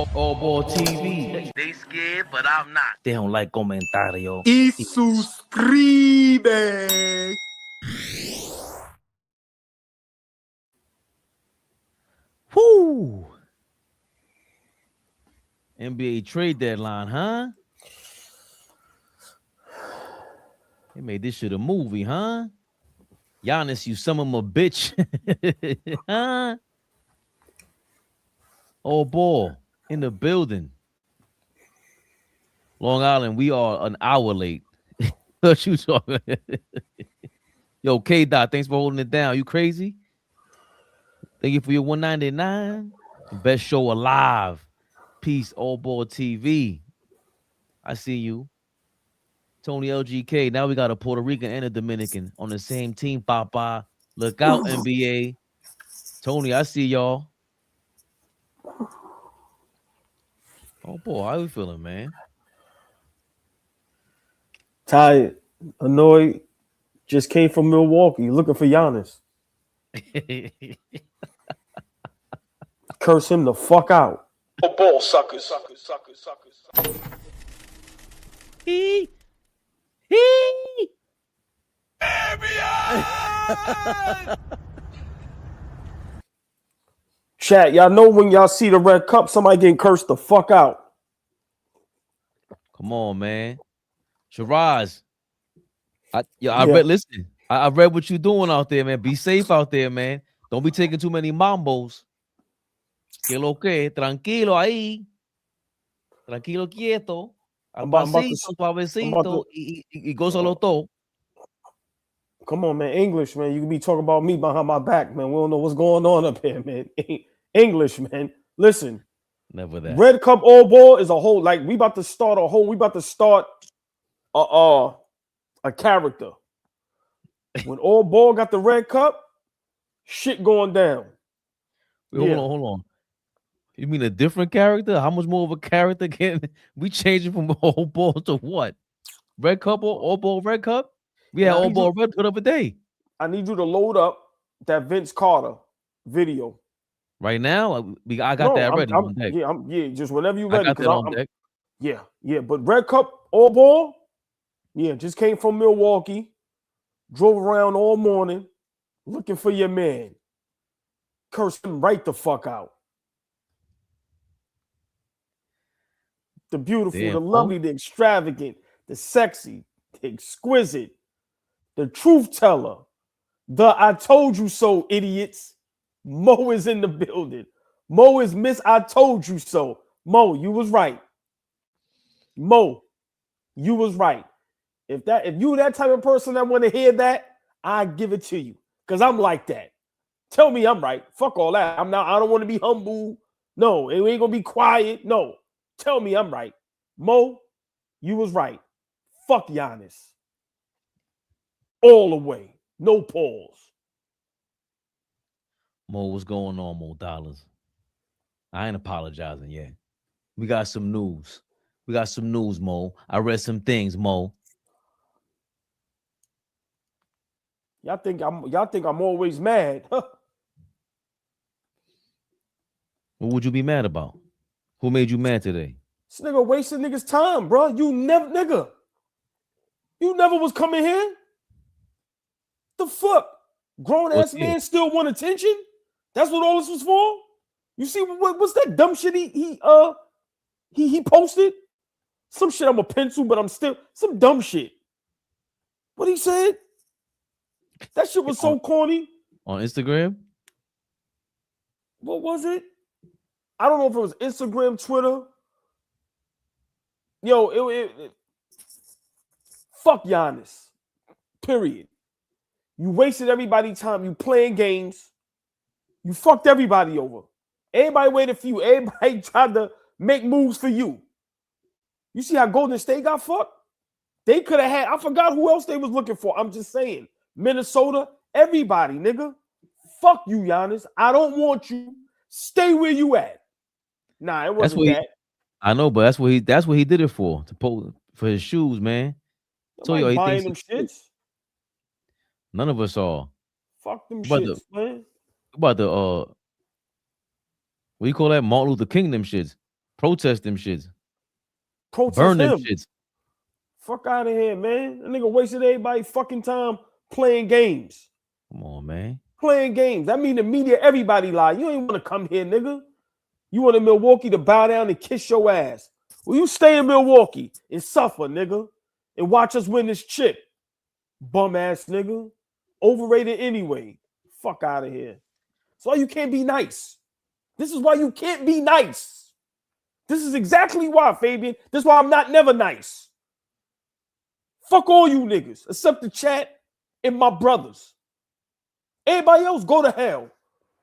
AllBall TV. They scared, but I'm not. They don't like comentario. Y suscribe. Whoo! NBA trade deadline, huh? They made this shit a movie, huh? Giannis, you son of a bitch. Huh? AllBall in the building. Long Island, we are an hour late. What you talking? Yo, K-Dot, thanks for holding it down. You crazy? Thank you for your 199. Best show alive. Peace, AllBall TV. I see you. Tony LGK. Now we got a Puerto Rican and a Dominican on the same team, Papa. Look out, NBA. Tony, I see y'all. Oh, boy, how you feeling, man? Tired, annoyed, just came from Milwaukee looking for Giannis. Curse him the fuck out. Ball suckers. He. Chat, y'all know when y'all see the red cup, somebody getting cursed the fuck out. Come on, man. Shiraz. I read, listen, I read what you doing out there, man. Be safe out there, man. Don't be taking too many mambos. Que lo que, tranquilo ahí. Tranquilo, quieto. Al pasito, suavecito, y gózalo todo. Come on, man. English, man. You can be talking about me behind my back, man. We don't know what's going on up here, man. English, man. Listen. Never that. Red Cup AllBall is a whole, like, we about to start a character. When AllBall got the red cup, shit going down. Wait, hold on. You mean a different character? How much more of a character can we change it from AllBall to what? Red Cup or AllBall Red Cup? We had AllBall Red Cup of a day. I need you to load up that Vince Carter video. Right now? I got that ready on deck. Yeah, just whenever you're ready. I got that on deck. Yeah. But Red Cup AllBall, just came from Milwaukee, drove around all morning looking for your man. Curse him right the fuck out. The beautiful, the lovely, the extravagant, the sexy, the exquisite, the truth teller, the I told you so, idiots. Mo is in the building. Mo is Miss I told you so. Mo, you was right. Mo, you was right. If you that type of person that want to hear that, I give it to you. Because I'm like that. Tell me I'm right. Fuck all that. I don't want to be humble. No, it ain't gonna be quiet. No. Tell me I'm right. Mo, you was right. Fuck Giannis. All the way. No pause. Mo, what's going on, Mo Dollars? I ain't apologizing yet. We got some news. Mo. I read some things, Mo. Y'all think I'm always mad. What would you be mad about? Who made you mad today? This nigga wasting niggas' time, bro. You never was coming here. The fuck? Grown ass man still want attention? That's what all this was for? You see what's that dumb shit he posted? Some shit I'm a pencil, but I'm still some dumb shit. What he said? That shit was so corny. On Instagram? What was it? I don't know if it was Instagram, Twitter. Yo, fuck Giannis. Period. You wasted everybody's time. You playing games. You fucked everybody over. Everybody waited for you. Everybody tried to make moves for you. You see how Golden State got fucked? They could have had, I forgot who else they was looking for. I'm just saying. Minnesota, everybody, nigga. Fuck you, Giannis. I don't want you. Stay where you at. Nah, it wasn't that. I know, but that's what he did it for for his shoes, man. So yo, he buying them shits. None of us are. Fuck them shits, man. About the what do you call that? Martin Luther King them shits. Protest them shits. Protest Burn them him. shits. Fuck out of here, man. That nigga wasted everybody's fucking time playing games. Come on, man. Playing games. That mean the media, everybody lie. You ain't want to come here, nigga. You want Milwaukee to bow down and kiss your ass. Well, you stay in Milwaukee and suffer, nigga, and watch us win this chip. Bum ass nigga. Overrated anyway. Fuck out of here. That's why you can't be nice. This is why you can't be nice. This is exactly why, Fabian. This is why I'm never nice. Fuck all you niggas, except the chat and my brothers. Everybody else, go to hell.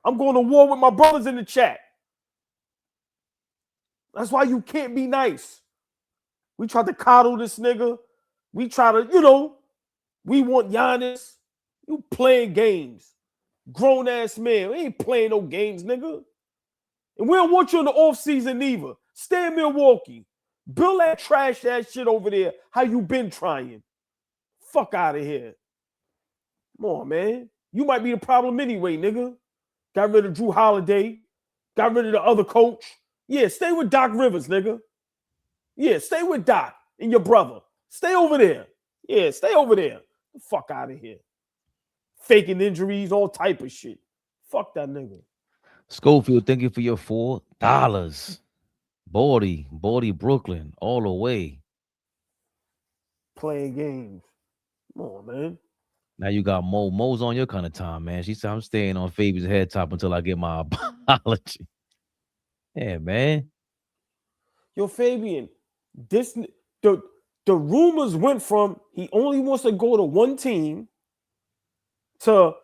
I'm going to war with my brothers in the chat. That's why you can't be nice. We try to coddle this nigga. We try to, we want Giannis. You playing games. Grown-ass man. We ain't playing no games, nigga. And we don't want you in the offseason either. Stay in Milwaukee. Build that trash-ass shit over there. How you been trying? Fuck out of here. Come on, man. You might be the problem anyway, nigga. Got rid of Drew Holiday. Got rid of the other coach. Yeah, stay with Doc Rivers, nigga. Yeah, stay with Doc and your brother. Stay over there. Yeah, stay over there. Fuck out of here. Faking injuries, all type of shit. Fuck that nigga. Schofield, thank you for your $4. Bordy, Brooklyn, all the way. Playing games. Come on, man. Now you got Mo. Mo's on your kind of time, man. She said, I'm staying on Fabian's head top until I get my apology. Yeah, man. Yo, Fabian, the rumors went from he only wants to go to one team to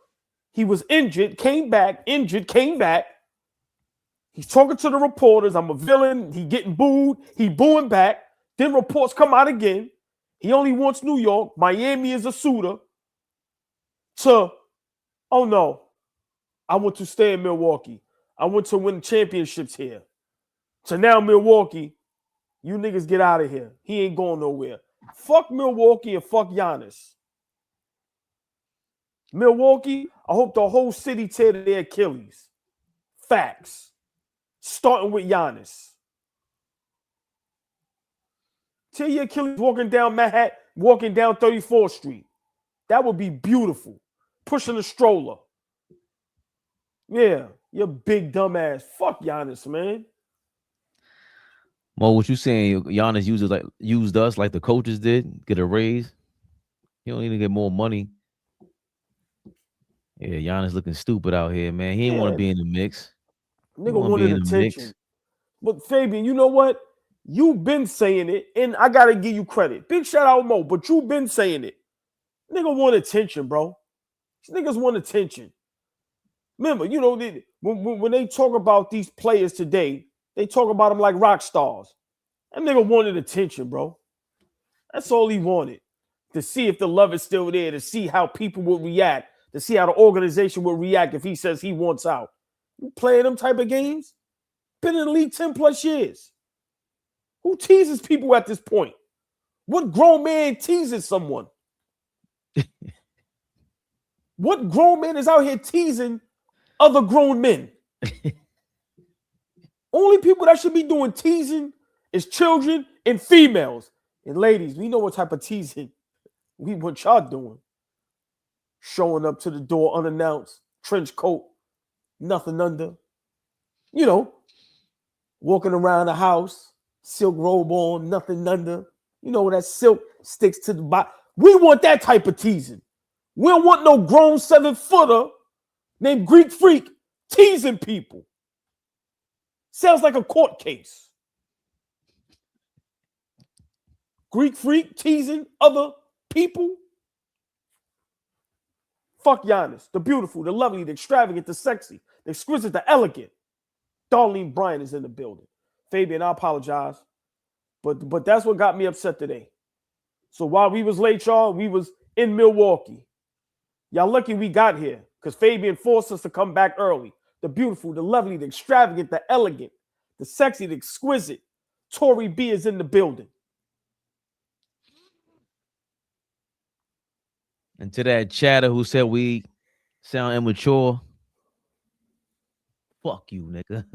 he was injured, came back, injured, came back. He's talking to the reporters. I'm a villain. He getting booed. He booing back. Then reports come out again. He only wants New York. Miami is a suitor. To, oh no, I want to stay in Milwaukee. I want to win championships here. So now Milwaukee, you niggas get out of here. He ain't going nowhere. Fuck Milwaukee and fuck Giannis. Milwaukee, I hope the whole city tear their Achilles. Facts. Starting with Giannis. Tear your Achilles walking down Manhattan, walking down 34th Street. That would be beautiful. Pushing a stroller. Yeah, you big dumbass. Fuck Giannis, man. Mo, what you saying? Giannis used us like the coaches did, get a raise. You don't need to get more money. Yeah, Giannis looking stupid out here, man. He ain't want to be in the mix. Nigga wanted attention. But Fabian, you know what? You've been saying it, and I gotta give you credit. Big shout out, Mo, but you've been saying it. Nigga want attention, bro. These niggas want attention. Remember, when they talk about these players today, they talk about them like rock stars. That nigga wanted attention, bro. That's all he wanted. To see if the love is still there, to see how people will react, to see how the organization will react if he says he wants out. You playing them type of games? Been in the league 10 plus years. Who teases people at this point? What grown man teases someone? What grown man is out here teasing other grown men? Only people that should be doing teasing is children and females. And ladies, we know what type of teasing we want y'all doing. Showing up to the door unannounced, trench coat, nothing under. Walking around the house, silk robe on, nothing under. That silk sticks to the bottom. We want that type of teasing. We don't want no grown 7-footer named Greek Freak teasing people. Sounds like a court case. Greek Freak teasing other people. Fuck Giannis, the beautiful, the lovely, the extravagant, the sexy, the exquisite, the elegant. Darlene Bryant is in the building. Fabian, I apologize. But that's what got me upset today. So while we was late, y'all, we was in Milwaukee. Y'all lucky we got here because Fabian forced us to come back early. The beautiful, the lovely, the extravagant, the elegant, the sexy, the exquisite. Tori B is in the building. And to that chatter who said we sound immature, fuck you, nigga.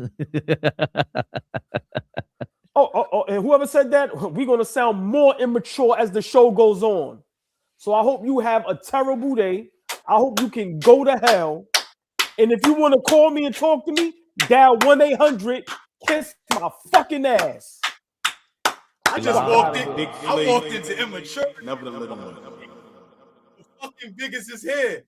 whoever said that, we're going to sound more immature as the show goes on. So I hope you have a terrible day. I hope you can go to hell. And if you want to call me and talk to me, dial 1-800, kiss my fucking ass. I just walked in. I walked into immature. Never the little one. The fucking biggest is here.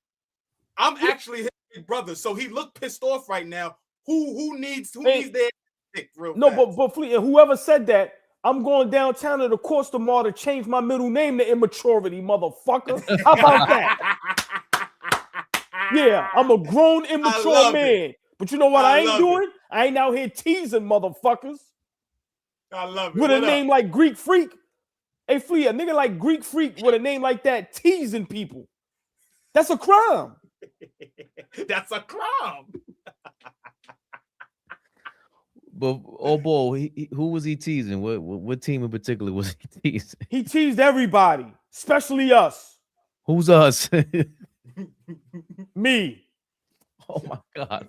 I'm actually his big brother, so he looked pissed off right now. Who needs their dick real fast? but Fleet, and whoever said that, I'm going downtown to the course tomorrow to change my middle name to Immaturity, motherfucker. How about that? Yeah, I'm a grown, immature man. But you know what I ain't doing? I ain't out here teasing motherfuckers. I love it. With a name like Greek Freak. Hey, Flea, a nigga like Greek Freak with a name like that teasing people. That's a crime. That's a crime. But boy, who was he teasing? What team in particular was he teasing? He teased everybody, especially us. Who's us? Me. Oh my God.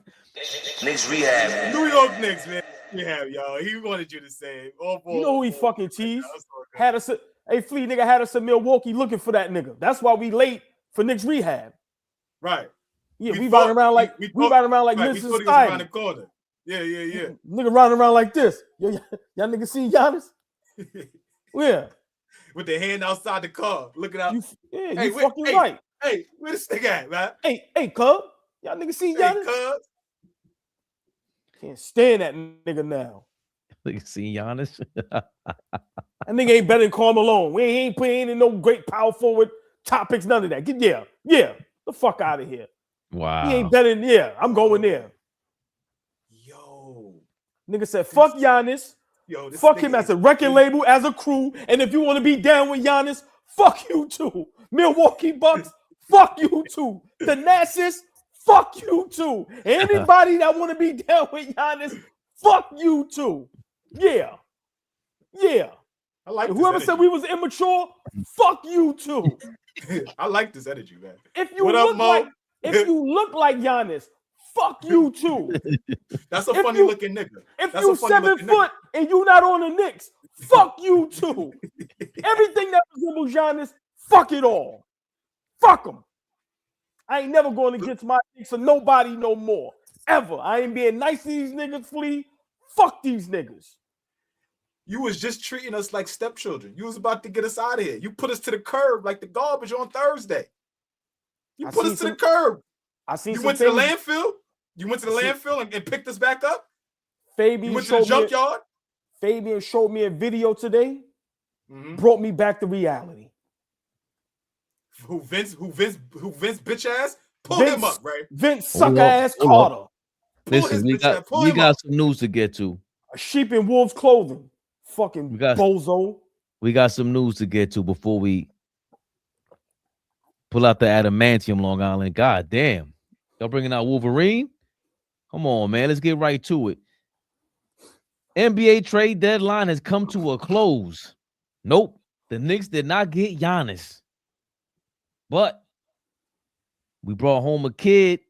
Knicks Rehab. New York Knicks, man. Rehab, y'all. He wanted you to say it. Oh boy. You know who he fucking teased? Had us. Hey, Flea nigga had us in Milwaukee looking for that nigga. That's why we late for Knicks Rehab. Right. Yeah, we riding around like we riding around like Mrs. Around the corner. Yeah. Nigga riding around like this. Y'all niggas seen Giannis? Yeah. With the hand outside the car, looking out. You fucking right. Hey, where this nigga at, man? Hey, cub. Y'all niggas seen Giannis? Hey, cub. Can't stand that nigga now. Nigga seen Giannis? That nigga ain't better than Karl Malone. We ain't playing in no great power forward topics, none of that. Yeah. The fuck out of here. Wow. He ain't better than, I'm going there. Yo. Nigga said, fuck Giannis. Yo, fuck him as a record label, as a crew. And if you want to be down with Giannis, fuck you too. Milwaukee Bucks, fuck you too. The Nassus, fuck you too. Anybody that want to be down with Giannis, fuck you too. Yeah. I like whoever said we was immature, fuck you too. I like this energy, man. If you look like Giannis, fuck you too. That's a funny looking nigga. If you 7 foot and you not on the Knicks, fuck you too. Everything that resembles Giannis, fuck it all. Fuck him. I ain't never going against my Knicks or nobody no more. Ever. I ain't being nice to these niggas, Flea. Fuck these niggas. You was just treating us like stepchildren. You was about to get us out of here. You put us to the curb like the garbage on Thursday. You put us to the curb. You went to the landfill? You went to the landfill and picked us back up? You went to the junkyard? Fabian showed me a video today. Brought me back to reality. Who Vince bitch ass? Pull him up, right? Vince sucker ass Carter. Listen, we got some news to get to. A sheep in wolf's clothing. Fucking bozo. We got some news to get to before we pull out the adamantium, Long Island. God damn. Y'all bringing out Wolverine? Come on, man. Let's get right to it. NBA trade deadline has come to a close. Nope. The Knicks did not get Giannis. But we brought home a kid,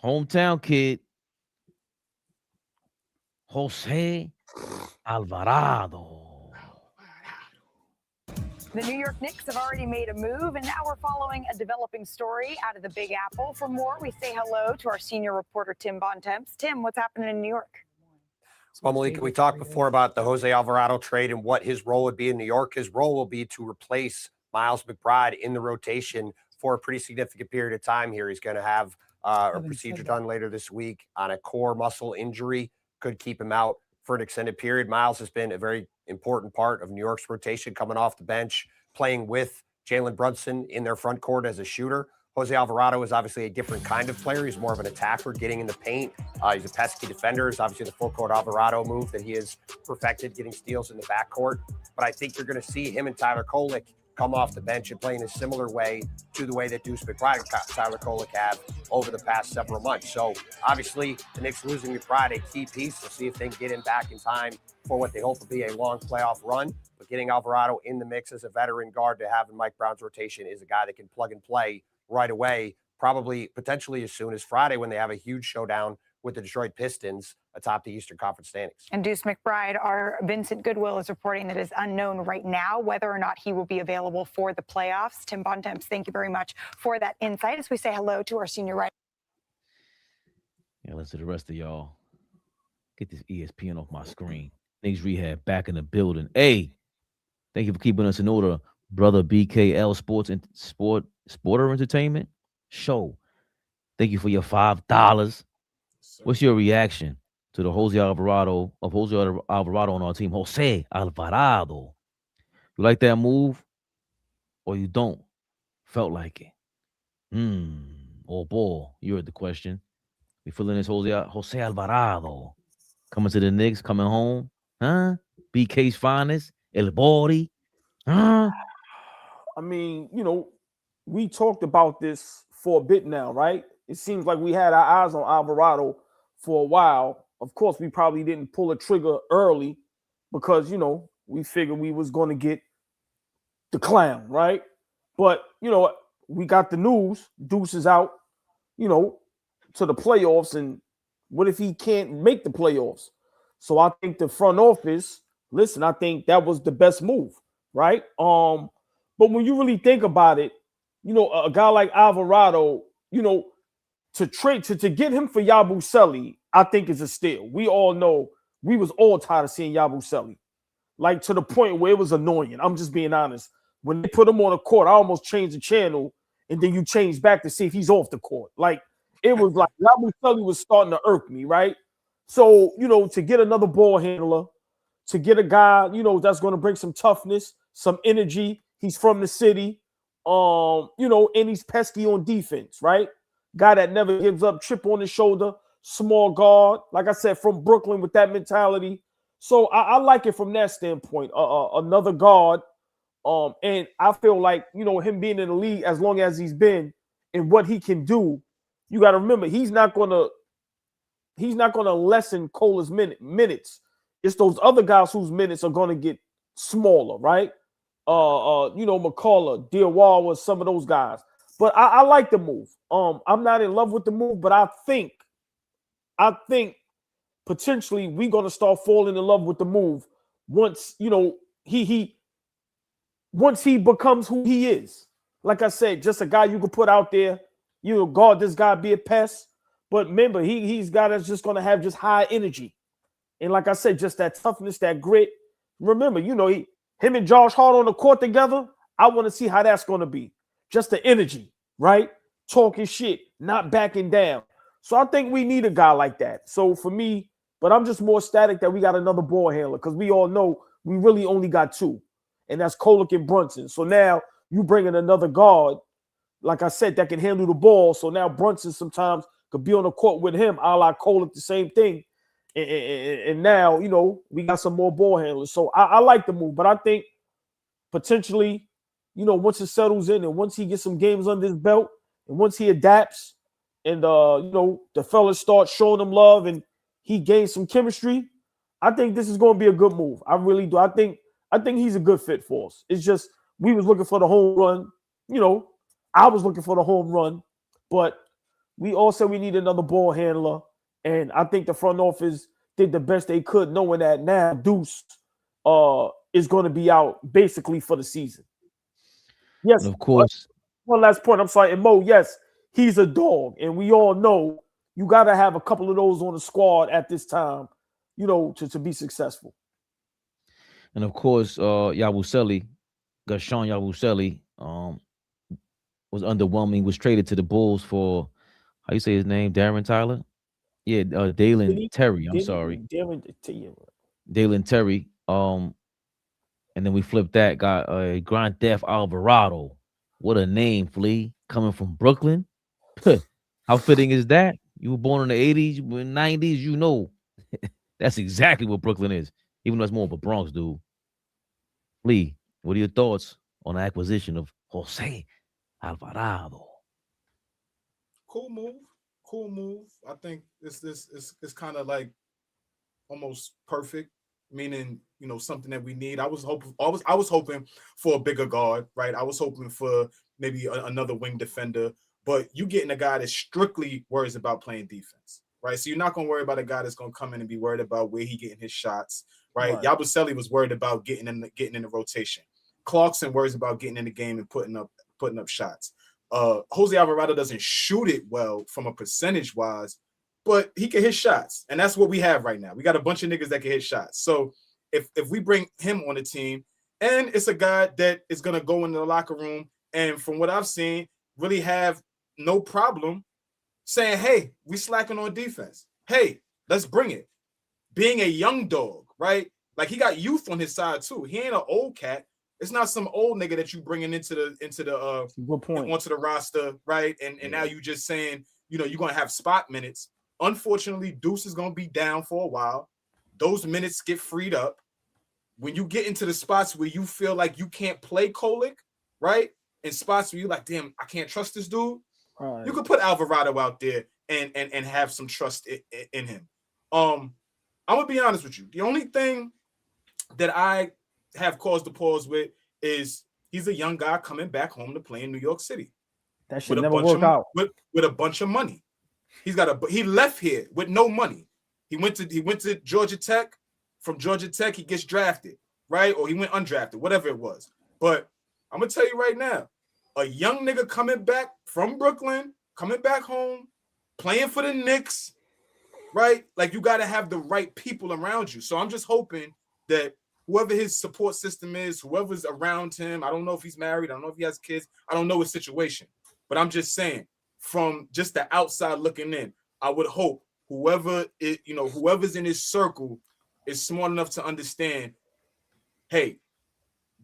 hometown kid, José Alvarado. The New York Knicks have already made a move, and now we're following a developing story out of the Big Apple. For more, we say hello to our senior reporter, Tim Bontemps. Tim, what's happening in New York? Well, Malik, we talked before about the José Alvarado trade and what his role would be in New York. His role will be to replace Miles McBride in the rotation for a pretty significant period of time here. He's going to have a procedure done later this week on a core muscle injury. Could keep him out for an extended period. Miles has been a very important part of New York's rotation, coming off the bench, playing with Jalen Brunson in their front court as a shooter. José Alvarado is obviously a different kind of player. He's more of an attacker, getting in the paint. He's a pesky defender. It's obviously the full court Alvarado move that he has perfected, getting steals in the backcourt. But I think you're going to see him and Tyler Kolek come off the bench and play in a similar way to the way that Deuce McBride and Tyler Kolek have over the past several months. So obviously the Knicks losing McBride, a key piece. We'll see if they can get him back in time for what they hope will be a long playoff run. But getting Alvarado in the mix as a veteran guard to have in Mike Brown's rotation is a guy that can plug and play right away, probably potentially as soon as Friday when they have a huge showdown with the Detroit Pistons. atop the Eastern Conference standings. And Deuce McBride, our Vincent Goodwill is reporting that it is unknown right now whether or not he will be available for the playoffs. Tim Bontemps, thank you very much for that insight as we say hello to our senior writer. Yeah, listen to the rest of y'all. Get this ESPN off my screen. Knicks Rehab back in the building. Hey, thank you for keeping us in order, brother. BKL Sports and Sporter Entertainment Show. Thank you for your $5. What's your reaction to the José Alvarado on our team? José Alvarado. You like that move or you don't? Felt like it. Oh, ball. You heard the question. We feeling this José Alvarado coming to the Knicks, coming home. Huh? BK's finest. El Body. Huh? I mean, we talked about this for a bit now, right? It seems like we had our eyes on Alvarado for a while. Of course, we probably didn't pull a trigger early because, we figured we was going to get the clown, right? But, we got the news. Deuce is out, to the playoffs. And what if he can't make the playoffs? So I think the front office, I think that was the best move, right? But when you really think about it, a guy like Alvarado, to trade to get him for Yabusele, I think is a steal. We all know we was all tired of seeing Yabusele, like to the point where it was annoying. I'm just being honest. When they put him on the court, I almost changed the channel, and then you change back to see if he's off the court. Like it was like Yabusele was starting to irk me, right? So to get another ball handler, to get a guy that's going to bring some toughness, some energy. He's from the city, and he's pesky on defense, right? Guy that never gives up, chip on his shoulder, small guard. Like I said, from Brooklyn with that mentality. So I like it from that standpoint. Another guard. And I feel like, him being in the league as long as he's been and what he can do, you got to remember, he's not going to lessen Cole's minutes. It's those other guys whose minutes are going to get smaller, right? McCullough, Diawara, some of those guys. But I like the move. I'm not in love with the move, but I think potentially we're gonna start falling in love with the move once once he becomes who he is. Like I said, just a guy you can put out there, guard this guy, be a pest. But remember, he's got that's just gonna have just high energy. And like I said, just that toughness, that grit. Remember, him and Josh Hart on the court together, I want to see how that's going to be. Just the energy, right? Talking shit, not backing down. So I think we need a guy like that. So for me, but I'm just more ecstatic that we got another ball handler because we all know we really only got two, and that's Kolek and Brunson. So now you bring in another guard, like I said, that can handle the ball. So now Brunson sometimes could be on the court with him, a la Kolek, the same thing. And now, we got some more ball handlers. So I like the move, but I think potentially, once it settles in and once he gets some games under his belt and once he adapts and, the fellas start showing him love and he gains some chemistry, I think this is going to be a good move. I really do. I think he's a good fit for us. It's just we was looking for the home run. I was looking for the home run, but we all said we need another ball handler. And I think the front office did the best they could, knowing that now Deuce is going to be out basically for the season. Yes, and of course. One last point. I'm sorry. And Mo, yes, he's a dog. And we all know you got to have a couple of those on the squad at this time, to be successful. And of course, Yabusele, Gashawn Yabusele, was underwhelming. Was traded to the Bulls for, how you say his name, Darren Tyler? Yeah, Dalen Terry. I'm sorry. Dalen Terry. And then we flipped that, got Grand Theft Alvarado. What a name, Flea. Coming from Brooklyn. How fitting is that? You were born in the 80s, 90s, That's exactly what Brooklyn is. Even though it's more of a Bronx dude. Flea, what are your thoughts on the acquisition of José Alvarado? Cool move. I think it's kind of like almost perfect, meaning something that we need. I was hoping for a bigger guard, right? I was hoping for maybe another wing defender, but you getting a guy that strictly worries about playing defense. right? So you're not going to worry about a guy that's going to come in and be worried about where he getting his shots, right? Yabusele was worried about getting in the rotation. Clarkson worries about getting in the game and putting up shots. José Alvarado doesn't shoot it well from a percentage wise, but he can hit shots, and that's what we have right now. We got a bunch of niggas that can hit shots. So if we bring him on the team, and it's a guy that is going to go into the locker room and from what I've seen, really have no problem saying, hey, we slacking on defense. Hey, let's bring it. Being a young dog, right? Like he got youth on his side too. He ain't an old cat. It's not some old nigga that you bringing into the onto the roster, right? And now you just saying, you're going to have spot minutes. Unfortunately, Deuce is going to be down for a while. Those minutes get freed up. When you get into the spots where you feel like you can't play Kolick, right? In spots where you're like, damn, I can't trust this dude. Right. You could put Alvarado out there and have some trust in him. I'm going to be honest with you. The only thing that I have cause to pause with is he's a young guy coming back home to play in New York City. That should never work out. With a bunch of money. He left here with no money. He went to Georgia Tech. From Georgia Tech, he gets drafted, right? Or he went undrafted, whatever it was. But I'm going to tell you right now, a young nigga coming back from Brooklyn, coming back home, playing for the Knicks, right? Like, you got to have the right people around you. So I'm just hoping that whoever his support system is, whoever's around him, I don't know if he's married, I don't know if he has kids, I don't know his situation. But I'm just saying, from just the outside looking in, I would hope whoever's in his circle is smart enough to understand, hey,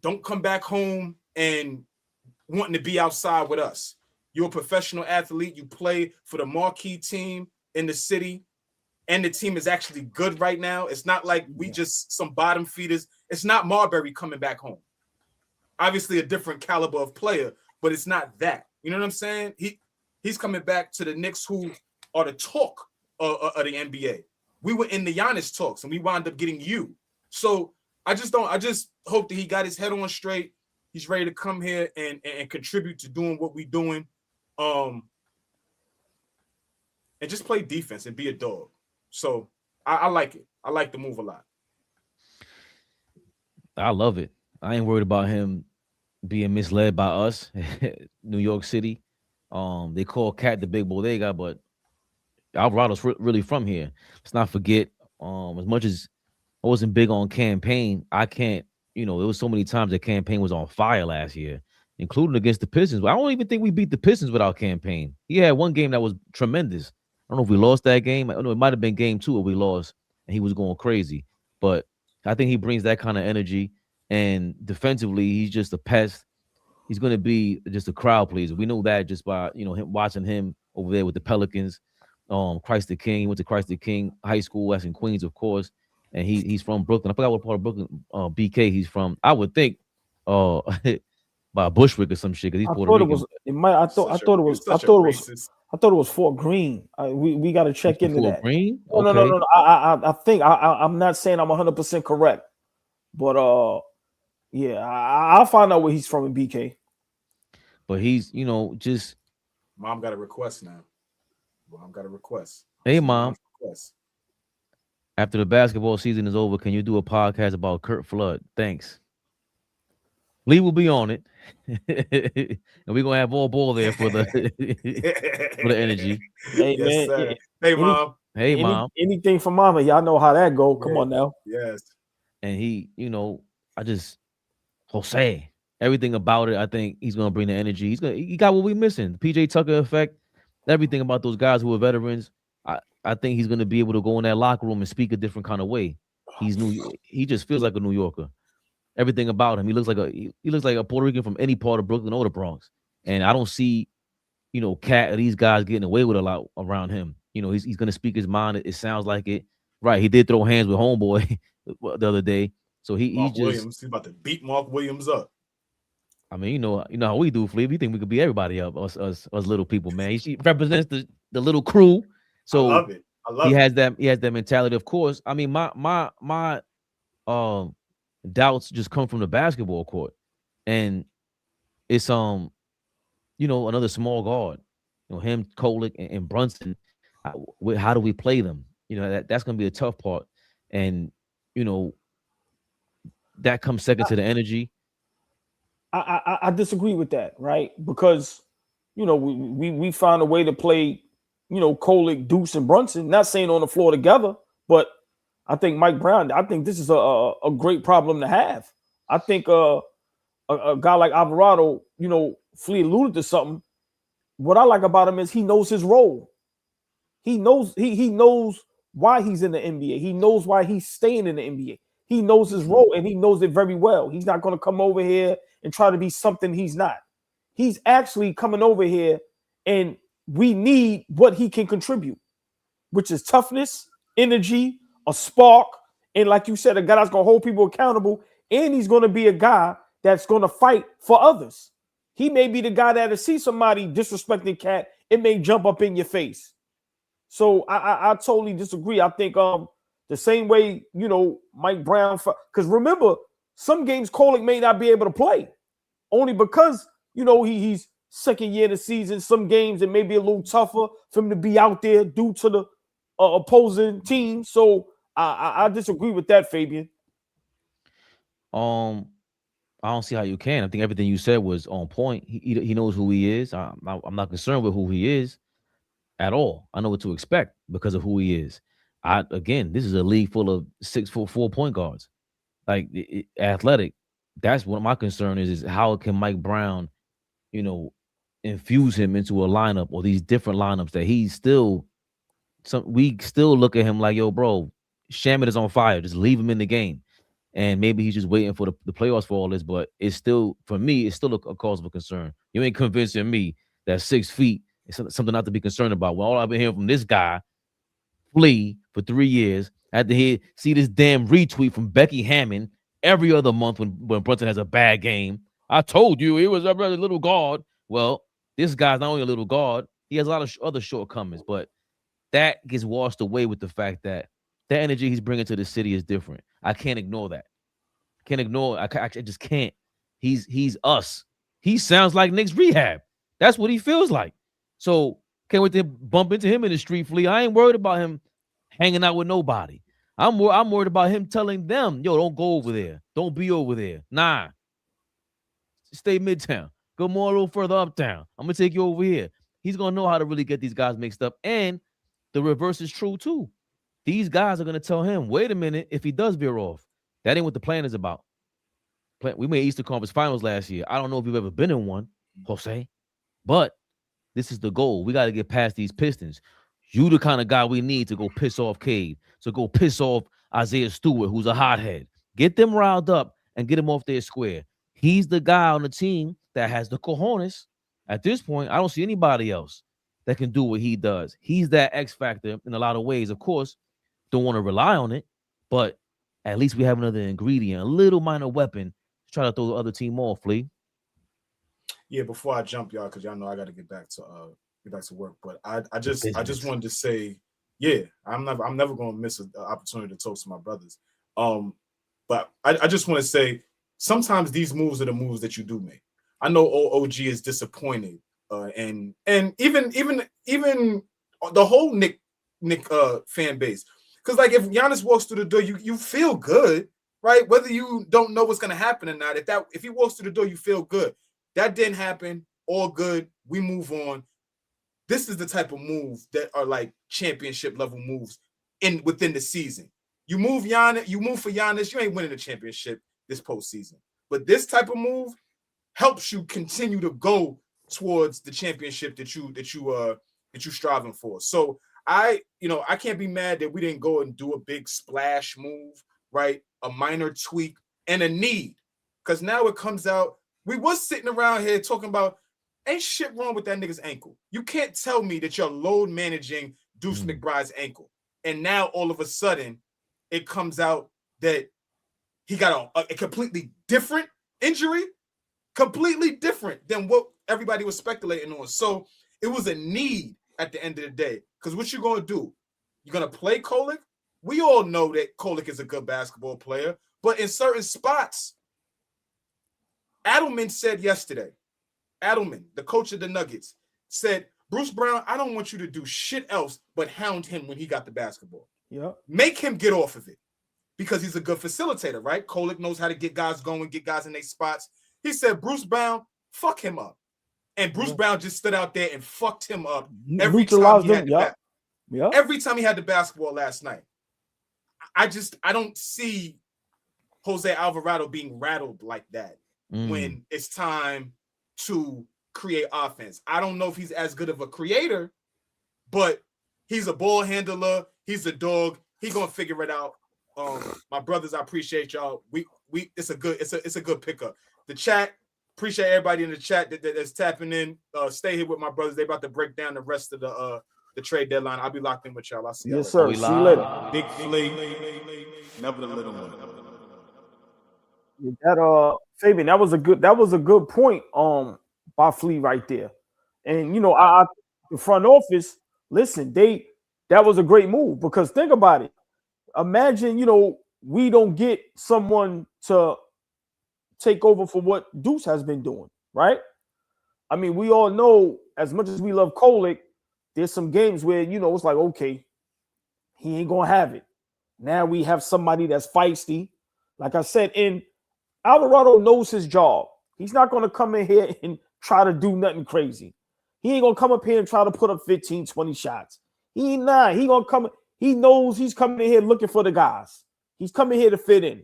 don't come back home and wanting to be outside with us. You're a professional athlete. You play for the marquee team in the city, and the team is actually good right now. It's not like we just some bottom feeders. It's not Marbury coming back home. Obviously a different caliber of player, but it's not that. You know what I'm saying? He's coming back to the Knicks, who are the talk of the NBA. We were in the Giannis talks, and we wound up getting you. So I just hope that he got his head on straight. He's ready to come here and contribute to doing what we're doing. And just play defense and be a dog. So I like it. I like the move a lot. I love it. I ain't worried about him being misled by us, New York City. They call Cat the big bodega, but Alvarado's really from here. Let's not forget, as much as I wasn't big on campaign, I can't, there was so many times that campaign was on fire last year, including against the Pistons. I don't even think we beat the Pistons without campaign. He had one game that was tremendous. I don't know if we lost that game. I don't know, it might have been game 2 where we lost and he was going crazy. But I think he brings that kind of energy. And defensively, he's just a pest. He's going to be just a crowd pleaser. We know that just by, him watching him over there with the Pelicans. Christ the King. He went to Christ the King High School. That's in Queens, of course. And he's from Brooklyn. I forgot what part of Brooklyn, BK he's from. I would think by Bushwick or some shit, because he's Puerto Rican. I thought it was Fort Greene. We got to check into that. Greene? Okay. No. I think I'm not saying I'm 100% correct, but I'll find out where he's from in BK. But he's just. Mom got a request now. Mom got a request. Hey, Mom. After the basketball season is over, can you do a podcast about Kurt Flood? Thanks. Lee will be on it. And we're going to have AllBall there for the for the energy. Hey, yes, man. Hey, Mom. Hey, Mom. Anything for Mama. Y'all know how that go. Come on now. Yes. And he, José, everything about it, I think he's going to bring the energy. He got what we're missing. The PJ Tucker effect, everything about those guys who are veterans. I think he's going to be able to go in that locker room and speak a different kind of way. He just feels like a New Yorker. Everything about him, he looks like a Puerto Rican from any part of Brooklyn or the Bronx. And I don't see, Cat or these guys getting away with a lot around him. He's going to speak his mind. It sounds like it. Right. He did throw hands with homeboy the other day. So he's about to beat Mark Williams up. I mean, you know how we do, Flea. We think we could beat everybody up, us little people, man. He represents the little crew. So I love it. He has that mentality. Of course, I mean, my doubts just come from the basketball court, and it's another small guard, him, Kolick, and Brunson. how do we play them? That's going to be a tough part. And, that comes second to the energy. I disagree with that, right? Because, we found a way to play, Kolek, Deuce, and Brunson, not saying on the floor together, but I think Mike Brown, I think this is a great problem to have. I think a guy like Alvarado, Flea alluded to something. What I like about him is he knows his role. He knows he knows why he's in the NBA. He knows why he's staying in the NBA. He knows his role and he knows it very well. He's not going to come over here and try to be something he's not. He's actually coming over here and we need what he can contribute, which is toughness, energy, a spark, and like you said, a guy that's going to hold people accountable, and he's going to be a guy that's going to fight for others. He may be the guy that'll see somebody disrespecting Cat, it may jump up in your face. So I totally disagree. I think the same way, Mike Brown, because remember, some games Kolek may not be able to play only because, he's second year of the season. Some games it may be a little tougher for him to be out there due to the opposing team. So I disagree with that, Fabian. I don't see how you can. I think everything you said was on point. He knows who he is. I'm not concerned with who he is at all. I know what to expect because of who he is. This is a league full of 6'4" point guards, like athletic. That's what my concern is how can Mike Brown, infuse him into a lineup or these different lineups that he's still. We still look at him like, yo, bro, Shamet is on fire. Just leave him in the game. And maybe he's just waiting for the playoffs for all this, but it's still, for me, it's still a cause of concern. You ain't convincing me that 6 feet is something not to be concerned about. Well, all I've been hearing from this guy, Flea, for 3 years, I had to see this damn retweet from Becky Hammond every other month when Brunson has a bad game. I told you he was a little guard. Well, this guy's not only a little guard, he has a lot of other shortcomings, but that gets washed away with the fact that the energy he's bringing to the city is different. I can't ignore that. I just can't. He's us. He sounds like Knicks Rehab. That's what he feels like. So can't wait to bump into him in the street, Flea. I ain't worried about him hanging out with nobody. I'm worried about him telling them, yo, don't go over there. Don't be over there. Nah. Stay Midtown. Go more a little further uptown. I'm going to take you over here. He's going to know how to really get these guys mixed up. And the reverse is true, too. These guys are going to tell him, wait a minute, if he does veer off, that ain't what the plan is about. We made Eastern Conference Finals last year. I don't know if you've ever been in one, Jose, but this is the goal. We got to get past these Pistons. You the kind of guy we need to go piss off Cade, to go piss off Isaiah Stewart, who's a hothead. Get them riled up and get them off their square. He's the guy on the team that has the cojones. At this point, I don't see anybody else that can do what he does. He's that X factor in a lot of ways. Of course, don't want to rely on it, but at least we have another ingredient, a little minor weapon to try to throw the other team off, Flea. Yeah, before I jump, y'all, because y'all know I got to get back to work. But I just wanted to say, yeah, I'm never gonna miss an opportunity to talk to my brothers. But I just want to say, sometimes these moves are the moves that you do make. I know OG is disappointed, and even the whole Nick fan base. Because, like, if Giannis walks through the door, you feel good, right? Whether you don't know what's going to happen or not, if he walks through the door, you feel good. That didn't happen. All good. We move on. This is the type of moves that are like championship level moves within the season. You move for Giannis, you ain't winning the championship this postseason. But this type of move helps you continue to go towards the championship that you striving for. So I can't be mad that we didn't go and do a big splash move, right? A minor tweak and a need. Because now it comes out, we was sitting around here talking about, ain't shit wrong with that nigga's ankle. You can't tell me that you're load managing Deuce McBride's ankle. And now all of a sudden it comes out that he got a completely different injury, completely different than what everybody was speculating on. So it was a need at the end of the day. Because what you're going to do, you're going to play Kolek. We all know that Kolek is a good basketball player, but in certain spots, Adelman said yesterday, the coach of the Nuggets, said, Bruce Brown, I don't want you to do shit else but hound him when he got the basketball. Yeah. Make him get off of it because he's a good facilitator, right? Kolek knows how to get guys going, get guys in their spots. He said, Bruce Brown, fuck him up. And Bruce Brown just stood out there and fucked him up every time he had every time he had the basketball last night. I don't see José Alvarado being rattled like that when it's time to create offense. I don't know if he's as good of a creator, but he's a ball handler. He's a dog. He's gonna figure it out. My brothers, I appreciate y'all. It's a good pickup. The chat, appreciate everybody in the chat that's tapping in. Stay here with my brothers. They about to break down the rest of the trade deadline. I'll be locked in with y'all. I'll see y'all. Yes, sir. See you later. Big Flea, never the little one. That Fabian, that was a good point by Flea right there. And you know, the front office, listen, that was a great move because think about it. Imagine, you know, we don't get someone to take over for what Deuce has been doing, right? I mean, we all know as much as we love Kolek, there's some games where, you know, it's like, okay, he ain't gonna have it. Now we have somebody that's feisty. Like I said, and Alvarado knows his job. He's not gonna come in here and try to do nothing crazy. He ain't gonna come up here and try to put up 15, 20 shots. He gonna come. He knows he's coming in here looking for the guys. He's coming here to fit in.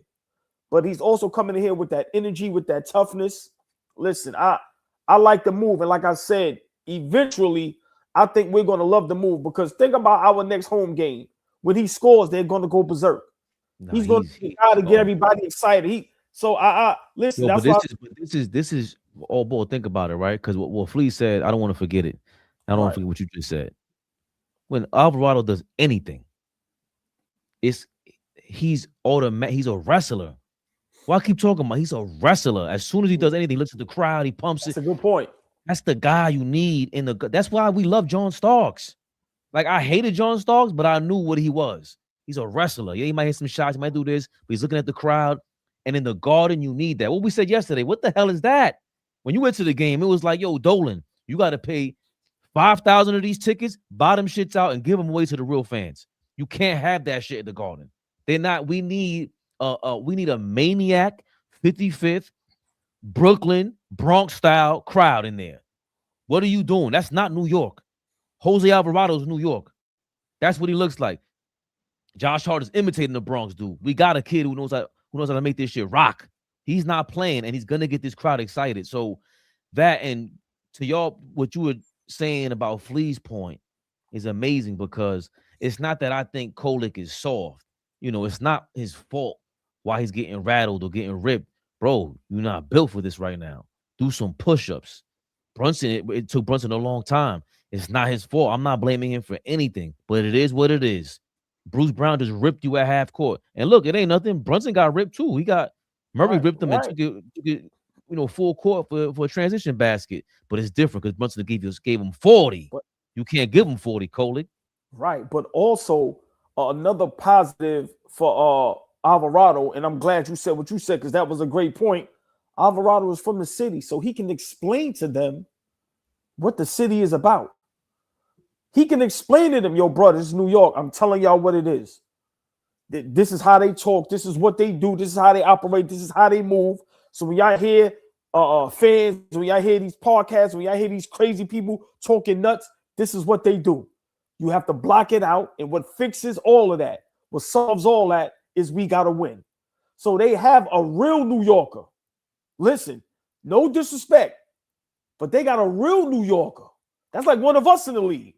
But he's also coming in here with that energy, with that toughness. Listen, I like the move. And like I said, eventually, I think we're going to love the move because think about our next home game. When he scores, they're going to go berserk. He's going to try to get everybody excited. Listen. Yo, but this is all bull. Think about it, right? Because what Flea said, I don't want to forget it. I don't want to forget what you just said. When Alvarado does anything, he's a wrestler. Why keep talking about? He's a wrestler. As soon as he does anything, looks at the crowd, he pumps it. That's a good point. That's the guy you need that's why we love John Starks. Like I hated John Starks, but I knew what he was. He's a wrestler. Yeah, he might hit some shots, he might do this, but he's looking at the crowd. And in the Garden, you need that. What we said yesterday, what the hell is that? When you went to the game, it was like, yo, Dolan, you got to pay 5,000 of these tickets, buy them shits out, and give them away to the real fans. You can't have that shit at the Garden. They're not. We need a maniac 55th Brooklyn Bronx style crowd in there. What are you doing? That's not New York. José Alvarado's New York. That's what he looks like. Josh Hart is imitating the Bronx dude. We got a kid who knows how to make this shit rock. He's not playing, and he's gonna get this crowd excited. So that, and to y'all, what you were saying about Flea's point is amazing because it's not that I think Kolek is soft. You know, it's not his fault why he's getting rattled or getting ripped. Bro, you're not built for this right now. Do some push-ups. Brunson, it took Brunson a long time. It's not his fault. I'm not blaming him for anything, but it is what it is. Bruce Brown just ripped you at half court. And look, it ain't nothing. Brunson got ripped too. Murray ripped him and took it, full court for a transition basket. But it's different because Brunson gave him 40. You can't give him 40, Kolek. Right, but also another positive for Alvarado, and I'm glad you said what you said because that was a great point. Alvarado is from the city, so he can explain to them what the city is about. He can explain to them, yo, bro, this is New York. I'm telling y'all what it is. This is how they talk. This is what they do. This is how they operate. This is how they move. So when y'all hear fans, when y'all hear these podcasts, when y'all hear these crazy people talking nuts, this is what they do. You have to block it out. And what fixes all of that, what solves all that is we got to win. So they have a real New Yorker. Listen, no disrespect, but they got a real New Yorker. That's like one of us in the league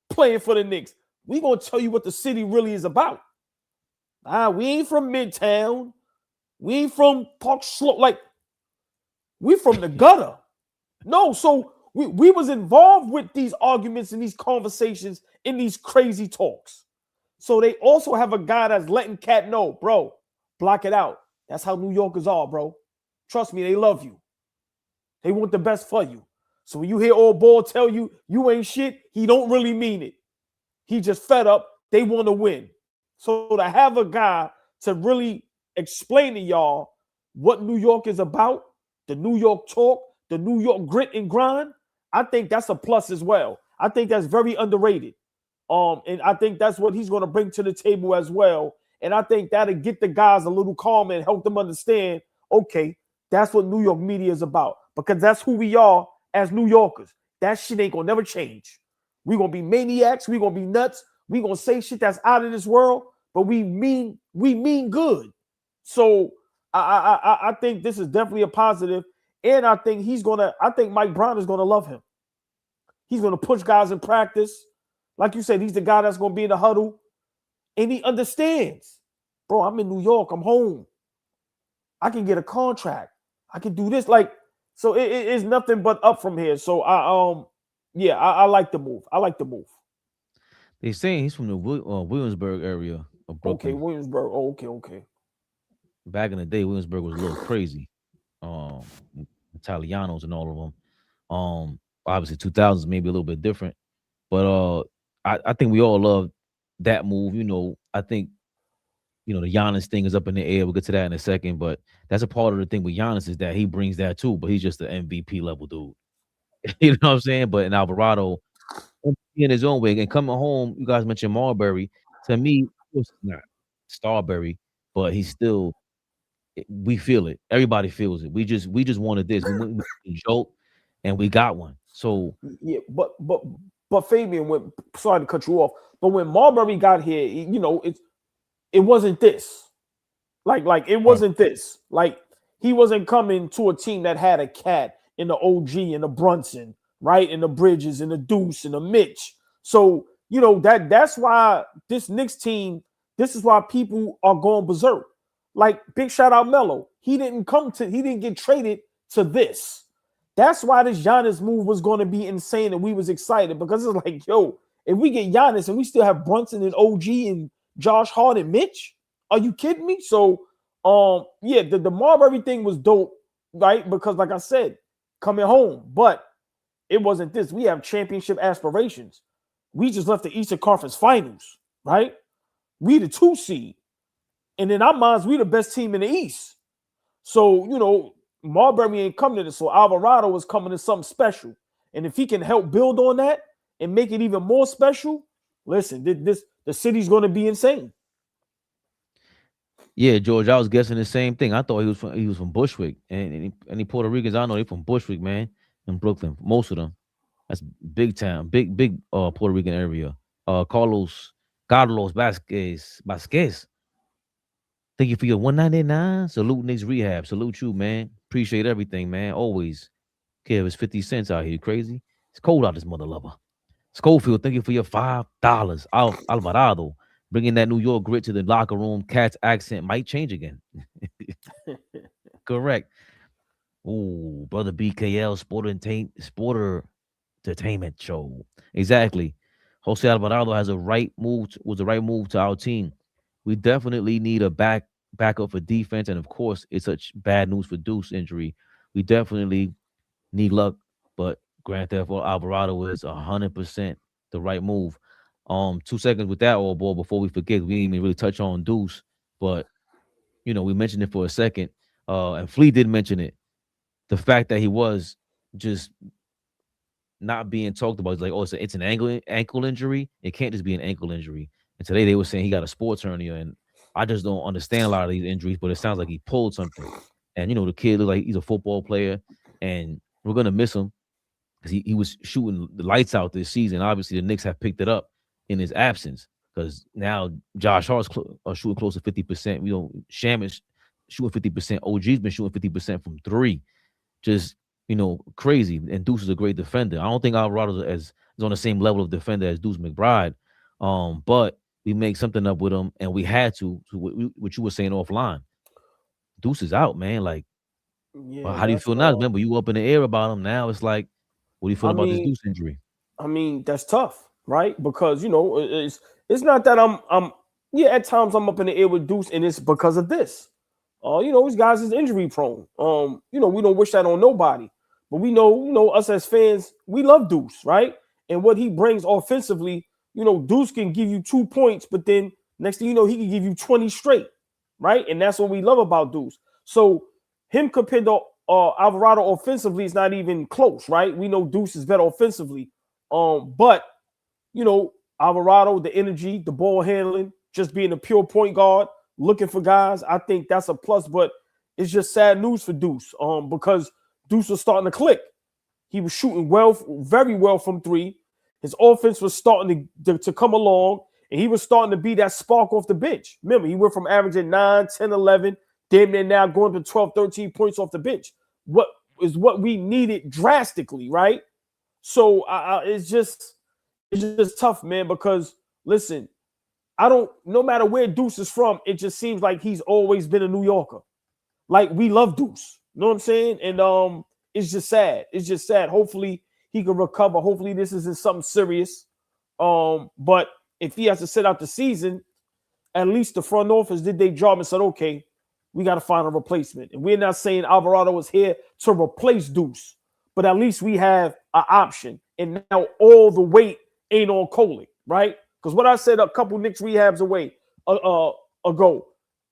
playing for the Knicks. We going to tell you what the city really is about. We ain't from Midtown. We ain't from Park Slope. Like, we from the gutter. No, so we was involved with these arguments and these conversations in these crazy talks. So they also have a guy that's letting Cat know, bro, block it out. That's how New Yorkers are, bro. Trust me, they love you. They want the best for you. So when you hear AllBall tell you you ain't shit, he don't really mean it. He just fed up. They want to win. So to have a guy to really explain to y'all what New York is about, the New York talk, the New York grit and grind, I think that's a plus as well. I think that's very underrated. And I think that's what he's going to bring to the table as well. And I think that'll get the guys a little calm and help them understand, okay, that's what New York media is about. Because that's who we are as New Yorkers. That shit ain't going to never change. We're going to be maniacs. We're going to be nuts. We're going to say shit that's out of this world, but we mean good. So I think this is definitely a positive. And I think Mike Brown is going to love him. He's going to push guys in practice. Like you said, he's the guy that's going to be in the huddle. And he understands. Bro, I'm in New York. I'm home. I can get a contract. I can do this. So it's nothing but up from here. So I like the move. They saying he's from the Williamsburg area of Brooklyn. Okay, Williamsburg. Oh, okay. Back in the day, Williamsburg was a little crazy. Italianos and all of them. Obviously 2000s maybe a little bit different. But I think we all love that move. I think, the Giannis thing is up in the air. We'll get to that in a second. But that's a part of the thing with Giannis is that he brings that too. But he's just an MVP level dude. You know what I'm saying? But in Alvarado, in his own way, and coming home, you guys mentioned Marbury. To me, it's not Starbury, but he's still. We feel it. Everybody feels it. We just wanted this. We went with a joke, and we got one. So yeah, but Fabian, sorry to cut you off, but when Marbury got here, it wasn't this. Like it wasn't this. Like he wasn't coming to a team that had a Cat and the OG and the Brunson, right? And the Bridges and the Deuce and the Mitch. So, that's why this Knicks team, this is why people are going berserk. Like, big shout out Melo. He didn't get traded to this. That's why this Giannis move was going to be insane and we was excited because it's like, yo, if we get Giannis and we still have Brunson and OG and Josh Hart and Mitch, are you kidding me? So, the Marbury thing was dope, right? Because like I said, coming home, but it wasn't this. We have championship aspirations. We just left the Eastern Conference Finals, right? We the 2 seed. And in our minds, we the best team in the East. So, Marbury ain't coming to this. So Alvarado was coming to something special. And if he can help build on that and make it even more special, listen, the city's going to be insane. Yeah, George, I was guessing the same thing. I thought he was from Bushwick. And any Puerto Ricans I know, they're from Bushwick, man, in Brooklyn. Most of them. That's big town, big Puerto Rican area. Carlos Vasquez. Thank you for your 199. Salute Knicks Rehab. Salute you, man. Appreciate everything, man. Always. Kev, it's 50 cents out here. Crazy. It's cold out this mother lover. Schofield, thank you for your $5. Alvarado. Bringing that New York grit to the locker room. Cat's accent might change again. Correct. Ooh, brother BKL, Sporter Entertainment Show. Exactly. José Alvarado was the right move to our team. We definitely need a backup for defense, and of course, it's such bad news for Deuce injury. We definitely need luck, but Grand Theft Auto Alvarado is 100% the right move. 2 seconds with that AllBall before we forget. We didn't even really touch on Deuce, but we mentioned it for a second. And Flea did mention it. The fact that he was just not being talked about. It's like, it's an ankle injury. It can't just be an ankle injury. And today they were saying he got a sports hernia, and I just don't understand a lot of these injuries, but it sounds like he pulled something. And, the kid looks like he's a football player, and we're going to miss him because he was shooting the lights out this season. Obviously, the Knicks have picked it up in his absence because now Josh Hart's shooting close to 50%. Sham is shooting 50%. OG's been shooting 50% from 3. Just, crazy. And Deuce is a great defender. I don't think Alvarado is on the same level of defender as Deuce McBride. But we make something up with him, and we had to what you were saying offline. Deuce is out, man. Like, how do you feel now? Remember, you up in the air about him. Now it's like, what do you feel about this Deuce injury? I mean, that's tough, right? Because it's not that I'm at times I'm up in the air with Deuce, and it's because of this. These guys is injury prone. We don't wish that on nobody, but we know us as fans, we love Deuce, right? And what he brings offensively. Deuce can give you 2 points, but then next thing you know, he can give you 20 straight, right? And that's what we love about Deuce. So him compared to Alvarado offensively is not even close, right? We know Deuce is better offensively. But you know, Alvarado, the energy, the ball handling, just being a pure point guard, looking for guys, I think that's a plus. But it's just sad news for Deuce, because Deuce was starting to click. He was shooting well, very well from three. His offense was starting to come along, and he was starting to be that spark off the bench. Remember, he went from averaging 9, 10, 11, damn near now going to 12, 13 points off the bench. What we needed drastically, right? So it's just tough, man, because listen, no matter where Deuce is from, it just seems like he's always been a New Yorker. Like, we love Deuce. You know what I'm saying? And it's just sad. It's just sad. Hopefully he can recover. Hopefully this isn't something serious. But if he has to sit out the season, at least the front office did their job and said, okay, we got to find a replacement. And we're not saying Alvarado is here to replace Deuce, but at least we have an option. And now all the weight ain't on Kolek, right? Because what I said a couple Knicks rehabs ago,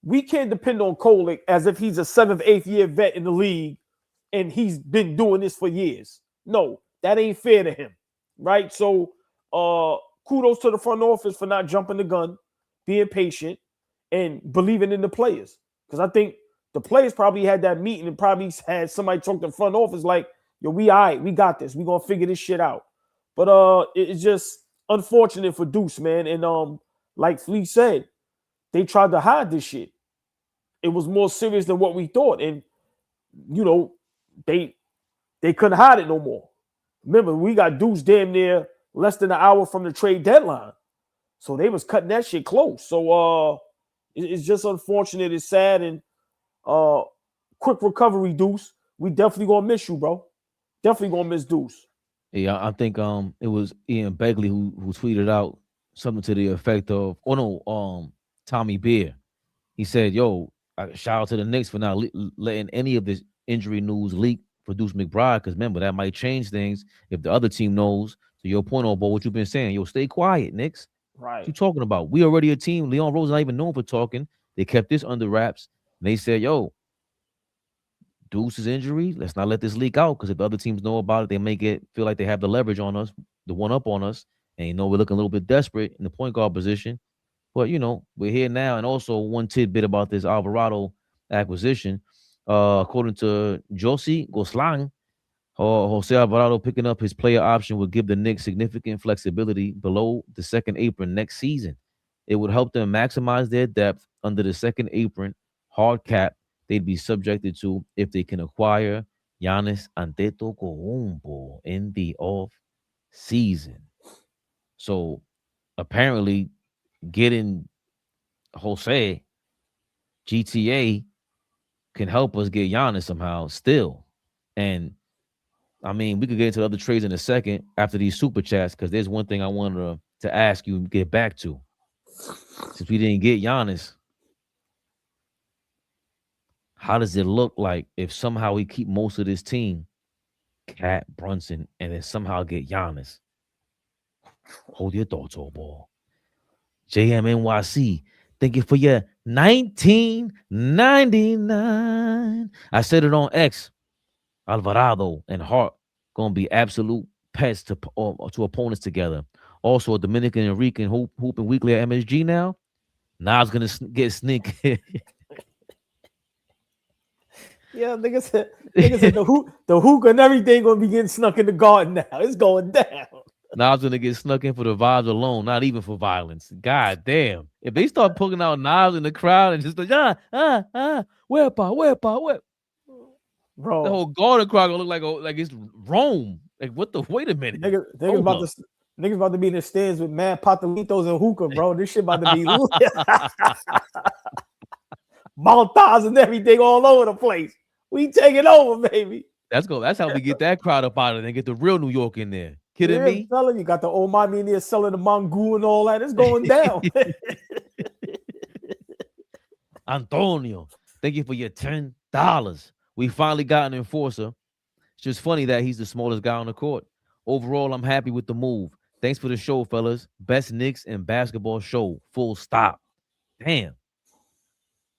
we can't depend on Kolek as if he's a 7th, 8th year vet in the league and he's been doing this for years. No, that ain't fair to him, right? So kudos to the front office for not jumping the gun, being patient, and believing in the players. Because I think the players probably had that meeting and probably had somebody talk to the front office like, yo, we all right, we got this. We're going to figure this shit out. But it's just unfortunate for Deuce, man. And like Flea said, they tried to hide this shit. It was more serious than what we thought. And, you know, they couldn't hide it no more. Remember, we got Deuce damn near less than an hour from the trade deadline. So they was cutting that shit close. So it's just unfortunate. It's sad. And quick recovery, Deuce. We definitely going to miss you, bro. Definitely going to miss Deuce. Yeah, I think it was Ian Begley who tweeted out something to the effect of, Tommy Beer. He said, yo, shout out to the Knicks for not letting any of this injury news leak for Deuce McBride, because remember, that might change things if the other team knows. To your point, AllBall, what you've been saying, yo, stay quiet, Knicks. Right. What you talking about? We already a team. Leon Rose not even known for talking. They kept this under wraps. And they said, yo, Deuce's injury, let's not let this leak out, because if the other teams know about it, they may feel like they have the leverage on us, the one up on us, and we're looking a little bit desperate in the point guard position. But we're here now. And also one tidbit about this Alvarado acquisition, according to José Goslang, José Alvarado picking up his player option would give the Knicks significant flexibility below the second apron next season. It would help them maximize their depth under the second apron hard cap they'd be subjected to if they can acquire Giannis Antetokounmpo in the off season. So apparently getting Jose GTA can help us get Giannis somehow still. And I mean, we could get into other trades in a second after these super chats, because there's one thing I wanted to ask you and get back to. Since we didn't get Giannis, how does it look like if somehow we keep most of this team, Cat, Brunson, and then somehow get Giannis? Hold your thoughts, AllBall. JMNYC, thank you for your 1999. I said it on X. Alvarado and Hart gonna be absolute pests to opponents together. Also, a Dominican and Rican hooping weekly at MSG now. Nas gonna get sneak. Yeah, nigga said the hookah and everything gonna be getting snuck in the garden now. It's going down. Nas gonna get snuck in for the vibes alone, not even for violence. God damn. If they start pulling out knives in the crowd and just like, where? Bro, the whole Garden crowd gonna look like it's Rome. Like, what the? Wait a minute. Niggas about to be in the stands with mad patalitos and hookah, bro. This shit about to be Maltas and everything all over the place. We taking over, baby. That's how we get that crowd up out of there and get the real New York in there. Kidding me? Telling you, got the old mommy in there selling the mango and all that. It's going down. Antonio, thank you for your $10. We finally got an enforcer. It's just funny that he's the smallest guy on the court. Overall, I'm happy with the move. Thanks for the show, fellas. Best Knicks and basketball show. Full stop. Damn.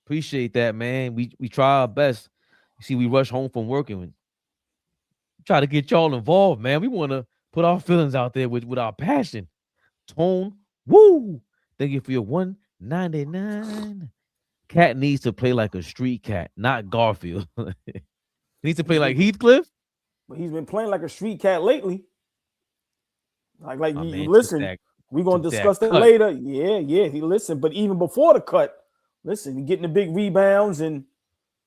Appreciate that, man. We try our best. You see, we rush home from work and we try to get y'all involved, man. We want to Put our feelings out there with our passion. Tone, woo! Thank you for your $1.99. Cat needs to play like a street cat, not Garfield. He needs to play like Heathcliff. But he's been playing like a street cat lately. Like you listen, we're gonna discuss that later. Yeah, he listened. But even before the cut, listen, he getting the big rebounds and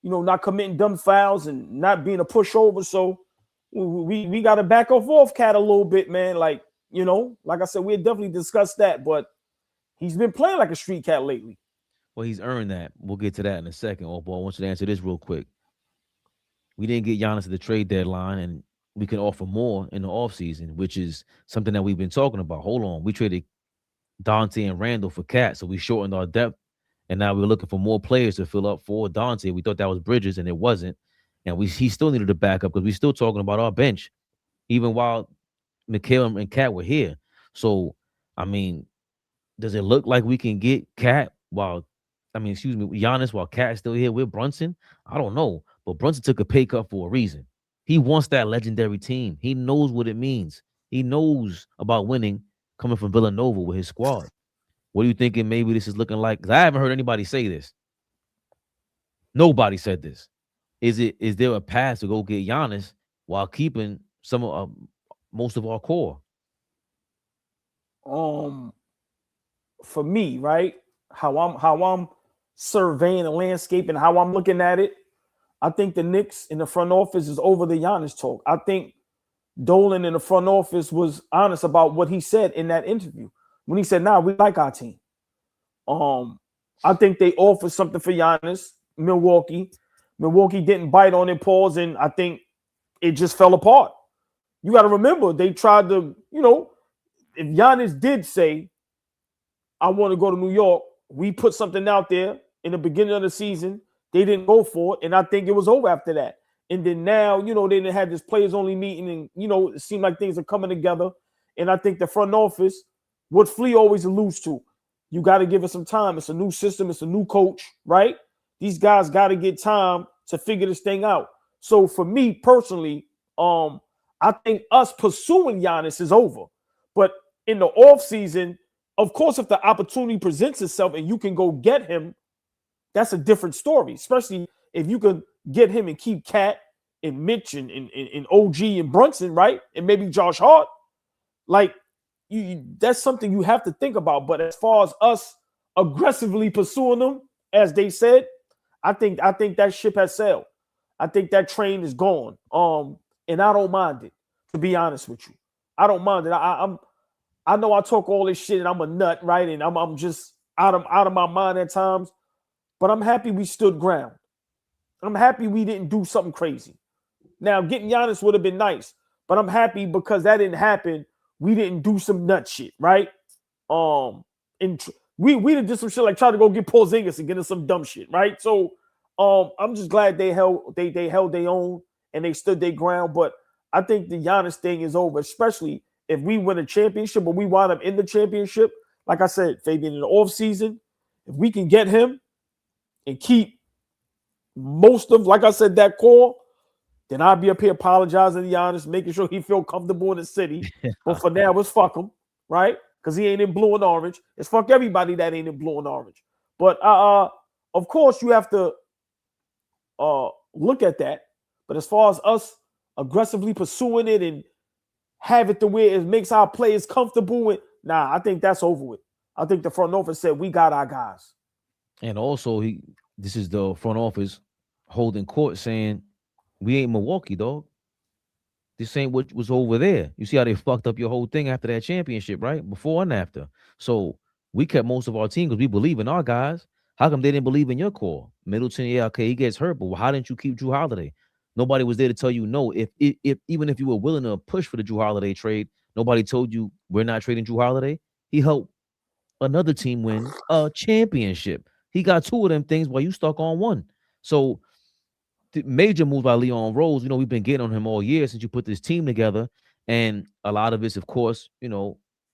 not committing dumb fouls and not being a pushover. So we got to back off Cat a little bit, man. Like I said, we definitely discussed that, but he's been playing like a street cat lately. Well, he's earned that. We'll get to that in a second. Oh, boy, I want you to answer this real quick. We didn't get Giannis at the trade deadline, and we can offer more in the offseason, which is something that we've been talking about. Hold on. We traded Dante and Randall for Cat, so we shortened our depth, and now we're looking for more players to fill up for Dante. We thought that was Bridges, and it wasn't. And he still needed a backup because we're still talking about our bench, even while Mikal and Cat were here. So, I mean, does it look like we can get Giannis while Cat's still here with Brunson? I don't know. But Brunson took a pay cut for a reason. He wants that legendary team. He knows what it means. He knows about winning coming from Villanova with his squad. What are you thinking maybe this is looking like? Because I haven't heard anybody say this. Nobody said this. Is there a path to go get Giannis while keeping some of most of our core? For me, right? How I'm surveying the landscape and how I'm looking at it, I think the Knicks in the front office is over the Giannis talk. I think Dolan in the front office was honest about what he said in that interview when he said, "Nah, we like our team." I think they offered something for Giannis. Milwaukee didn't bite on it, pause, and I think it just fell apart. You got to remember, they tried to, if Giannis did say, "I want to go to New York," we put something out there in the beginning of the season. They didn't go for it, and I think it was over after that. And then now, they didn't have this players-only meeting, and, it seemed like things are coming together. And I think the front office, what Flea always alludes to, you got to give it some time. It's a new system. It's a new coach, right? These guys got to get time to figure this thing out. So for me personally, I think us pursuing Giannis is over. But in the offseason, of course, if the opportunity presents itself and you can go get him, that's a different story, especially if you can get him and keep Cat and Mitch and OG and Brunson, right? And maybe Josh Hart. Like, that's something you have to think about. But as far as us aggressively pursuing them, as they said, I think that ship has sailed. I think that train is gone. And I don't mind it, to be honest with you. I don't mind it. I know I talk all this shit and I'm a nut, right? And I'm just out of my mind at times. But I'm happy we stood ground. I'm happy we didn't do something crazy. Now, getting Giannis would have been nice, but I'm happy because that didn't happen. We didn't do some nut shit, right? And we did some shit like try to go get Porzingis and get us some dumb shit, right? So, I'm just glad they held their own and they stood their ground. But I think the Giannis thing is over, especially if we win a championship or we wind up in the championship. Like I said, Fabian, in the offseason, if we can get him and keep most of, like I said, that core, then I'll be up here apologizing to Giannis, making sure he feel comfortable in the city. But for now, it's fuck him, right? Because he ain't in blue and orange. It's fuck everybody that ain't in blue and orange. But of course, you have to look at that. But as far as us aggressively pursuing it and have it the way it makes our players comfortable with, I think that's over with. I think the front office said we got our guys. And also, this is the front office holding court saying, we ain't Milwaukee, dog. This ain't what was over there. You see how they fucked up your whole thing after that championship, right? Before and after. So we kept most of our team because we believe in our guys. How come they didn't believe in your core? Middleton, yeah, okay, he gets hurt, but how didn't you keep Drew Holiday? Nobody was there to tell you no. If even if you were willing to push for the Drew Holiday trade, nobody told you we're not trading Drew Holiday. He helped another team win a championship. He got two of them things while you stuck on one. So the major move by Leon Rose, we've been getting on him all year since you put this team together. And a lot of it's, of course, we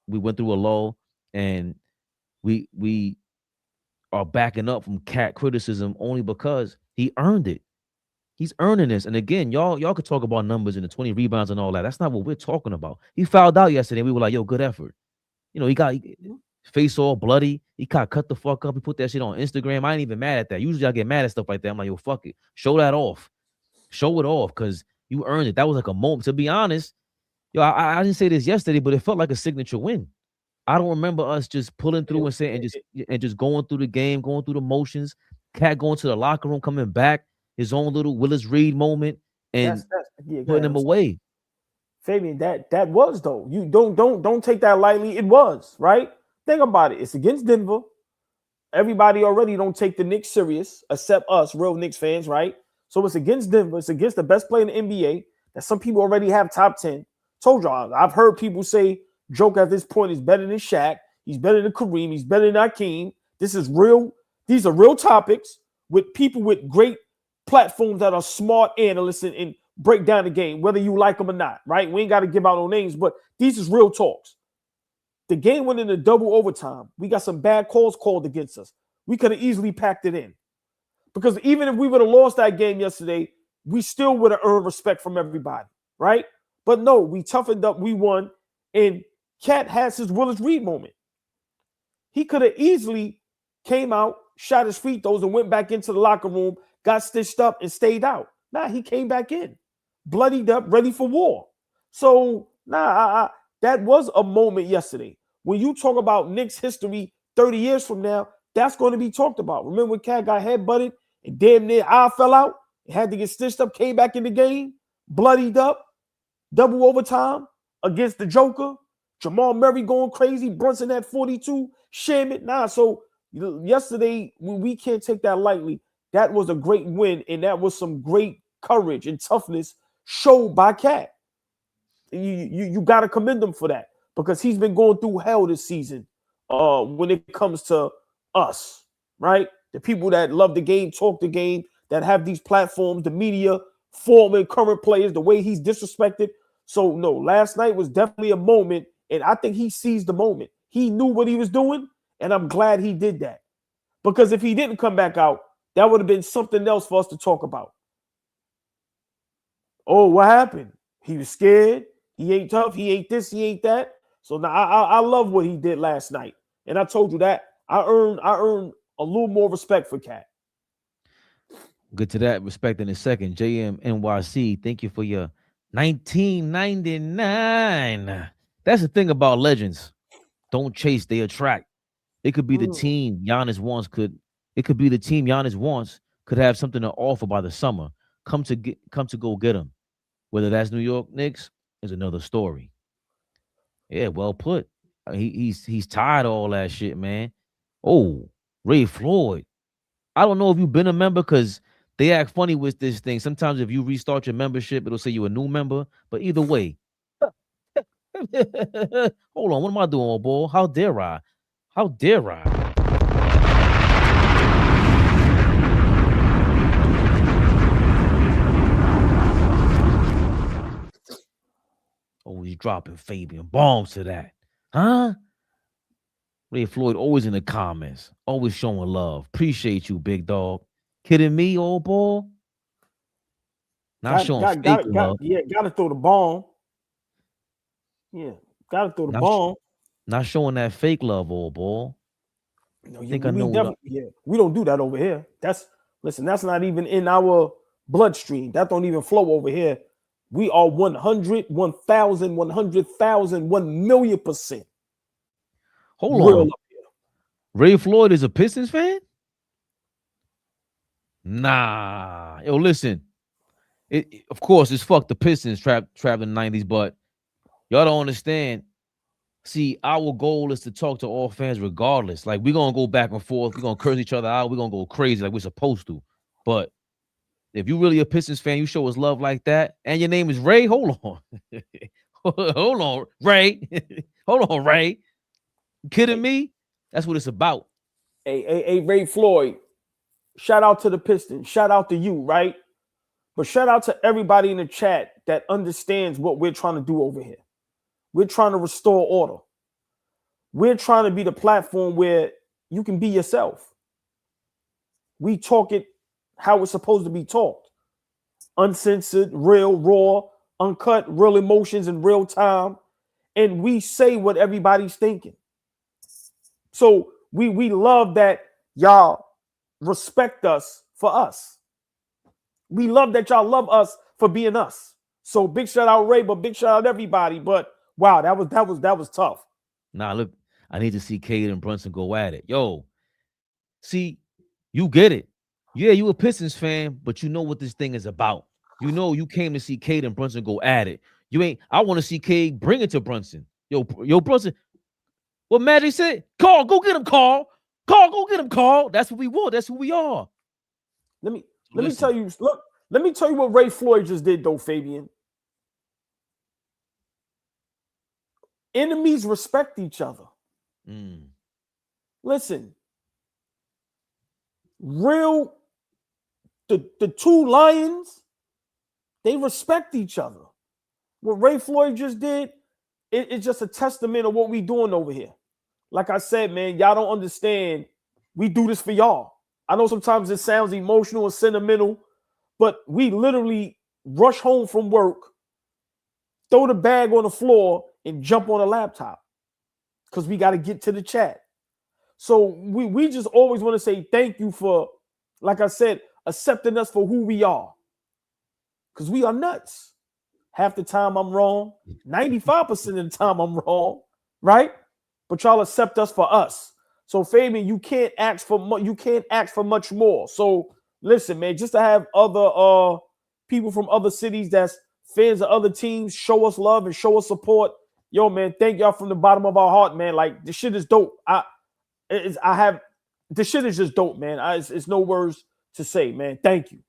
went through a lull and we are backing up from Cat criticism only because he earned it. He's earning this. And again, y'all could talk about numbers and the 20 rebounds and all that. That's not what we're talking about. He fouled out yesterday. We were like, yo, good effort. You know, he got face all bloody. He cut the fuck up. He put that shit on Instagram. I ain't even mad at that. Usually I get mad at stuff like that. I'm like, yo, fuck it. Show that off. Show it off because you earned it. That was like a moment. To be honest, yo, I didn't say this yesterday, but it felt like a signature win. I don't remember us just pulling through and saying and just going through the game, going through the motions. Cat going to the locker room, coming back, his own little Willis Reed moment, and putting him away. Fabian, that was though. You don't take that lightly. It was, right? Think about it. It's against Denver. Everybody already don't take the Knicks serious, except us, real Knicks fans, right? So it's against Denver. It's against the best player in the NBA that some people already have top 10. Told y'all, I've heard people say Joke at this point is better than Shaq. He's better than Kareem. He's better than Hakeem. This is real. These are real topics with people with great platforms that are smart analysts and break down the game, whether you like them or not, right? We ain't got to give out no names, but these is real talks. The game went into double overtime. We got some bad calls called against us. We could have easily packed it in. Because even if we would have lost that game yesterday, we still would have earned respect from everybody, right? But no, we toughened up, we won, and Cat has his Willis Reed moment. He could have easily came out, shot his free throws, and went back into the locker room, got stitched up, and stayed out. Nah, he came back in, bloodied up, ready for war. So, that was a moment yesterday. When you talk about Knicks history 30 years from now, that's going to be talked about. Remember when Cat got headbutted and damn near eye fell out, had to get stitched up, came back in the game, bloodied up, double overtime against the Joker. Jamal Murray going crazy, Brunson at 42, Shamit. So yesterday, we can't take that lightly. That was a great win, and that was some great courage and toughness showed by Cat. You got to commend him for that because he's been going through hell this season when it comes to us, right? The people that love the game, talk the game, that have these platforms, the media, former and current players, the way he's disrespected. So, no, last night was definitely a moment, and I think he seized the moment. He knew what he was doing, and I'm glad he did that. Because if he didn't come back out, that would have been something else for us to talk about. Oh, what happened? He was scared. He ain't tough. He ain't this. He ain't that. So now I love what he did last night. And I told you that. I earned a little more respect for Cat. Good to that. Respect in a second. JMNYC, thank you for your 1999. That's the thing about legends. Don't chase, they attract. It could be the team Giannis wants could have something to offer by the summer. Come to go get him. Whether that's New York Knicks is another story. Yeah, well put. He's tired of all that shit, man. Oh, Ray Floyd. I don't know if you've been a member because they act funny with this thing. Sometimes if you restart your membership, it'll say you're a new member. But either way, hold on. What am I doing, boy? How dare I? How dare I? Oh, he's dropping Fabian bombs to that. Huh? Ray Floyd always in the comments. Always showing love. Appreciate you, big dog. Kidding me, old ball? Not showing fake love. Yeah, gotta throw the bomb. Yeah, gotta throw the bomb. Not showing that fake love, old ball. No, we don't do that over here. That's not even in our bloodstream. That don't even flow over here. We are 100, 1,000, 100,000, 1,000,000%. Hold on. Ray Floyd is a Pistons fan? Nah. Yo, listen. Of course, it's fuck the Pistons trapped in the 90s, but y'all don't understand. See, our goal is to talk to all fans regardless. Like, we're going to go back and forth. We're going to curse each other out. We're going to go crazy like we're supposed to. But if you really a Pistons fan, you show us love like that, and your name is Ray, hold on. Hold on, Ray. Hold on, Ray. You kidding me? That's what it's about. Hey, Ray Floyd, shout out to the Pistons. Shout out to you, right? But shout out to everybody in the chat that understands what we're trying to do over here. We're trying to restore order. We're trying to be the platform where you can be yourself. We talk it how it's supposed to be talked. uncensored, real, raw, uncut, real emotions in real time. And we say what everybody's thinking. So we love that y'all respect us for us. We love that y'all love us for being us. So big shout out Ray, but big shout out everybody. But wow, that was tough. Nah, look, I need to see Cade and Brunson go at it. Yo, see, you get it. Yeah, you a Pistons fan, but you know what this thing is about. You know you came to see Cade and Brunson go at it. You ain't. I want to see Cade bring it to Brunson. Yo, Brunson. What Magic said? Carl, go get him, Carl. Carl, go get him, Carl. That's what we want. That's who we are. Let me tell you. Look, let me tell you what Ray Floyd just did, though, Fabian. Enemies respect each other. Listen, the two lions, they respect each other. What Ray Floyd just did, it's just a testament of what we doing over here. Like I said, man, y'all don't understand. We do this for y'all. I know sometimes it sounds emotional and sentimental, but we literally rush home from work, throw the bag on the floor, and jump on a laptop because we got to get to the chat. So we just always want to say thank you for, like I said, accepting us for who we are. Because we are nuts. Half the time I'm wrong. 95% of the time I'm wrong, right? But y'all accept us for us. So Fabian, you can't ask for much more. So listen, man, just to have other people from other cities that's fans of other teams show us love and show us support. Yo, man, thank y'all from the bottom of our heart, man. Like, this shit is dope. This shit is just dope, man. It's no words to say, man. Thank you.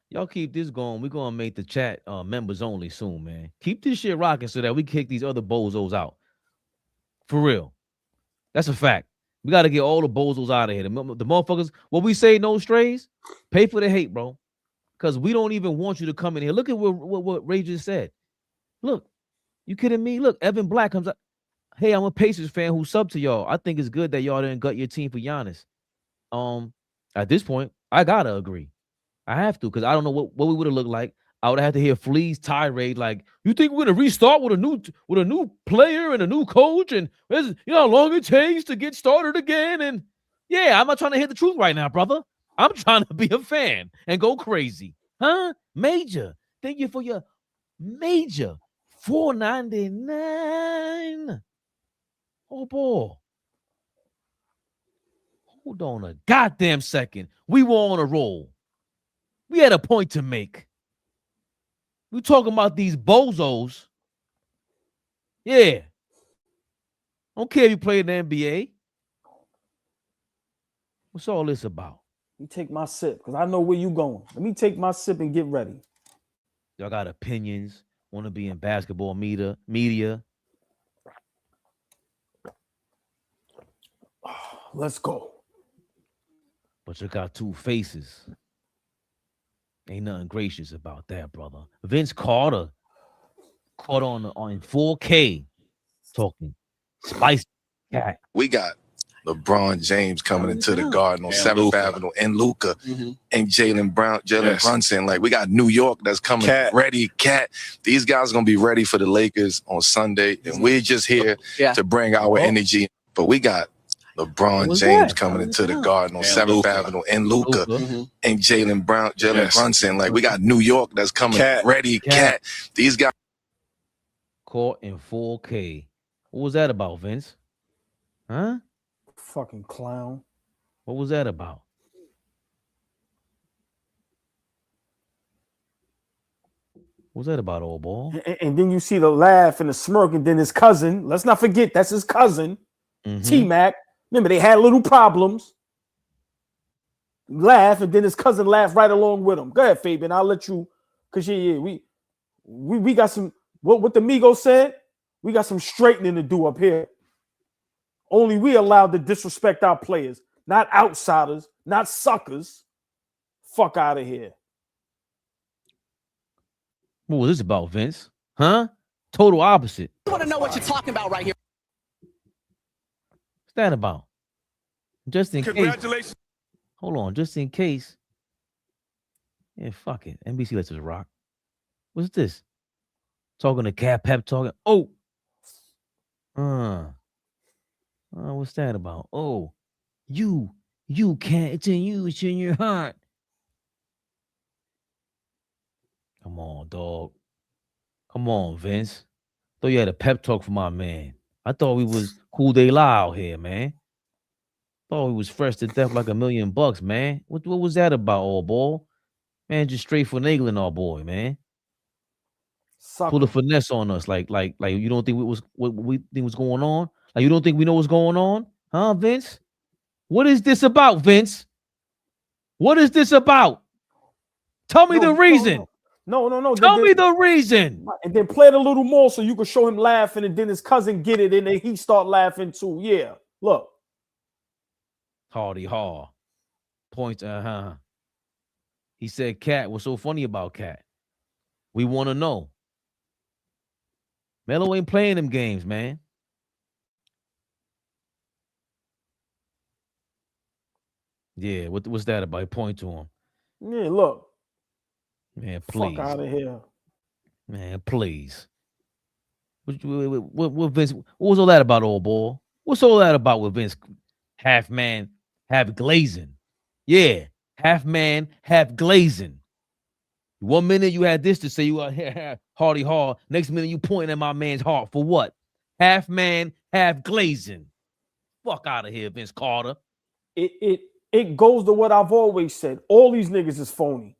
Y'all keep this going. We're going to make the chat members only soon, man. Keep this shit rocking so that we kick these other bozos out. For real. That's a fact. We got to get all the bozos out of here. The motherfuckers, what we say, no strays, pay for the hate, bro. Because we don't even want you to come in here. Look at what Ray just said. Look, you kidding me? Look, Evan Black comes up. Hey, I'm a Pacers fan who subbed to y'all. I think it's good that y'all didn't gut your team for Giannis. At this point, I got to agree. I have to, because I don't know what we would have looked like. I would have had to hear Flea's tirade like, you think we're gonna restart with a new player and a new coach, and you know how long it takes to get started again? And yeah, I'm not trying to hear the truth right now, brother. I'm trying to be a fan and go crazy. Huh? Major. Thank you for your major $4.99. Oh boy. Hold on a goddamn second. We were on a roll. We had a point to make. We talking about these bozos. Yeah. Don't care if you play in the NBA. What's all this about? You take my sip, because I know where you going. Let me take my sip and get ready. Y'all got opinions, want to be in basketball media. Let's go. But you got two faces. Ain't nothing gracious about that, brother. Vince Carter caught on 4K talking spicy cat. We got LeBron James coming into the Garden on 7th Avenue, and Luka and Jalen Brunson. Like, we got New York that's coming ready. Cat. These guys are gonna be ready for the Lakers on Sunday, and we're just here to bring our energy. But we got LeBron James coming into the Garden on 7th Avenue, and Luka and Jalen Brunson. Like, we got New York that's coming ready. Cat. These guys caught in 4K. What was that about, Vince? Huh? Fucking clown. What was that about? What was that about, old ball? And then you see the laugh and the smirk, and then his cousin. Let's not forget, that's his cousin, T-Mac. Remember, they had little problems. Laugh, and then his cousin laughed right along with him. Go ahead, Fabian. I'll let you, because we got some, what the Migos said, we got some straightening to do up here. Only we allowed to disrespect our players, not outsiders, not suckers. Fuck out of here. What was this about, Vince? Huh? Total opposite. I want to know what you're talking about right here. What's that about? Just in Congratulations. case. Hold on, just in case. Yeah, fuck it. NBC lets us rock. What's this? Talking to Cat Pep talking. Oh. What's that about? Oh, you can't. It's in you. It's in your heart. Come on, dog. Come on, Vince. Thought you had a pep talk for my man. I thought we was cool day lie out here, man. Thought we was fresh to death like $1 million, man. What was that about, AllBall? Man, just straight finagling our boy, man. Pull the finesse on us, like you don't think what we think was going on? Like you don't think we know what's going on, huh, Vince? What is this about, Vince? What is this about? Tell me the reason. No. Tell me the reason. And then play it a little more so you can show him laughing, and then his cousin get it, and then he start laughing too. Yeah, look. Hardy Haw. Point, He said, Cat, what's so funny about Cat? We want to know. Melo ain't playing them games, man. Yeah, what's that about? Point to him. Yeah, look. Man, please. Fuck out of here. Man, please. What Vince? What was all that about, AllBall? What's all that about with Vince? Half man, half glazing. Yeah, half man, half glazing. 1 minute you had this to say, you are Hardy Haw. Next minute you pointing at my man's heart for what? Half man, half glazing. Fuck out of here, Vince Carter. It goes to what I've always said. All these niggas is phony.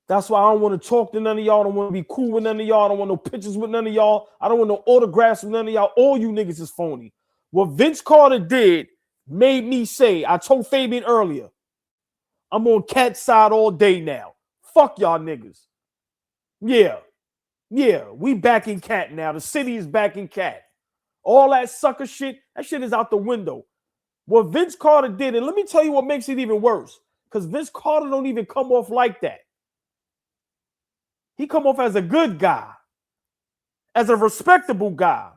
That's why I don't want to talk to none of y'all. I don't want to be cool with none of y'all. I don't want no pictures with none of y'all. I don't want no autographs with none of y'all. All you niggas is phony. What Vince Carter did made me say, I told Fabian earlier, I'm on Cat's side all day now. Fuck y'all niggas. Yeah, we back in Cat now. The city is back in Cat. All that sucker shit, that shit is out the window. What Vince Carter did, and let me tell you what makes it even worse, because Vince Carter don't even come off like that. He come off as a good guy, as a respectable guy.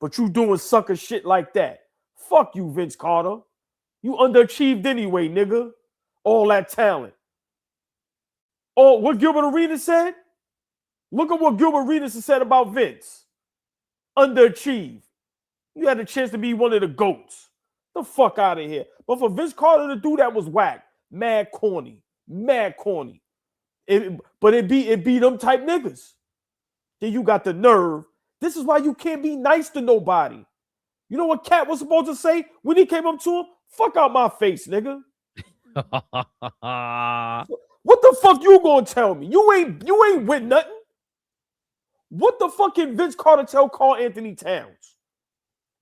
But you doing sucker shit like that. Fuck you, Vince Carter. You underachieved anyway, nigga. All that talent. Oh, what Gilbert Arenas said? Look at what Gilbert Arenas said about Vince. Underachieved. You had a chance to be one of the GOATs. The fuck out of here. But for Vince Carter to do that was whack. Mad corny. But it be them type niggas. Then you got the nerve. This is why you can't be nice to nobody. You know what Cat was supposed to say when he came up to him? Fuck out my face, nigga. What the fuck you gonna tell me? You ain't with nothing. What the fuck can Vince Carter tell Karl Anthony Towns?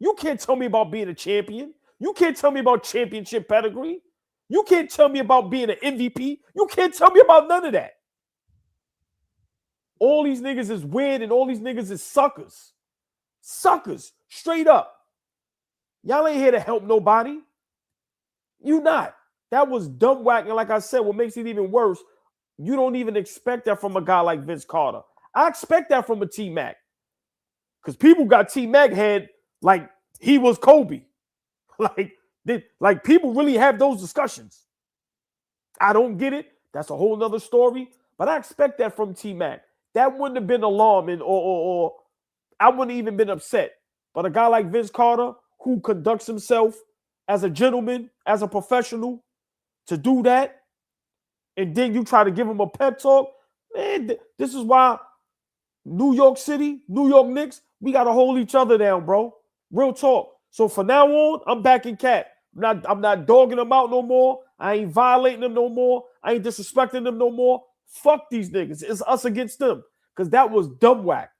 You can't tell me about being a champion. You can't tell me about championship pedigree. You can't tell me about being an MVP. You can't tell me about none of that. All these niggas is weird and all these niggas is suckers. Suckers, straight up. Y'all ain't here to help nobody. You not. That was dumb whack. And like I said, what makes it even worse, you don't even expect that from a guy like Vince Carter. I expect that from a T-Mac. Because people got T-Mac head like he was Kobe. Like people really have those discussions. I don't get it. That's a whole nother story. But I expect that from T-Mac. That wouldn't have been alarming or I wouldn't even been upset. But a guy like Vince Carter, who conducts himself as a gentleman, as a professional, to do that, and then you try to give him a pep talk, man, this is why New York City, New York Knicks, we got to hold each other down, bro. Real talk. So from now on, I'm back in Cat. I'm not dogging them out no more. I ain't violating them no more. I ain't disrespecting them no more. Fuck these niggas. It's us against them. Because that was dumb whack.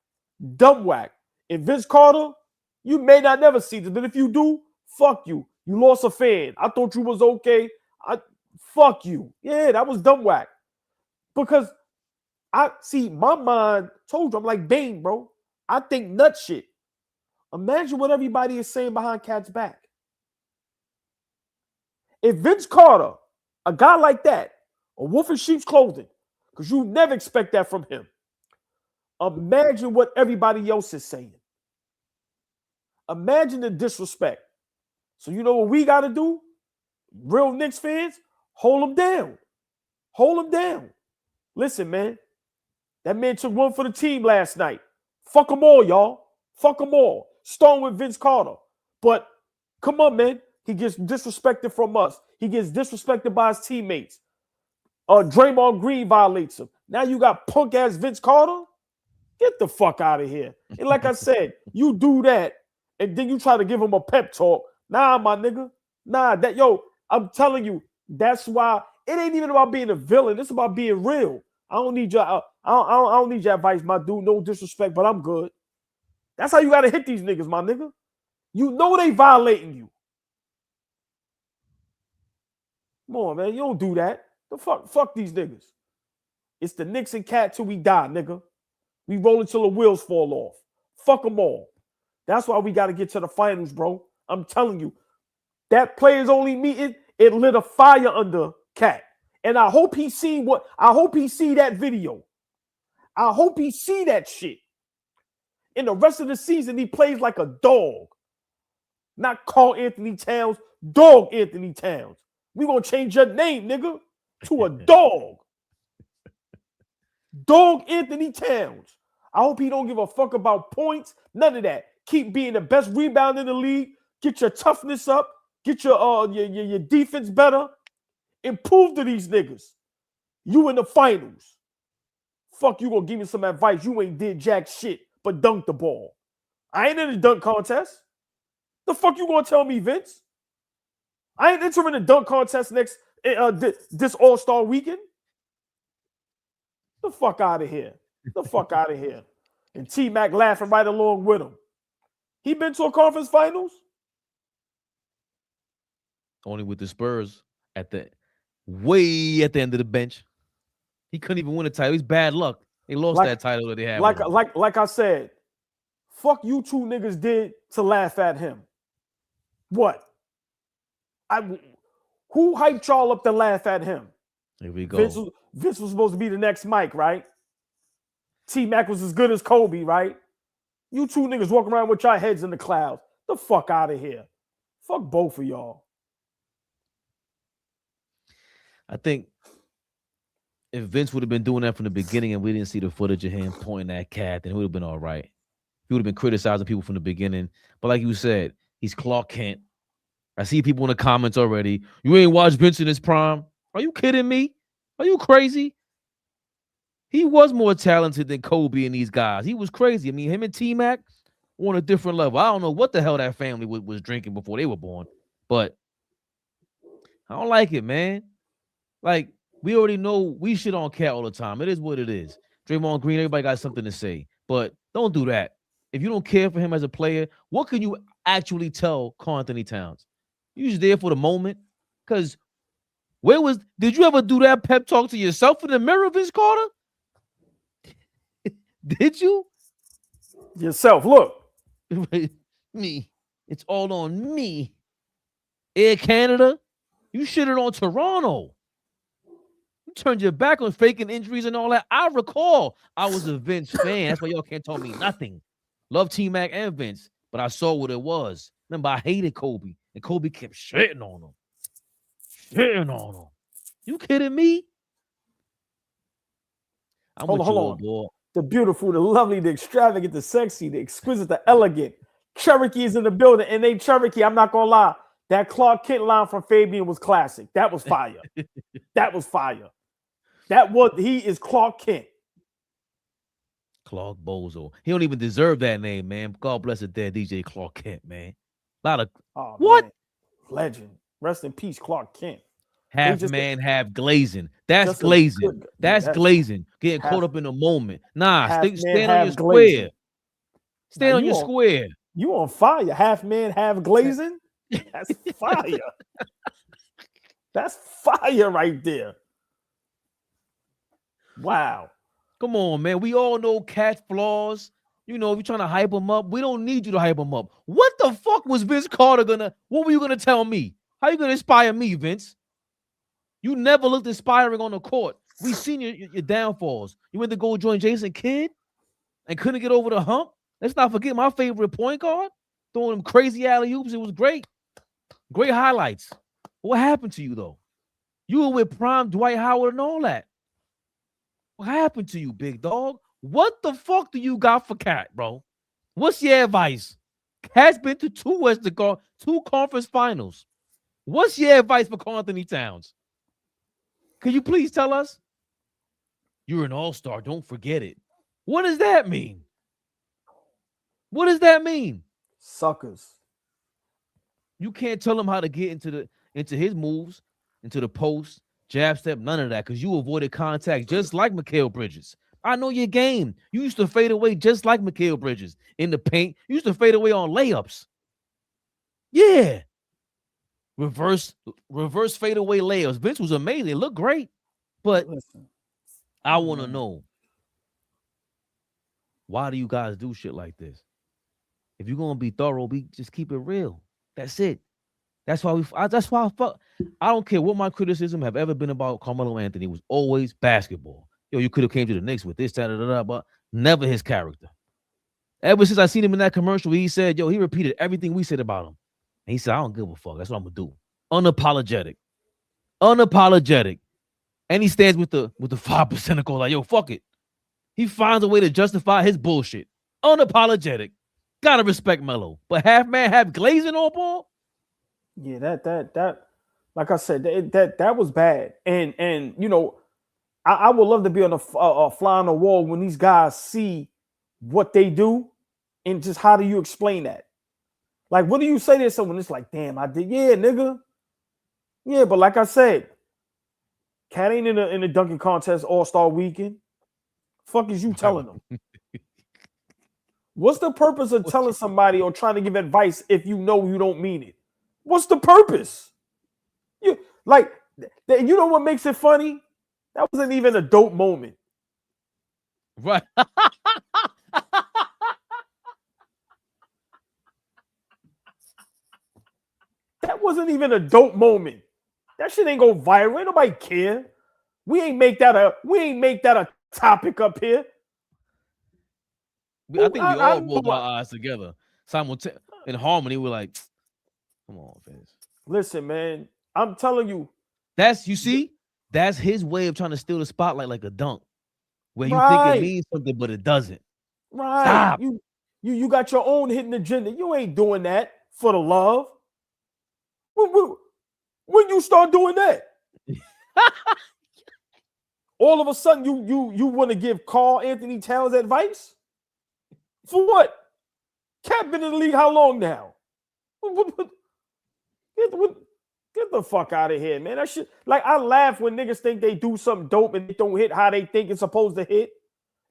Dumb whack. And Vince Carter, you may not never see this, but if you do, fuck you. You lost a fan. I thought you was okay. Fuck you. Yeah, that was dumb whack. Because my mind told you, I'm like Bane, bro. I think nut shit. Imagine what everybody is saying behind Cat's back. If Vince Carter, a guy like that, a wolf in sheep's clothing, because you never expect that from him, imagine what everybody else is saying. Imagine the disrespect. So you know what we got to do? Real Knicks fans, hold them down. Hold them down. Listen, man. That man took one for the team last night. Fuck them all, y'all. Fuck them all. Starting with Vince Carter. But come on, man. He gets disrespected from us. He gets disrespected by his teammates. Draymond Green violates him. Now you got punk-ass Vince Carter? Get the fuck out of here. And like I said, you do that, and then you try to give him a pep talk. Nah, my nigga. Nah, I'm telling you, that's why it ain't even about being a villain. It's about being real. I don't need your I don't need your advice, my dude. No disrespect, but I'm good. That's how you gotta hit these niggas, my nigga. You know they violating you. Come on, man. You don't do that. The fuck these niggas. It's the Knicks and Cat till we die, nigga. We roll until the wheels fall off. Fuck them all. That's why we got to get to the finals, bro. I'm telling you. That players only meeting, it lit a fire under Cat. And I hope he see that video. I hope he see that shit. In the rest of the season, he plays like a dog. Not Carl Anthony Towns, Dog Anthony Towns. We gonna change your name, nigga, to a dog. Dog Anthony Towns. I hope he don't give a fuck about points. None of that. Keep being the best rebound in the league. Get your toughness up. Get your defense better. Improve to these niggas. You in the finals. Fuck, you gonna give me some advice. You ain't did jack shit but dunk the ball. I ain't in the dunk contest. The fuck you gonna tell me, Vince? I ain't entering the dunk contest next this All-Star weekend. The fuck out of here. The fuck out of here. And T-Mac laughing right along with him. He been to a conference finals? Only with the Spurs way at the end of the bench. He couldn't even win a title. He's bad luck. They lost that title that they had. Like I said, fuck you two niggas did to laugh at him. What? Who hyped y'all up to laugh at him? Here we go. Vince was supposed to be the next Mike, right? T-Mac was as good as Kobe, right? You two niggas walking around with your heads in the clouds. The fuck out of here. Fuck both of y'all. I think if Vince would have been doing that from the beginning and we didn't see the footage of him pointing at Cat, then it would have been all right. He would have been criticizing people from the beginning. But like you said, he's Clark Kent. I see people in the comments already. You ain't watched Vince in his prime. Are you kidding me? Are you crazy? He was more talented than Kobe and these guys. He was crazy. I mean, him and T-Mac were on a different level. I don't know what the hell that family was drinking before they were born, but I don't like it, man. Like, we already know we shit on Cat all the time. It is what it is. Draymond Green, everybody got something to say, but don't do that. If you don't care for him as a player, what can you actually tell Karl Anthony Towns? You just there for the moment, because did you ever do that pep talk to yourself in the mirror, Vince Carter? Did you? Yourself, look. Me. It's all on me. Air Canada, you shitted on Toronto. You turned your back on faking injuries and all that. I recall I was a Vince fan. That's why y'all can't tell me nothing. Love T-Mac and Vince, but I saw what it was. Remember, I hated Kobe, and Kobe kept shitting on him. You kidding me? Hold on. The beautiful, the lovely, the extravagant, the sexy, the exquisite, the elegant. Cherokee is in the building, and they Cherokee. I'm not gonna lie. That Clark Kent line from Fabian was classic. That was fire. That was fire. He is Clark Kent. Clark Bozo. He don't even deserve that name, man. God bless the dead DJ Clark Kent, man. What? Man. Legend. Rest in peace, Clark Kent. Half man, half glazing. That's glazing. That's glazing. Getting caught up in the moment. Nah, stand on your square. Stand on your square. You on fire. Half man, half glazing? That's fire. That's fire right there. Wow. Come on, man. We all know Cat's flaws. You know, if you're trying to hype him up, we don't need you to hype him up. What the fuck was Vince Carter what were you gonna tell me? How you gonna inspire me, Vince? You never looked inspiring on the court. We seen your downfalls. You went to go join Jason Kidd and couldn't get over the hump. Let's not forget my favorite point guard, throwing them crazy alley-oops. It was great. Great highlights. What happened to you, though? You were with prime Dwight Howard and all that. What happened to you, big dog? What the fuck do you got for Cat, bro? What's your advice? Cat's been to two conference finals. What's your advice for Karl Anthony Towns? Could you please tell us? You're an all-star. Don't forget it. What does that mean? What does that mean? Suckers. You can't tell him how to get into his moves, into the post, jab step, none of that, because you avoided contact just like Mikal Bridges. I know your game. You used to fade away just like Mikal Bridges in the paint. You used to fade away on layups. Yeah. Reverse fadeaway layups. Vince was amazing. It looked great. But I want to know, why do you guys do shit like this? If you're gonna be thorough, just keep it real. That's it. That's why I fuck. I don't care what my criticism have ever been about Carmelo Anthony. It was always basketball. Yo, you could have came to the Knicks with this, but never his character. Ever since I seen him in that commercial, he said, he repeated everything we said about him. And he said, I don't give a fuck. That's what I'm gonna do. Unapologetic. And he stands with the 5% like, yo, fuck it. He finds a way to justify his bullshit. Unapologetic. Gotta respect Melo. But half man, half glazing on ball. Yeah, that like I said, that was bad. And you know, I would love to be on a fly on the wall when these guys see what they do, and just how do you explain that? Like, what do you say to someone? It's like, damn, I did, yeah, nigga. Yeah, but like I said, Cat ain't in the dunking contest All-Star weekend. Fuck is you telling them? What's the purpose of telling somebody or trying to give advice if you know you don't mean it? What's the purpose? You know what makes it funny? That wasn't even a dope moment. Right. That wasn't even a dope moment. That shit ain't go viral. Ain't nobody care. We ain't make that a topic up here. I think we all rolled our eyes together. In harmony, we're like, come on, Vince. Listen, man. I'm telling you. That's his way of trying to steal the spotlight like a dunk. Where you think it means something, but it doesn't. Right. Stop. You got your own hidden agenda. You ain't doing that for the love. When you start doing that? All of a sudden you want to give Karl Anthony Towns advice? For what? Cat been in the league how long now? Get the fuck out of here, man. That shit, like, I laugh when niggas think they do something dope and they don't hit how they think it's supposed to hit.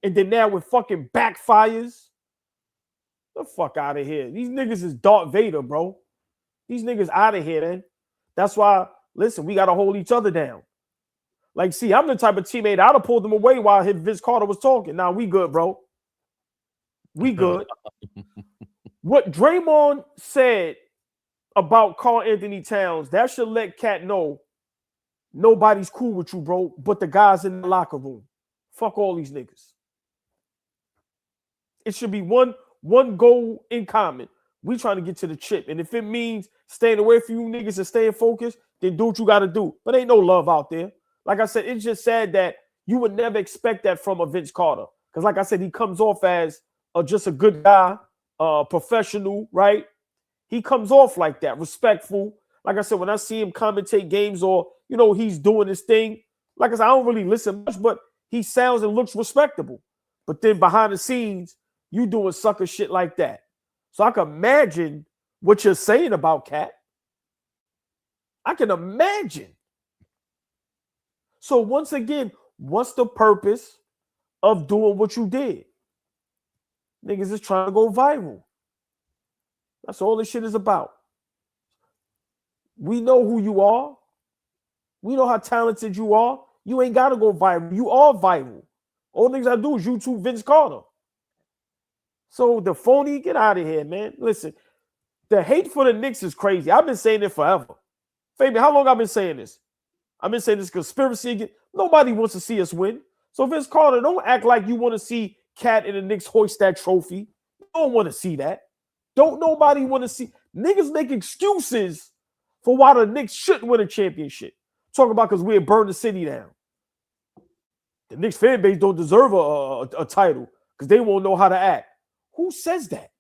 And then now it fucking backfires. The fuck out of here. These niggas is Darth Vader, bro. These niggas out of here, man. That's why, listen, we got to hold each other down. Like, see, I'm the type of teammate, I'd have pulled them away while Vince Carter was talking. Now, we good, bro. We good. What Draymond said about Karl Anthony Towns, that should let Cat know nobody's cool with you, bro, but the guys in the locker room. Fuck all these niggas. It should be one goal in common. We trying to get to the chip. And if it means staying away from you niggas and staying focused, then do what you got to do. But ain't no love out there. Like I said, it's just sad that you would never expect that from a Vince Carter. Because like I said, he comes off as just a good guy, professional, right? He comes off like that, respectful. Like I said, when I see him commentate games or, you know, he's doing his thing, like I said, I don't really listen much, but he sounds and looks respectable. But then behind the scenes, you doing sucker shit like that. So I can imagine what you're saying about Cat. I can imagine. So once again, what's the purpose of doing what you did? Niggas is trying to go viral. That's all this shit is about. We know who you are. We know how talented you are. You ain't got to go viral. You are viral. All niggas I do is YouTube Vince Carter. So the phony, get out of here, man. Listen, the hate for the Knicks is crazy. I've been saying it forever. Fabian, how long I've been saying this? I've been saying this conspiracy. Nobody wants to see us win. So Vince Carter, don't act like you want to see Cat and the Knicks hoist that trophy. You don't want to see that. Don't nobody want to see. Niggas make excuses for why the Knicks shouldn't win a championship. Talk about because we'll burn the city down. The Knicks fan base don't deserve a title because they won't know how to act. Who says that?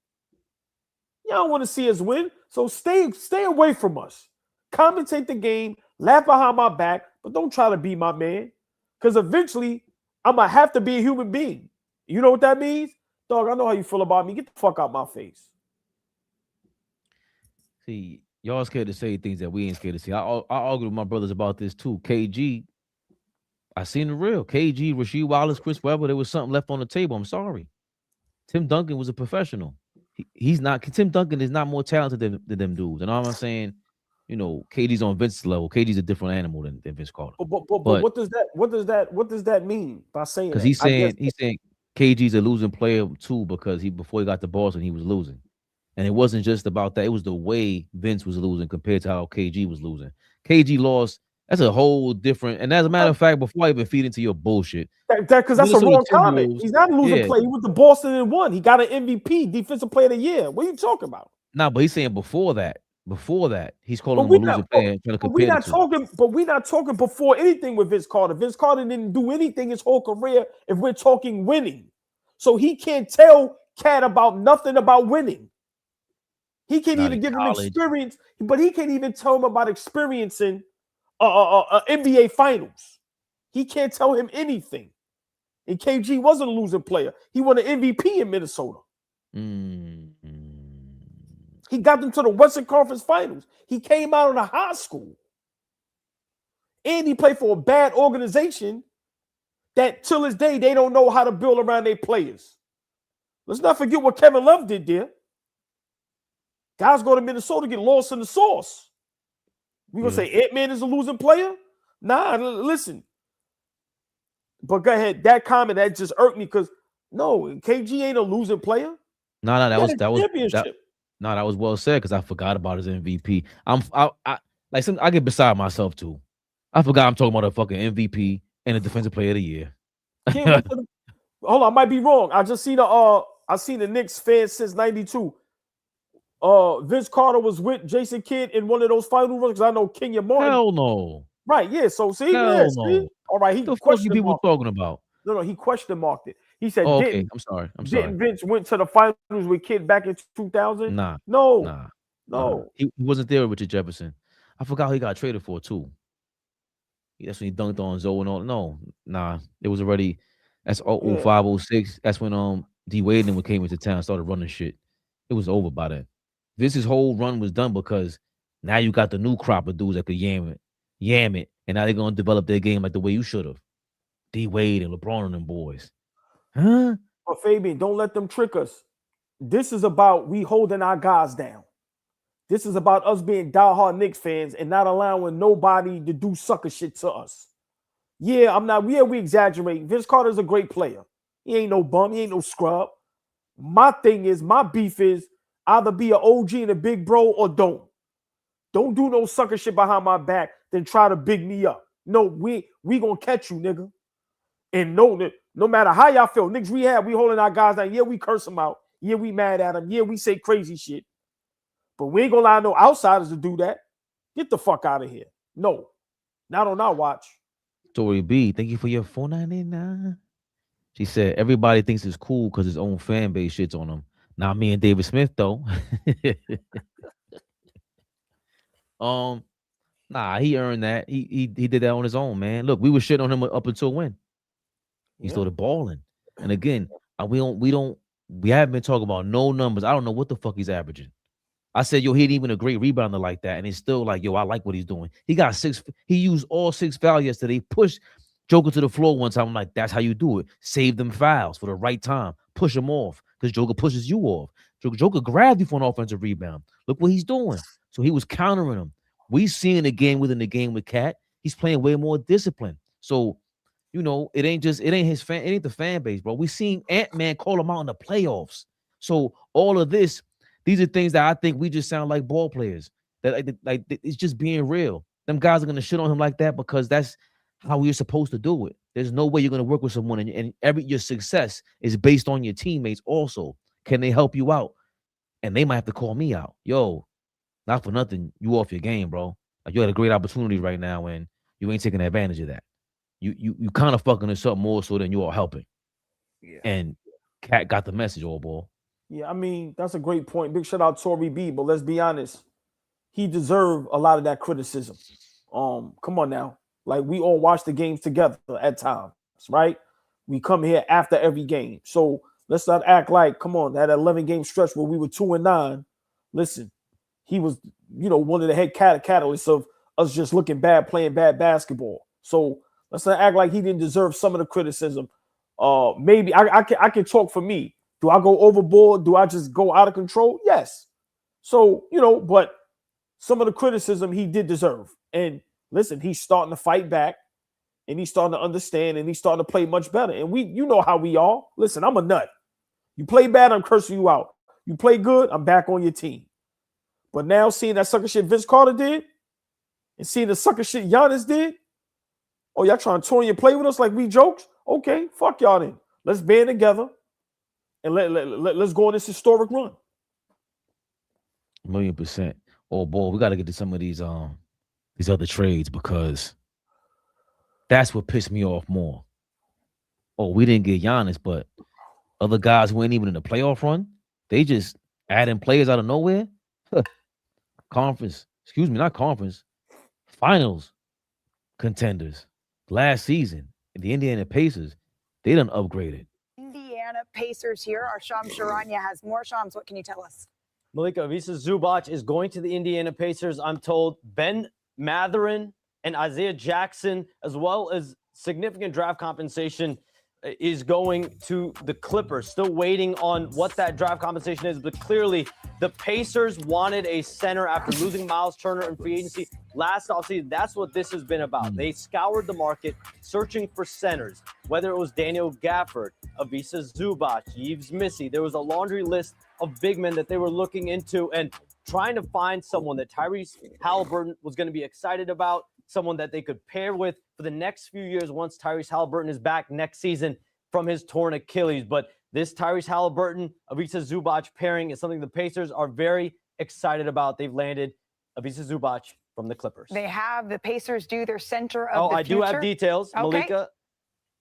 Y'all want to see us win, so stay away from us. Commentate the game, laugh behind my back, but don't try to be my man. Because eventually, I'm going to have to be a human being. You know what that means? Dog, I know how you feel about me. Get the fuck out my face. See, y'all scared to say things that we ain't scared to see. I argue with my brothers about this too. KG, I seen the real. KG, Rasheed Wallace, Chris Webber, there was something left on the table. I'm sorry. Tim Duncan was a professional. He's not. Tim Duncan is not more talented than them dudes. And all I'm saying, you know, KD's on Vince's level. KD's a different animal than Vince Carter. But what does that mean by saying that? Because he's saying KG's a losing player too, because before he got to Boston, he was losing. And it wasn't just about that. It was the way Vince was losing compared to how KG was losing. KG lost. That's a whole different. And as a matter of fact, before I even feed into your bullshit, because that's a wrong comment. He's not a losing player. He went to Boston and won. He got an MVP, Defensive Player of the Year. What are you talking about? Nah, but he's saying before that, he's calling him a losing player. We're not talking before anything with Vince Carter. Vince Carter didn't do anything his whole career if we're talking winning. So he can't tell Cat about nothing about winning. He can't even give him experience, but he can't even tell him about experiencing NBA Finals. He can't tell him anything. And KG wasn't a losing player. He won an MVP in Minnesota. He got them to the Western Conference Finals. He came out of high school. And he played for a bad organization that till this day, they don't know how to build around their players. Let's not forget what Kevin Love did there. Guys go to Minnesota, get lost in the sauce. We gonna say Ant-Man is a losing player? Nah, listen. But go ahead. That comment that just irked me because no, KG ain't a losing player. No, that was well said because I forgot about his MVP. I get beside myself too. I forgot I'm talking about a fucking MVP and a Defensive Player of the Year. Hold on, I might be wrong. I just seen the Knicks fans since '92. Vince Carter was with Jason Kidd in one of those final runs because I know Kenya Martin. Hell no. Right, yeah. So see, no. See? All right, he what the fuck you people talking about? No, he question marked it. He said, okay, I'm sorry. Didn't Vince went to the finals with Kidd back in 2000? No. He wasn't there with Richard Jefferson. I forgot who he got traded for too. That's when he dunked on Zoe and all. It was already. That's 05, 06. That's when D Wade and came into town and started running shit. It was over by then. Vince's whole run was done because now you got the new crop of dudes that could yam it, and now they're gonna develop their game like the way you should have. D Wade and LeBron and them boys. Huh? But Fabian, don't let them trick us. This is about we holding our guys down. This is about us being diehard Knicks fans and not allowing nobody to do sucker shit to us. Yeah, we exaggerate. Vince Carter's a great player. He ain't no bum. He ain't no scrub. My beef is either be an OG and a big bro or don't. Don't do no sucker shit behind my back, then try to big me up. No, we gonna catch you, nigga. And no matter how y'all feel, Knicks Rehab, we holding our guys down. Yeah, we curse them out. Yeah, we mad at them. Yeah, we say crazy shit. But we ain't gonna allow no outsiders to do that. Get the fuck out of here. No, not on our watch. Story B, thank you for your $4.99. She said everybody thinks it's cool because his own fan base shits on him. Not me and David Smith though. He earned that. He did that on his own, man. Look, we were shitting on him up until when he started balling. And again, we haven't been talking about no numbers. I don't know what the fuck he's averaging. I said, he ain't even a great rebounder like that. And it's still like, I like what he's doing. He got 6. He used all 6 fouls yesterday. Pushed Joker to the floor one time. I'm like, that's how you do it. Save them fouls for the right time. Push them off because Joker pushes you off. Joker grabbed you for an offensive rebound. Look what he's doing. So he was countering him. We seen the game within the game with Cat. He's playing way more discipline. So, it ain't the fan base, bro. We seen Ant-Man call him out in the playoffs. So all of this, these are things that I think we just sound like ball players. That like it's just being real. Them guys are gonna shit on him like that because that's how you're supposed to do it. There's no way you're gonna work with someone and your success is based on your teammates. Also, can they help you out? And they might have to call me out. Yo, not for nothing, you off your game, bro. Like you had a great opportunity right now, and you ain't taking advantage of that. you kind of fucking us up more so than you are helping. Yeah. And Cat got the message, AllBall. Yeah, I mean, that's a great point. Big shout out to Tory B, but let's be honest. He deserved a lot of that criticism. Come on now. Like, we all watch the games together at times, right? We come here after every game. So let's not act like, come on, that 11-game stretch where we were 2-9. Listen, he was, one of the head catalysts of us just looking bad, playing bad basketball. So let's not act like he didn't deserve some of the criticism. Maybe I can talk for me. Do I go overboard? Do I just go out of control? Yes. So, but some of the criticism he did deserve. And listen, he's starting to fight back, and he's starting to understand, and he's starting to play much better. And you know how we are. Listen, I'm a nut. You play bad, I'm cursing you out. You play good, I'm back on your team. But now seeing that sucker shit Vince Carter did, and seeing the sucker shit Giannis did, oh, y'all trying to toy and play with us like we jokes? Okay, fuck y'all then. Let's band together and let's go on this historic run. 1,000,000%. AllBall, we got to get to some of these other trades, because that's what pissed me off more. Oh, we didn't get Giannis, but other guys who ain't even in the playoff run, they just adding players out of nowhere. Finals contenders last season, the Indiana Pacers, they done upgraded. Indiana Pacers here. Our Shams Charania has more. Shams, what can you tell us? Malika, Ivica Zubac is going to the Indiana Pacers. I'm told Ben Mathurin and Isaiah Jackson, as well as significant draft compensation, is going to the Clippers. Still waiting on what that draft compensation is, but clearly the Pacers wanted a center after losing Miles Turner in free agency last offseason. That's what this has been about. They scoured the market searching for centers, whether it was Daniel Gafford, Ivica Zubac, Yves Missy. There was a laundry list of big men that they were looking into and trying to find someone that Tyrese Halliburton was going to be excited about, someone that they could pair with for the next few years once Tyrese Halliburton is back next season from his torn Achilles. But this Tyrese Halliburton, Ivica Zubac pairing is something the Pacers are very excited about. They've landed Ivica Zubac from the Clippers. They have the Pacers do their center of the I future. do have details, Okay. Malika.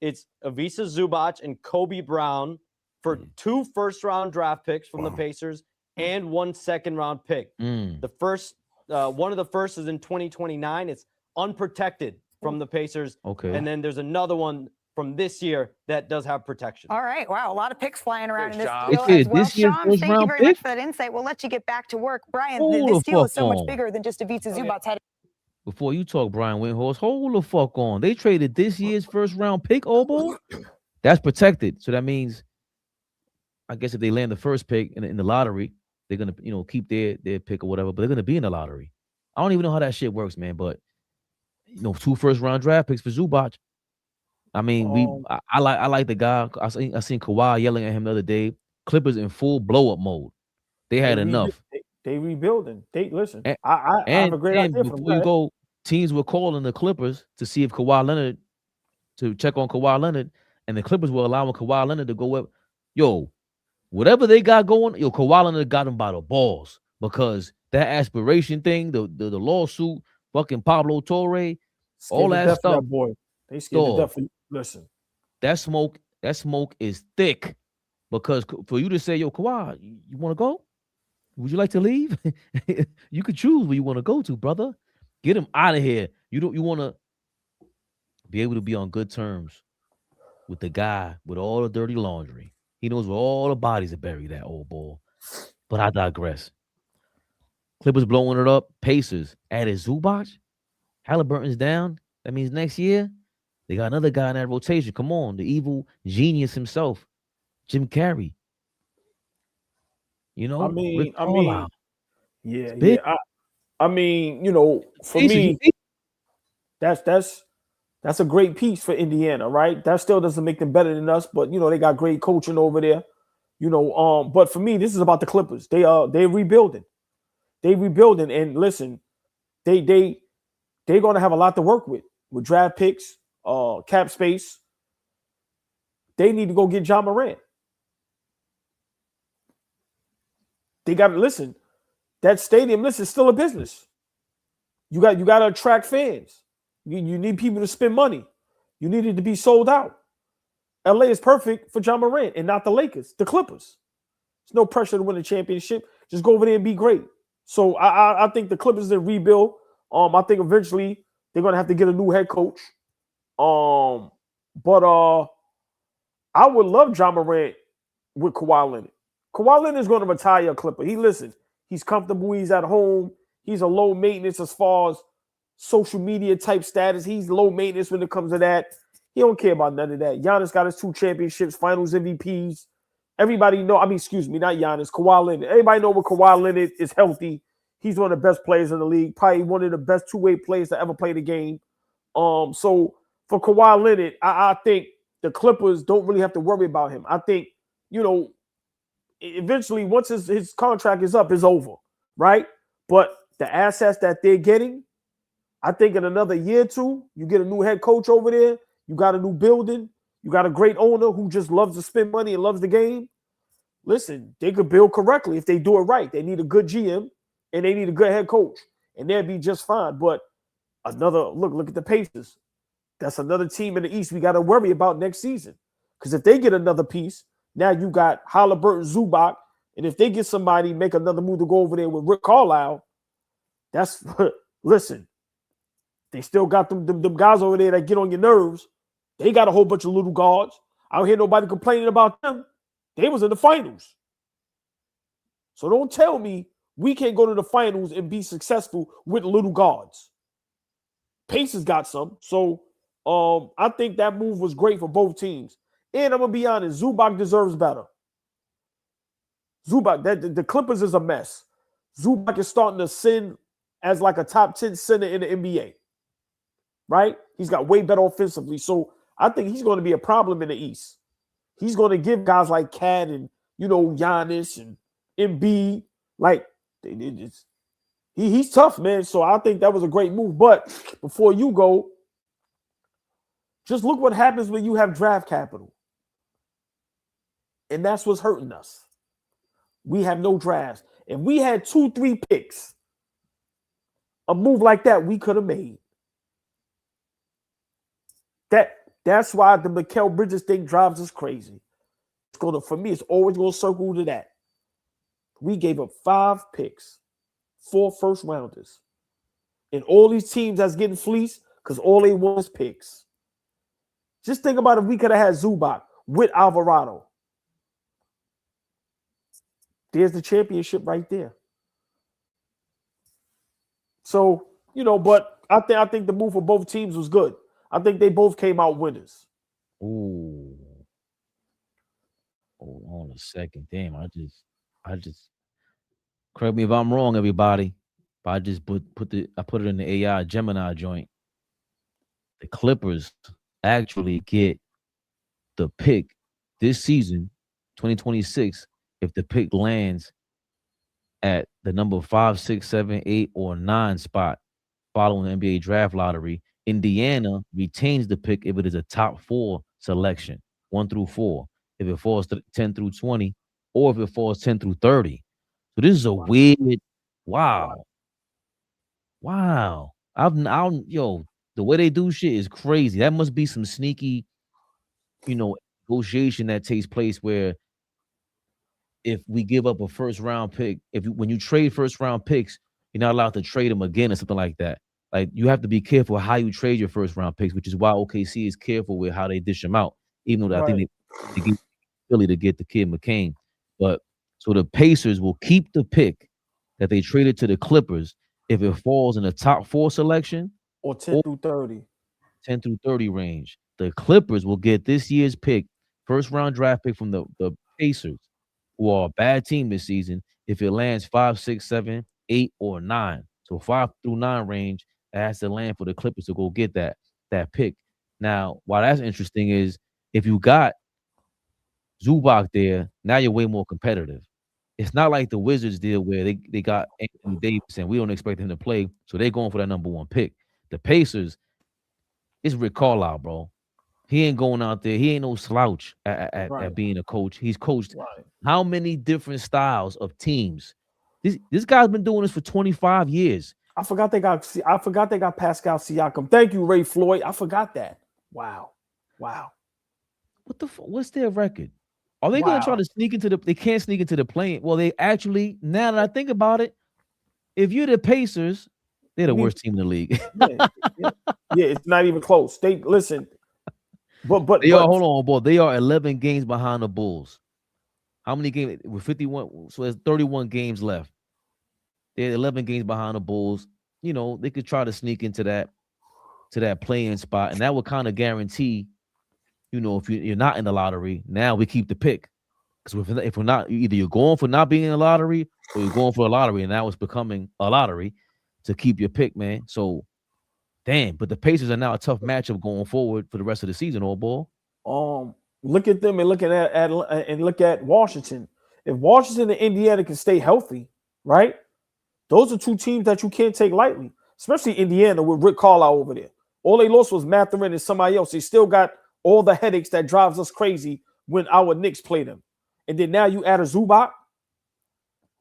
It's Ivica Zubac and Kobe Brown for 2 first-round draft picks from the Pacers and 1 second-round pick. The first, one of the first is in 2029. It's unprotected from the Pacers. Okay. And then there's another one from this year that does have protection. All right. Wow. A lot of picks flying around in this job. deal It's as well. this year's Shams, first thank you round very pick? much for that insight. We'll let you get back to work. Brian, Hold this the deal is fuck so much on. bigger than just Ivica Zubac. Before you talk, Brian Windhorst, hold the fuck on. They traded this year's first round pick, AllBall. That's protected. So that means, I guess if they land the first pick in the lottery, they're gonna keep their pick or whatever, but they're gonna be in the lottery. I don't even know how that shit works, man. But 2 first-round draft picks for Zubac. I mean, I like the guy. I seen Kawhi yelling at him the other day. Clippers in full blow-up mode. They had enough. They rebuilding. Listen. And, I have a great idea for before you go, teams were calling the Clippers to see if to check on Kawhi Leonard, and the Clippers were allowing Kawhi Leonard to go up. Yo, whatever they got going, Kawhi Leonard got them by the balls, because that aspiration thing, the lawsuit, fucking Pablo Torre, all that stuff. That boy. They scared to death. Listen, that smoke is thick, because for you to say, yo, Kawhi, you want to go? Would you like to leave? You could choose where you want to go to, brother. Get him out of here. You want to be able to be on good terms with the guy with all the dirty laundry. He knows where all the bodies are buried at, AllBall. But I digress. Clippers blowing it up. Pacers added Zubac. Halliburton's down. That means next year they got another guy in that rotation. Come on, the evil genius himself, Jim Carrey. I mean, yeah. For Pacers, me, that's a great piece for Indiana, right? That still doesn't make them better than us, but they got great coaching over there. But for me, this is about the Clippers. They're rebuilding. They rebuilding, and listen, they're gonna have a lot to work with draft picks, cap space. They need to go get Ja Morant. They got to listen. That stadium, listen, is still a business. You got to attract fans. You need people to spend money. You needed to be sold out. LA is perfect for John Morant and not the Lakers, the Clippers. There's no pressure to win a championship. Just go over there and be great. So I think the Clippers did rebuild. I think eventually they're gonna have to get a new head coach. But I would love John Morant with Kawhi Leonard. Kawhi Leonard is going to retire a Clipper. He's comfortable. He's at home. He's a low maintenance as far as social media type status. He's low maintenance when it comes to that. He don't care about none of that. Giannis got his 2 championships, finals MVPs. Everybody know, not Giannis, Kawhi Leonard. Everybody know when Kawhi Leonard is healthy, he's one of the best players in the league, probably one of the best two-way players to ever play the game. So for Kawhi Leonard, I think the Clippers don't really have to worry about him. I think, eventually once his contract is up, it's over, right? But the assets that they're getting, I think in another year or two, you get a new head coach over there, you got a new building, you got a great owner who just loves to spend money and loves the game. Listen, they could build correctly if they do it right. They need a good GM and they need a good head coach, and they'll be just fine. But look at the Pacers. That's another team in the East we got to worry about next season. Because if they get another piece, now you got Halliburton, Zubac, and if they get somebody, make another move to go over there with Rick Carlisle, that's listen. They still got them guys over there that get on your nerves. They got a whole bunch of little guards. I don't hear nobody complaining about them. They was in the finals. So don't tell me we can't go to the finals and be successful with little guards. Pacers got some. So I think that move was great for both teams. And I'm going to be honest, Zubac deserves better. Zubac, the Clippers is a mess. Zubac is starting to sin as like a top 10 center in the NBA. Right? He's got way better offensively. So I think he's going to be a problem in the East. He's going to give guys like Cat and, Giannis and Embiid, like, he's tough, man. So I think that was a great move. But before you go, just look what happens when you have draft capital. And that's what's hurting us. We have no drafts. If we had 2-3 picks, a move like that we could have made. That's why the Mikal Bridges thing drives us crazy. For me, it's always going to circle to that. We gave up 5 picks, 4 first rounders. And all these teams that's getting fleeced because all they want is picks. Just think about if we could have had Zubac with Alvarado. There's the championship right there. So, but I think the move for both teams was good. I think they both came out winners. Ooh. Hold on a second. Damn, I just correct me if I'm wrong, everybody. But I just put it in the AI Gemini joint. The Clippers actually get the pick this season, 2026, if the pick lands at the number 5, 6, 7, 8, or 9 spot following the NBA draft lottery. Indiana retains the pick if it is a top 4 selection, 1 through 4. If it falls to 10 through 20, or if it falls 10 through 30. So this is a weird, wow. The way they do shit is crazy. That must be some sneaky, negotiation that takes place where if we give up a first round pick, when you trade first round picks, you're not allowed to trade them again or something like that. Like, you have to be careful how you trade your first round picks, which is why OKC is careful with how they dish them out, even though I think they get Philly to get the kid McCain. But so the Pacers will keep the pick that they traded to the Clippers if it falls in the top 4 selection or 10 through 30. 10 through 30 range. The Clippers will get this year's pick, first round draft pick from the Pacers, who are a bad team this season, if it lands 5, 6, 7, 8, or 9. So 5 through 9 range, that has to land for the Clippers to go get that pick. Now, why that's interesting is if you got Zubac there, now you're way more competitive. It's not like the Wizards did where they got Anthony Davis and we don't expect him to play, so they're going for that number 1 pick. The Pacers, it's Rick Carlisle, bro. He ain't going out there. He ain't no slouch at being a coach. He's coached how many different styles of teams. This guy's been doing this for 25 years. I forgot they got Pascal Siakam. Thank you, Ray Floyd. I forgot that. Wow. What the what's their record? Are they going to try to sneak into the? They can't sneak into the play-in. Well, they actually, now that I think about it, if you're the Pacers, they're the worst team in the league. Yeah, it's not even close. They listen, but they are. Hold on, boy. They are 11 games behind the Bulls. How many games? With 51, so there's 31 games left. They're 11 games behind the Bulls. You know, they could try to sneak into that play-in spot, and that would kind of guarantee. You know, if you're not in the lottery, now we keep the pick. Because if we're not, either you're going for not being in the lottery or you're going for a lottery, and now it's becoming a lottery to keep your pick, man. So, damn, but the Pacers are now a tough matchup going forward for the rest of the season, AllBall. Look at them and look at Washington. If Washington and Indiana can stay healthy, right? Those are two teams that you can't take lightly, especially Indiana with Rick Carlisle over there. All they lost was Mathurin and somebody else. They still got all the headaches that drives us crazy when our Knicks play them. And then now you add a Zubac.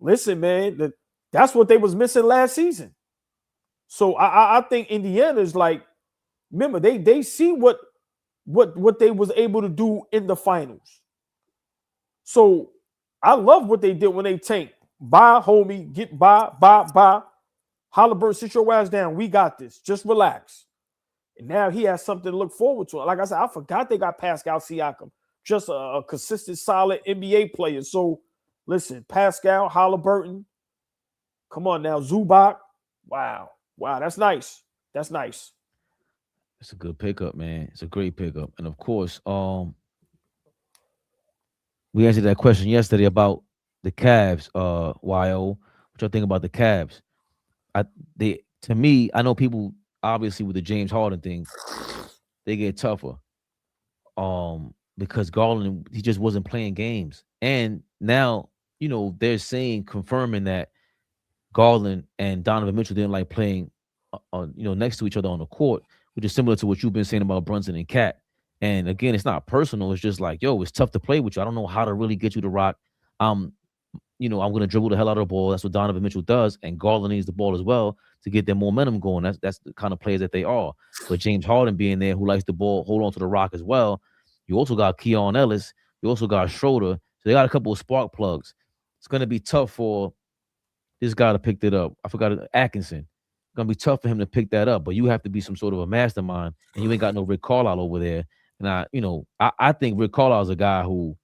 Listen, man, that's what they was missing last season. So I think Indiana is like, remember, they see what they was able to do in the finals. So I love what they did when they tanked. Bye, homie, get bye. Halliburton, sit your ass down. We got this. Just relax. And now he has something to look forward to. Like I said, I forgot they got Pascal Siakam. Just a consistent, solid NBA player. So, listen, Pascal, Halliburton. Come on now, Zubac. Wow, that's nice. That's nice. It's a good pickup, man. It's a great pickup. And, of course, we answered that question yesterday about the Cavs, YO. What y'all think about the Cavs? To me, I know people, obviously, with the James Harden thing, they get tougher. Because Garland, he just wasn't playing games. And now, you know, they're confirming that Garland and Donovan Mitchell didn't like playing, next to each other on the court, which is similar to what you've been saying about Brunson and Cat. And again, it's not personal. It's just like, yo, it's tough to play with you. I don't know how to really get you to rock. I'm going to dribble the hell out of the ball. That's what Donovan Mitchell does. And Garland needs the ball as well to get their momentum going. That's the kind of players that they are. But James Harden being there, who likes the ball, hold on to the rock as well. You also got Keon Ellis. You also got Schroeder. So they got a couple of spark plugs. It's going to be tough for this guy to pick that up. I forgot Atkinson. It's going to be tough for him to pick that up. But you have to be some sort of a mastermind. And you ain't got no Rick Carlisle over there. And I think Rick Carlisle is a guy who,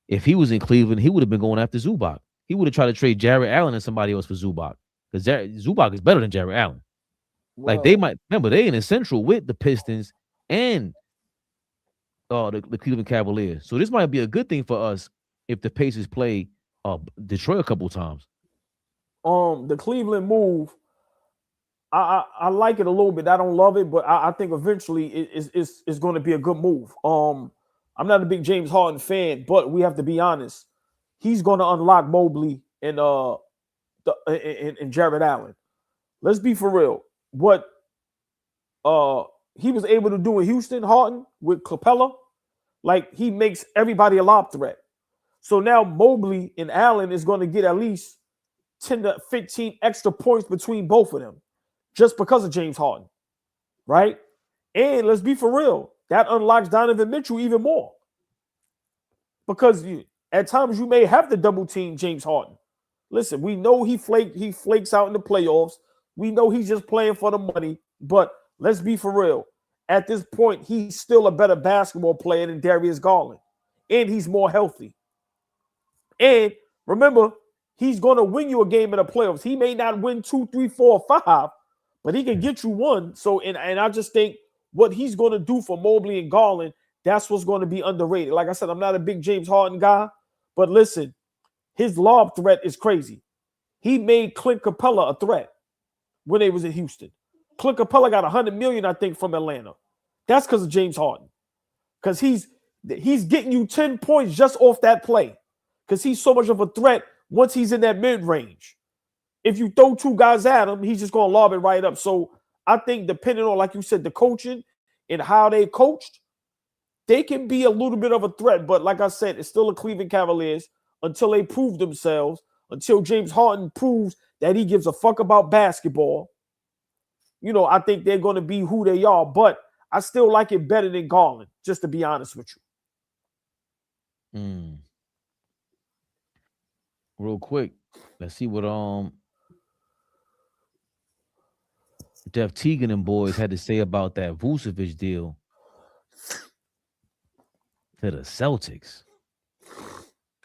if he was in Cleveland, he would have been going after Zubac. He would have tried to trade Jarrett Allen and somebody else for Zubac. Because Zubac is better than Jarrett Allen. Well, like, they might, remember, they in the Central with the Pistons and the Cleveland Cavaliers. So this might be a good thing for us if the Pacers play Detroit a couple times. The Cleveland move, I like it a little bit. I don't love it, but I think eventually it's going to be a good move. I'm not a big James Harden fan, but we have to be honest. He's going to unlock Mobley and Jarrett Allen. Let's be for real. What he was able to do in Houston, Harden, with Capella, like, he makes everybody a lob threat. So now Mobley and Allen is going to get at least 10 to 15 extra points between both of them just because of James Harden, right? And let's be for real, that unlocks Donovan Mitchell even more, because at times you may have to double team James Harden. Listen, we know he flakes out in the playoffs. We know he's just playing for the money, but let's be for real. At this point, he's still a better basketball player than Darius Garland, and he's more healthy. And remember, he's going to win you a game in the playoffs. He may not win 2, 3, 4, 5, but he can get you one. So, and I just think what he's going to do for Mobley and Garland, that's what's going to be underrated. Like I said, I'm not a big James Harden guy, but listen, his lob threat is crazy. He made Clint Capella a threat when they was in Houston. Clint Capella got $100 million, I think, from Atlanta. That's because of James Harden. Because he's getting you 10 points just off that play. Because he's so much of a threat once he's in that mid-range. If you throw two guys at him, he's just going to lob it right up. So I think depending on, like you said, the coaching and how they coached, they can be a little bit of a threat. But like I said, it's still the Cleveland Cavaliers until they prove themselves, until James Harden proves that he gives a fuck about basketball. I think they're going to be who they are. But I still like it better than Garland, just to be honest with you. Real quick, let's see what Jeff Teagan and boys had to say about that Vucevic deal to the Celtics.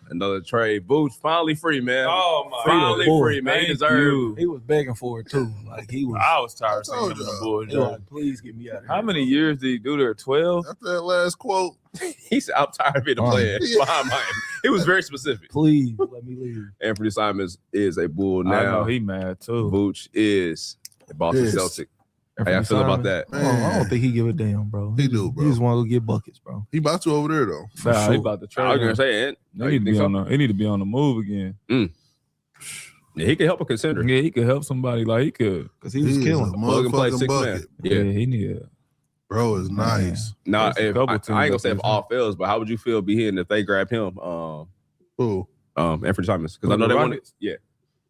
Another trade. Boots finally free, man. Oh my! Finally free, man. He deserved. He was begging for it too. Like he was. I was tired of seeing him in the Bulls. Like, please get me out of here. How many years did he do there? 12. After that last quote, he said, "I'm tired of being a player behind Miami." He was very specific. Please let me leave. Anthony Simons is a Bull now. I know he mad too. Booch is a Boston Celtic. How I feel about that? I don't think he give a damn, bro. He do, bro. He just want to go get buckets, bro. He about to over there though. Nah, he about to trade. I was gonna say it. He need to be on the move again. Yeah, he could help a contender. Yeah, he could help somebody like he could, because he was killing a plug and play motherfucking 6 man. bucket. Yeah, he need. Bro is nice. Nah, if I ain't gonna say if all fails, but how would you feel being if they grab him? Who? Anthony Simons, because I know they wanted. Yeah,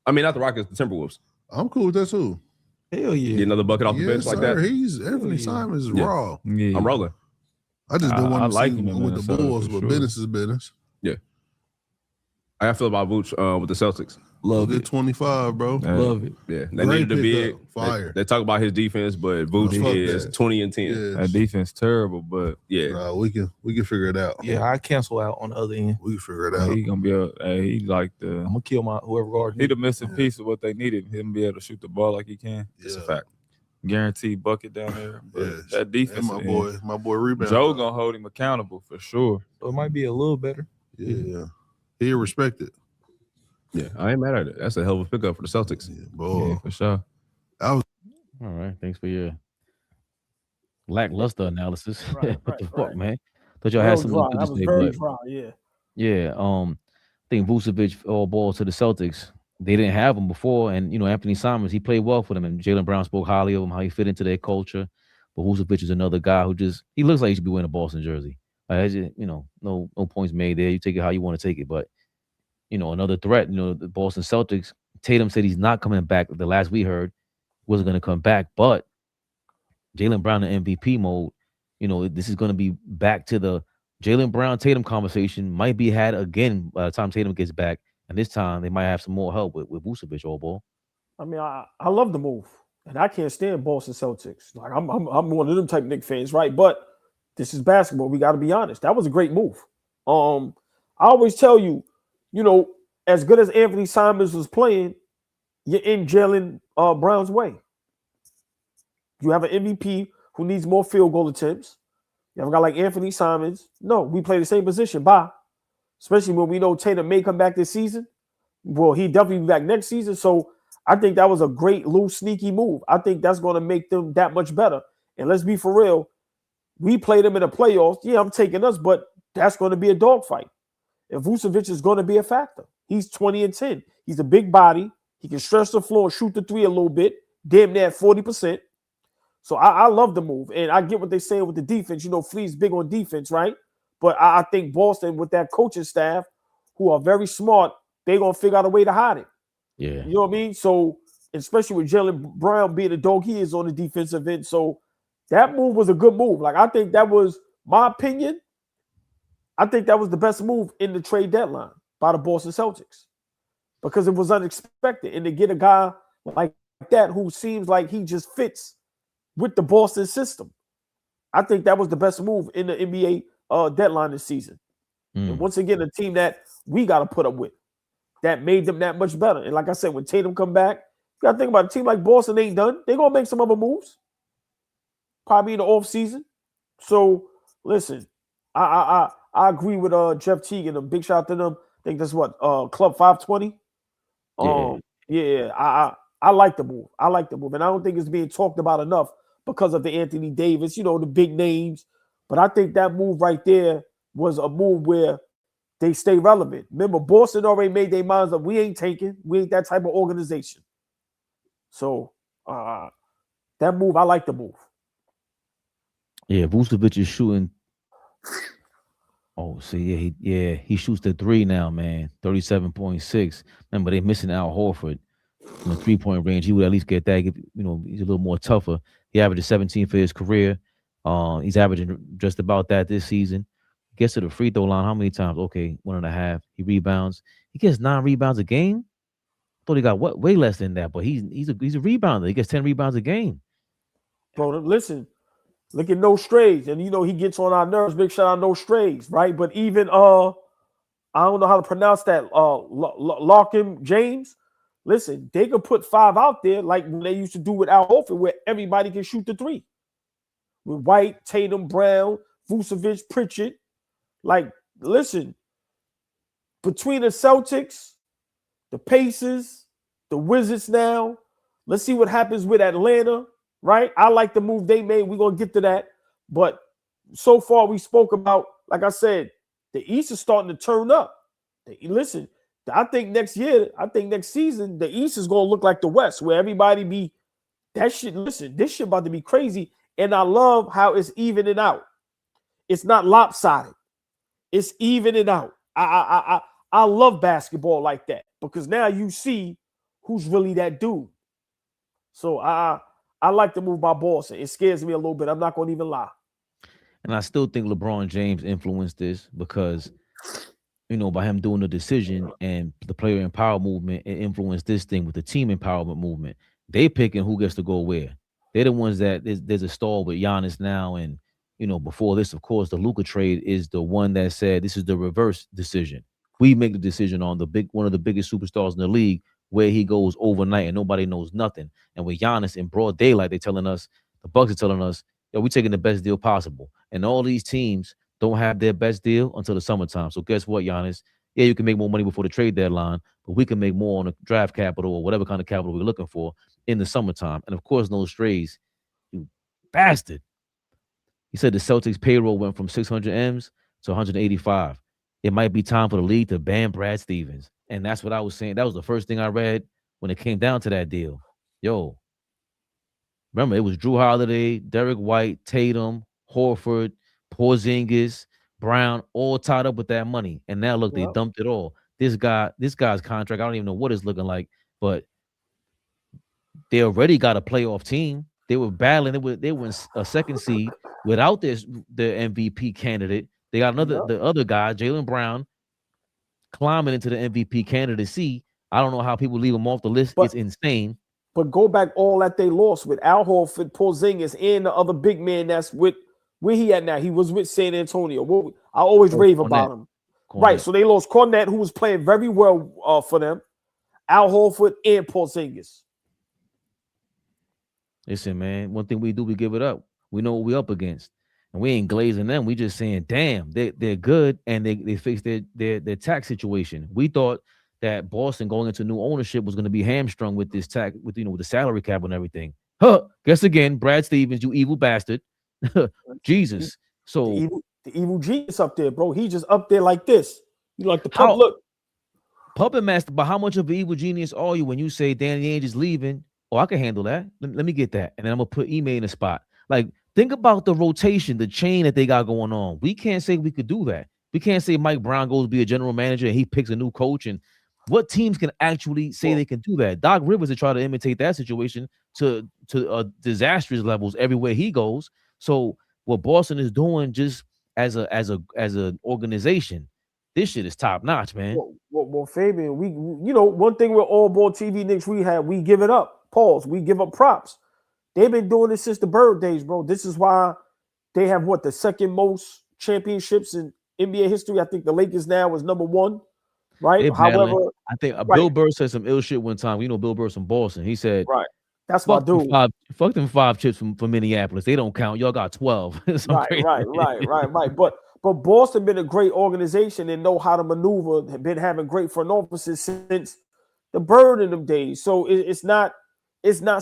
I mean not the Rockets, the Timberwolves. I'm cool with that too. Hell yeah. Get another bucket off the bench like that. He's Anthony Simons is raw. Yeah. I'm rolling. I just don't want to like see him him with the Bulls, but business is business. Yeah. How I feel about Vooch with the Celtics. Love it. 25, bro. Love it. Yeah, they needed to be fire. They talk about his defense, but Vooch is 20 and 10. Yes. That defense terrible, but yeah, nah, we can figure it out. Yeah, I cancel out on the other end. We can figure it out. He gonna be he like the. I'm gonna kill my whoever guard. He the missing piece of what they needed. Him be able to shoot the ball like he can. It's a fact. Guaranteed bucket down there. But Yes. that defense, And my boy rebound. Joe gonna hold him accountable for sure. So it might be a little better. Yeah, he'll respect it. Yeah, I ain't mad at it. That's a hell of a pickup for the Celtics. Yeah, boy. Yeah, for sure. All right, thanks for your lackluster analysis. What the fuck, man? Thought y'all had something good to say, very but dry, yeah. yeah, I think Vucevic all balls to the Celtics. They didn't have him before, and Anthony Simons, he played well for them, and Jaylen Brown spoke highly of him, how he fit into their culture. But Vucevic is another guy who he looks like he should be wearing a Boston jersey. Like, no points made there. You take it how you want to take it, but another threat. The Boston Celtics. Tatum said he's not coming back. The last we heard wasn't going to come back, but Jaylen Brown in MVP mode. This is going to be back to the Jaylen Brown Tatum conversation. Might be had again by the time Tatum gets back. And this time they might have some more help with Vucevic, AllBall. I mean, I love the move, and I can't stand Boston Celtics. Like I'm one of them type Knicks fans, right? But this is basketball. We got to be honest. That was a great move. I always tell you, as good as Anthony Simons was playing, you're in Jaylen Brown's way. You have an MVP who needs more field goal attempts. You have a guy like Anthony Simons. No, we play the same position. Bye. Especially when we know Tatum may come back this season. Well, he definitely be back next season. So I think that was a great, loose, sneaky move. I think that's going to make them that much better. And let's be for real. We played them in the playoffs. Yeah, I'm taking us, but that's going to be a dogfight. If Vucevic is going to be a factor. He's 20 and 10. He's a big body. He can stretch the floor, shoot the three a little bit. Damn near 40%. So I love the move. And I get what they're saying with the defense. Flea's big on defense, right? But I think Boston, with that coaching staff, who are very smart, they're going to figure out a way to hide it. Yeah. You know what I mean? So, especially with Jaylen Brown being the dog he is on the defensive end. So, that move was a good move. Like, I think that was, my opinion, I think that was the best move in the trade deadline by the Boston Celtics. Because it was unexpected. And to get a guy like that who seems like he just fits with the Boston system, I think that was the best move in the NBA deadline this season. And once again, a team that we got to put up with that made them that much better. And like I said, when Tatum come back, you got to think about a team like Boston ain't done. They're going to make some other moves, probably in the offseason. So, listen, I agree with Jeff Teagan. A big shout out to them. I think that's what, Club 520. I like the move. I like the move. And I don't think it's being talked about enough because of the Anthony Davis, the big names. But I think that move right there was a move where they stay relevant. Remember, Boston already made their minds up. We ain't taking. We ain't that type of organization. So that move, I like the move. Yeah, Vucevic is shooting. Oh, see, he shoots the three now, man. 37.6. Remember, they're missing Al Horford from the 3-point range. He would at least get that. He's a little more tougher. He averaged 17 for his career. He's averaging just about that this season. Gets to the free throw line how many times? Okay, 1.5. He rebounds. He gets 9 rebounds a game. Thought he got way less than that, but he's a rebounder. He gets 10 rebounds a game. Bro, listen, look at No Strays, and he gets on our nerves. Big shout out No Strays, right? But even I don't know how to pronounce that. Larkin James. Listen, they could put 5 out there like when they used to do with Al Horford, where everybody can shoot the 3. With White, Tatum, Brown, Vucevic, Pritchard. Like, listen, between the Celtics, the Pacers, the Wizards now, let's see what happens with Atlanta, right? I like the move they made. We're going to get to that. But so far we spoke about, like I said, the East is starting to turn up. Listen, I think next season, the East is going to look like the West, where everybody be, this shit about to be crazy. And I love how it's evening out. It's not lopsided. It's evening out. I love basketball like that because now you see who's really that dude. So I like the move by Boston. It scares me a little bit. I'm not going to even lie. And I still think LeBron James influenced this because, by him doing the decision and the player empower movement, it influenced this thing with the team empowerment movement. They picking who gets to go where. They're the ones that there's a stall with Giannis now. And, before this, of course, the Luka trade is the one that said this is the reverse decision. We make the decision on one of the biggest superstars in the league where he goes overnight and nobody knows nothing. And with Giannis in broad daylight, they're telling us, the Bucks are telling us, we're taking the best deal possible. And all these teams don't have their best deal until the summertime. So guess what, Giannis? Yeah, you can make more money before the trade deadline, but we can make more on the draft capital or whatever kind of capital we're looking for in the summertime. And of course, no strays. You bastard. He said the Celtics payroll went from 600 M's to 185. It might be time for the league to ban Brad Stevens. And that's what I was saying. That was the first thing I read when it came down to that deal. Yo, remember, it was Drew Holiday, Derek White, Tatum, Horford, Porzingis, Brown, all tied up with that money. And now, look, they dumped it all. This guy's contract, I don't even know what it's looking like, but they already got a playoff team. They were battling. They were in a second seed without the MVP candidate. They got the other guy, Jaylen Brown, climbing into the MVP candidacy. I don't know how people leave him off the list. It's insane. But go back all that they lost with Al Horford, Porzingis, and the other big man that's with where he at now. He was with San Antonio. I always rave about him. Right, so they lost Cornette, who was playing very well for them, Al Horford, and Porzingis. Listen, man, one thing we do, we give it up. We know what we're up against. And we ain't glazing them. We just saying, damn, they're good, and they fixed their tax situation. We thought that Boston going into new ownership was going to be hamstrung with this tax, with the salary cap and everything. Guess again, Brad Stevens, you evil bastard. Jesus. So the evil genius up there, bro. He just up there like this. You like the look. Puppet master, but how much of an evil genius are you when you say Danny Ainge is leaving? Oh, I can handle that. Let me get that. And then I'm going to put Ime in the spot. Like, think about the rotation, the chain that they got going on. We can't say we could do that. We can't say Mike Brown goes to be a general manager and he picks a new coach. And what teams can actually say they can do that? Doc Rivers to try to imitate that situation to disastrous levels everywhere he goes. So what Boston is doing just as an organization, this shit is top notch, man. Well, Fabian, we one thing with AllBall TV, Knicks, we give it up. Pause. We give up props. They've been doing this since the Bird days, bro. This is why they have the second most championships in NBA history. I think the Lakers now is number 1, right? However, I think Bill Burr said some ill shit one time. Bill Burr's from Boston. He said, "Right, that's my dude. Fuck them 5 chips from Minneapolis. They don't count. Y'all got 12." Right. But Boston been a great organization and know how to maneuver. Have been having great front offices since the Bird in them days. So it's not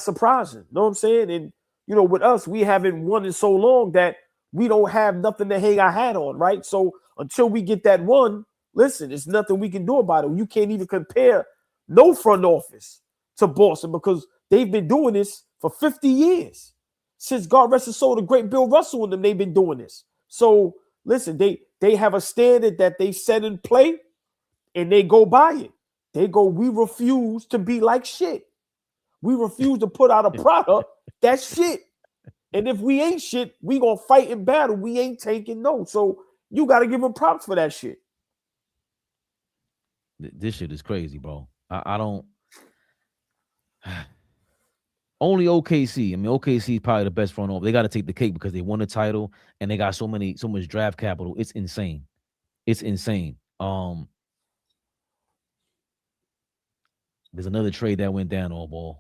surprising. You know what I'm saying? And with us, we haven't won in so long that we don't have nothing to hang our hat on, right? So until we get that one, listen, there's nothing we can do about it. You can't even compare no front office to Boston because they've been doing this for 50 years. Since God rest his soul, the great Bill Russell and them, they've been doing this. So listen, they have a standard that they set in play and they go by it. They go, we refuse to be like shit. We refuse to put out a product that's shit. And if we ain't shit, we gonna fight in battle. We ain't taking no. So you got to give him props for that shit. This shit is crazy, bro. I don't. Only OKC. I mean, OKC is probably the best front office. They got to take the cake because they won the title and they got so much draft capital. It's insane. It's insane. There's another trade that went down, AllBall.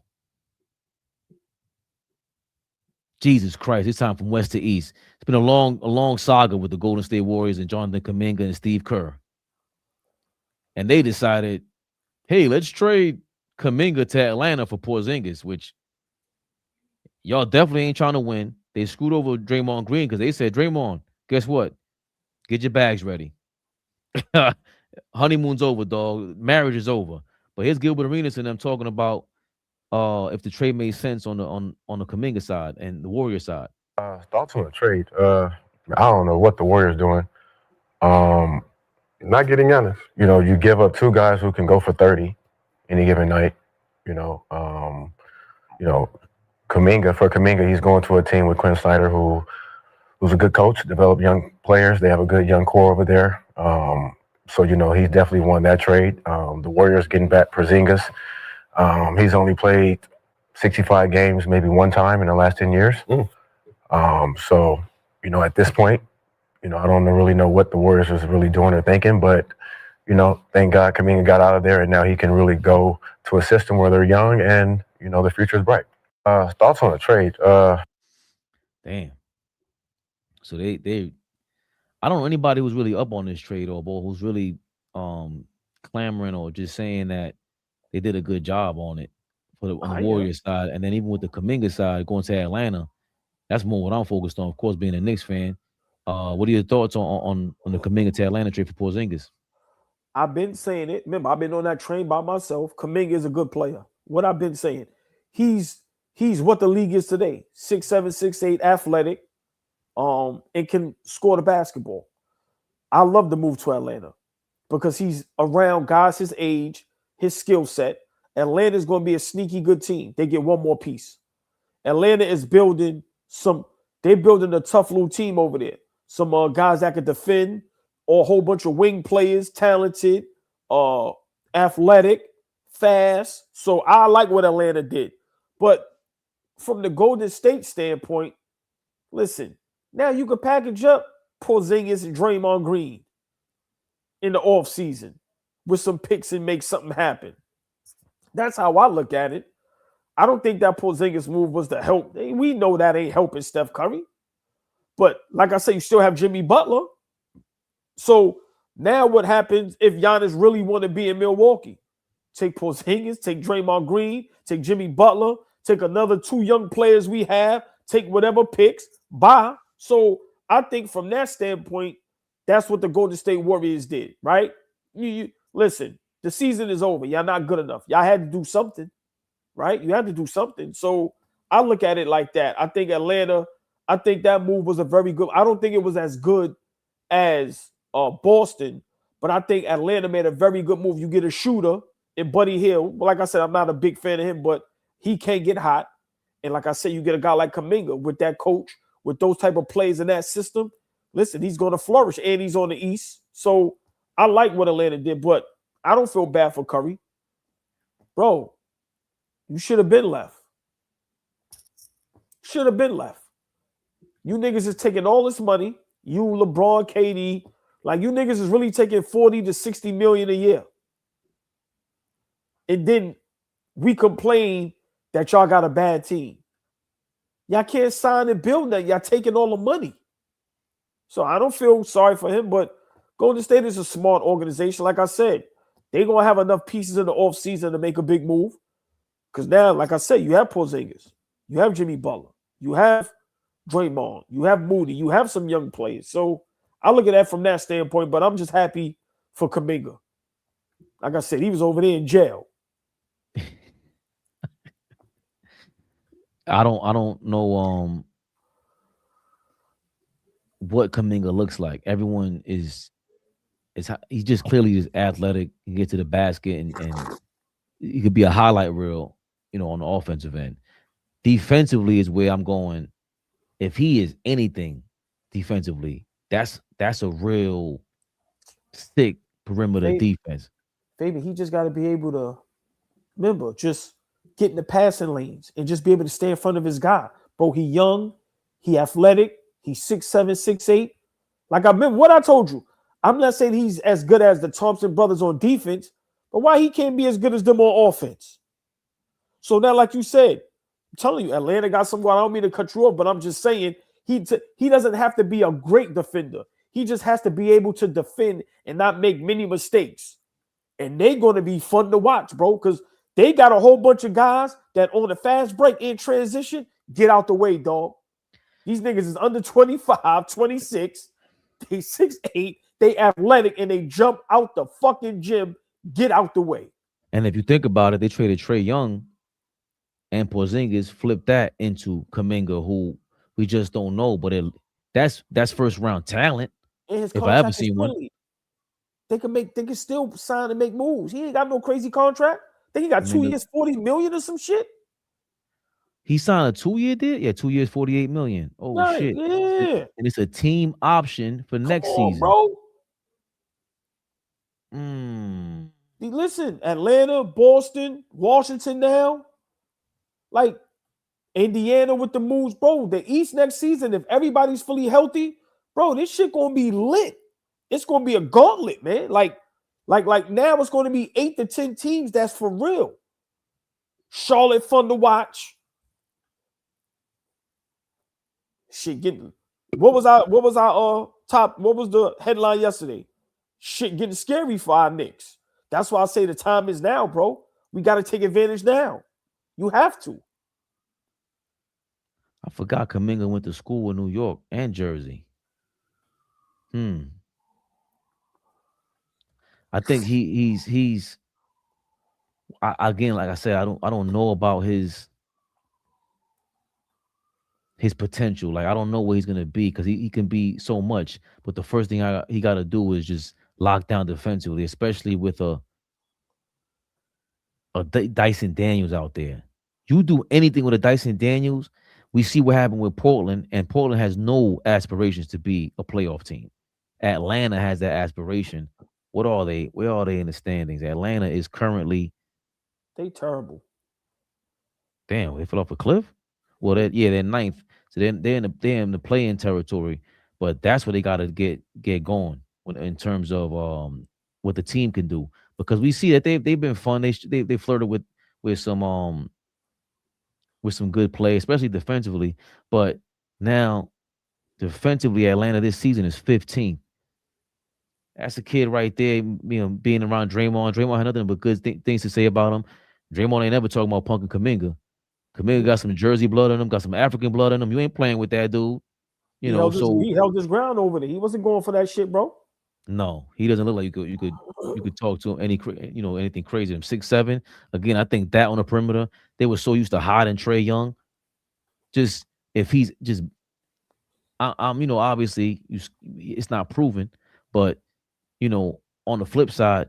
Jesus Christ, it's time from west to east. It's been a long saga with the Golden State Warriors and Jonathan Kuminga and Steve Kerr. And they decided, hey, let's trade Kuminga to Atlanta for Porzingis, which y'all definitely ain't trying to win. They screwed over Draymond Green because they said, Draymond, guess what? Get your bags ready. Honeymoon's over, dog. Marriage is over. But here's Gilbert Arenas and them talking about if the trade made sense on the Kuminga side and the Warrior side. Thoughts on the trade? I don't know what the Warriors doing. Not getting Giannis. You know, you give up two guys who can go for 30 any given night. Kuminga, he's going to a team with Quinn Snyder, who's a good coach, develop young players. They have a good young core over there. So he's definitely won that trade. The Warriors getting back Porzingis. He's only played 65 games, maybe one time in the last 10 years. So at this point, I don't really know what the Warriors is really doing or thinking, but, thank God Kuminga got out of there and now he can really go to a system where they're young and, the future is bright. Thoughts on the trade? Damn. So they I don't know anybody who's really up on this trade or who's really clamoring or just saying that they did a good job on it on the Warriors side. And then even with the Kuminga side going to Atlanta, that's more what I'm focused on, of course, being a Knicks fan. What are your thoughts on the Kuminga to Atlanta trade for Porzingis? I've been saying it. Remember, I've been on that train by myself. Kuminga is a good player. What I've been saying, he's what the league is today. 6'7", 6'8", athletic, and can score the basketball. I love the move to Atlanta because he's around guys his age, his skill set. Atlanta's going to be a sneaky good team. They get one more piece. Atlanta is building they're building a tough little team over there. Some guys that can defend, or a whole bunch of wing players, talented, athletic, fast. So I like what Atlanta did. But from the Golden State standpoint, listen, now you can package up Porzingis and Draymond Green in the offseason with some picks and make something happen. That's how I look at it. I don't think that Porzingis move was to help. We know that ain't helping Steph Curry. But like I say, you still have Jimmy Butler. So now what happens if Giannis really want to be in Milwaukee? Take Porzingis, take Draymond Green, take Jimmy Butler, take another two young players we have, take whatever picks, buy. So I think from that standpoint, that's what the Golden State Warriors did, right? You listen, the season is over. Y'all not good enough. Y'all had to do something, right? You had to do something. So I look at it like that. I think Atlanta, I think that move was a very good. I don't think it was as good as Boston, but I think Atlanta made a very good move. You get a shooter in Buddy Hield. Like I said, I'm not a big fan of him, but he can't get hot. And like I said, you get a guy like Kuminga with that coach, with those type of plays in that system. Listen, he's going to flourish, and he's on the East. So I like what Atlanta did, but I don't feel bad for Curry. Bro, you should have been left. Should have been left. You niggas is taking all this money. You, LeBron, KD, like you niggas is really taking 40 to 60 million a year. And then we complain that y'all got a bad team. Y'all can't sign and build that. Y'all taking all the money. So I don't feel sorry for him, but Golden State is a smart organization. Like I said, they're going to have enough pieces in the offseason to make a big move. Because now, like I said, you have Porzingis. You have Jimmy Butler. You have Draymond. You have Moody. You have some young players. So I look at that from that standpoint, but I'm just happy for Kuminga. Like I said, he was over there in jail. I don't know what Kuminga looks like. Everyone is he's just clearly just athletic. He gets to the basket and he could be a highlight reel, on the offensive end. Defensively is where I'm going. if he is anything defensively, that's a real thick perimeter defense. Baby, he just got to be able to remember just get in the passing lanes and just be able to stay in front of his guy. Bro, he young, he athletic, he's 6'7", 6'8". Like I remember what I told you. I'm not saying he's as good as the Thompson brothers on defense, but why he can't be as good as them on offense? So now, like you said, I'm telling you, Atlanta got someone. I don't mean to cut you off, but I'm just saying he doesn't have to be a great defender. He just has to be able to defend and not make many mistakes. And they're going to be fun to watch, bro, because they got a whole bunch of guys that on the fast break in transition, get out the way, dog. These niggas is under 25, 26. They 6'8", they athletic, and they jump out the fucking gym, get out the way. And if you think about it, they traded Trae Young and Porzingis, flipped that into Kuminga, who we just don't know, but that's first round talent. If I ever seen one. They can still sign and make moves. He ain't got no crazy contract. I think he got 2 years, $40 million or some shit. He signed a 2-year deal? Yeah, 2 years, $48 million. Oh, right, shit. Yeah. And it's a team option for next season. Bro. Listen, Atlanta, Boston, Washington now. Like, Indiana with the moves. Bro, the East next season, if everybody's fully healthy, bro, this shit gonna be lit. It's gonna be a gauntlet, man. Like now it's gonna be 8 to 10 teams that's for real. Charlotte fun to watch. Shit getting what was our top, what was the headline yesterday? Shit getting scary for our Knicks. That's why I say the time is now, bro. We got to take advantage now. You have to. I forgot Kuminga went to school in New York and Jersey. I think he's again, like I said, I don't know about his potential. Like, I don't know where he's gonna be, because he can be so much. But the first thing he got to do is just lock down defensively, especially with a Dyson Daniels out there. You do anything with a Dyson Daniels, we see what happened with Portland, and Portland has no aspirations to be a playoff team. Atlanta has that aspiration. What are they? Where are they in the standings? Atlanta is currently they terrible. Damn, they fell off a cliff. Well, they're ninth, so they're in the play-in territory. But that's what they got to get going in terms of what the team can do, because we see that they've been fun. They flirted with some good play, especially defensively. But now defensively, Atlanta this season is 15th. That's a kid right there, being around Draymond. Draymond had nothing but good things to say about him. Draymond ain't never talking about punking Kuminga. Kuminga got some Jersey blood in him, got some African blood in him. You ain't playing with that dude. He held his ground over there. He wasn't going for that shit, bro. No, he doesn't look like you could talk to him anything crazy. I'm 6'7". Again, I think that on the perimeter, they were so used to hiding Trae Young. Just if he's just, obviously it's not proven, but on the flip side,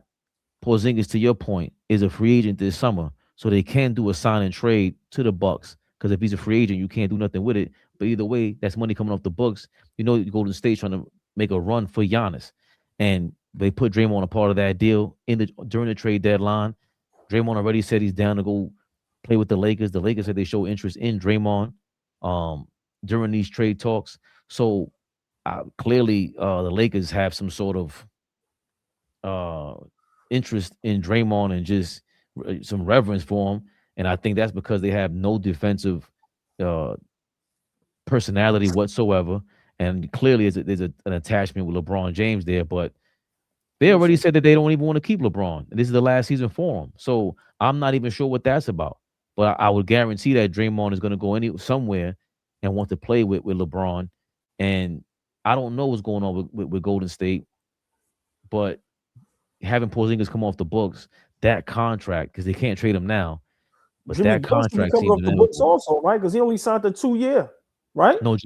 Porzingis, to your point, is a free agent this summer, so they can do a sign and trade to the Bucks. Because if he's a free agent, you can't do nothing with it. But either way, that's money coming off the books. Golden State trying to make a run for Giannis, and they put Draymond a part of that deal during the trade deadline. Draymond already said he's down to go play with the Lakers. The Lakers said they show interest in Draymond during these trade talks. So clearly, the Lakers have some sort of interest in Draymond and just some reverence for him. And I think that's because they have no defensive personality whatsoever. And clearly there's an attachment with LeBron James there, but they already said that they don't even want to keep LeBron. This is the last season for him. So I'm not even sure what that's about. But I would guarantee that Draymond is going to go somewhere and want to play with LeBron. And I don't know what's going on with Golden State, but having Porzingis come off the books, that contract, because they can't trade him now, but Jimmy that contract seems off the books also, right? Because he only signed a 2-year, right? No,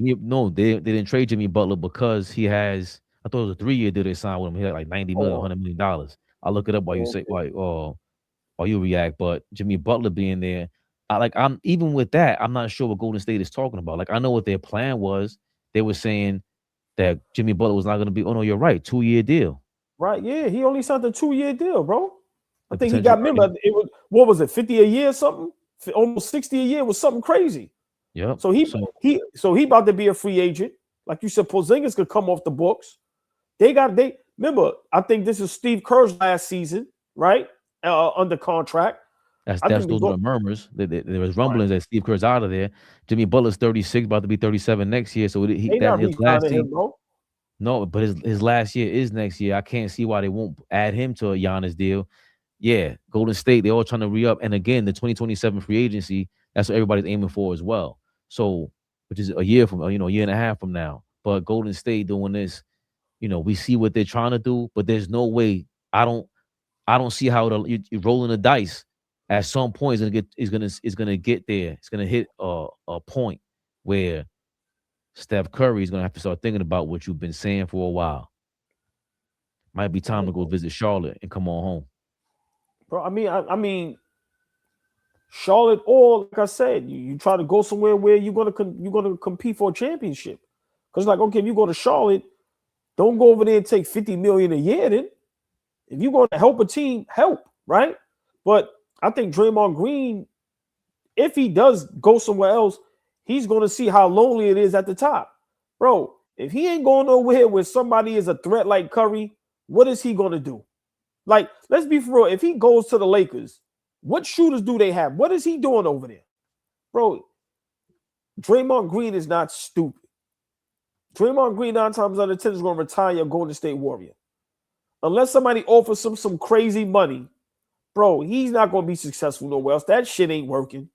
they didn't trade Jimmy Butler because he has, I thought it was a 3-year deal they signed with him. He had like $90 million, $100 million. I'll look it up while you say while you react. But Jimmy Butler being there, I'm even with that, I'm not sure what Golden State is talking about. Like, I know what their plan was. They were saying that Jimmy Butler was not going to be. Oh no, you're right. 2-year deal. Right? Yeah, he only signed a 2-year deal, bro. I think he got. Remember, it was what was it, 50 a year, or something? Almost 60 a year was something crazy. Yeah. So he about to be a free agent. Like you said, Porzingis could come off the books. They remember. I think this is Steve Kerr's last season, right? Under contract. That's those are the murmurs. There was rumblings that Steve Kerr's out of there. Jimmy Butler's 36, about to be 37 next year. So that's his last season. No, but his last year is next year. I can't see why they won't add him to a Giannis deal. Yeah, Golden State, they're all trying to re-up. And again, the 2027 free agency, that's what everybody's aiming for as well. So, which is a year and a half from now. But Golden State doing this, we see what they're trying to do, but there's no way. I don't see how you're rolling the dice. At some point, is gonna get there. It's gonna hit a point where Steph Curry is gonna have to start thinking about what you've been saying for a while. Might be time to go visit Charlotte and come on home, bro. I mean, Charlotte, or like I said, you try to go somewhere where you're gonna compete for a championship. Because like, okay, if you go to Charlotte, don't go over there and take $50 million a year. Then, if you're going to help a team, help, right? But I think Draymond Green, if he does go somewhere else, he's going to see how lonely it is at the top. Bro, if he ain't going nowhere where somebody is a threat like Curry, what is he going to do? Like, let's be for real. If he goes to the Lakers, what shooters do they have? What is he doing over there? Bro, Draymond Green is not stupid. Draymond Green 9 times out of 10 is going to retire a Golden State Warrior. Unless somebody offers him some crazy money, bro, he's not going to be successful nowhere else. That shit ain't working.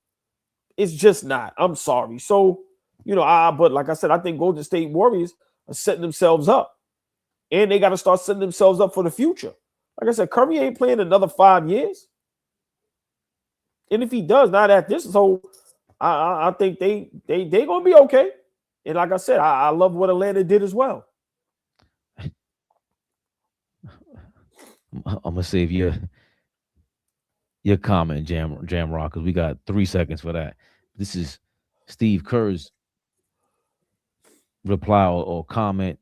It's just not. I'm sorry. So, but like I said, I think Golden State Warriors are setting themselves up. And they got to start setting themselves up for the future. Like I said, Curry ain't playing another 5 years. And if he does, not at this, so I think they going to be okay. And like I said, I love what Atlanta did as well. I'm gonna save your comment, Jam Rock, because we got 3 seconds for that. This is Steve Kerr's reply or comment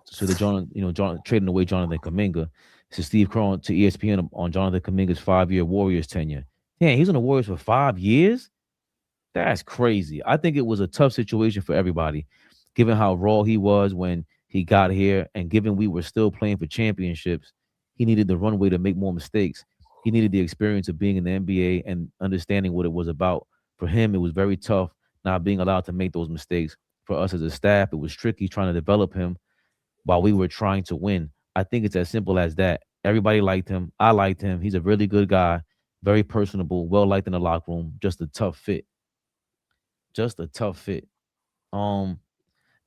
to the John trading away Jonathan Kuminga. This is Steve Kerr to ESPN on Jonathan Kuminga's 5-year Warriors tenure. Damn, he's on the Warriors for 5 years? That's crazy. I think it was a tough situation for everybody, given how raw he was when he got here, and given we were still playing for championships. He needed the runway to make more mistakes. He needed the experience of being in the NBA and understanding what it was about. For him, it was very tough not being allowed to make those mistakes. For us as a staff, it was tricky trying to develop him while we were trying to win. I think it's as simple as that. Everybody liked him. I liked him. He's a really good guy, very personable, well-liked in the locker room, just a tough fit. Just a tough fit. And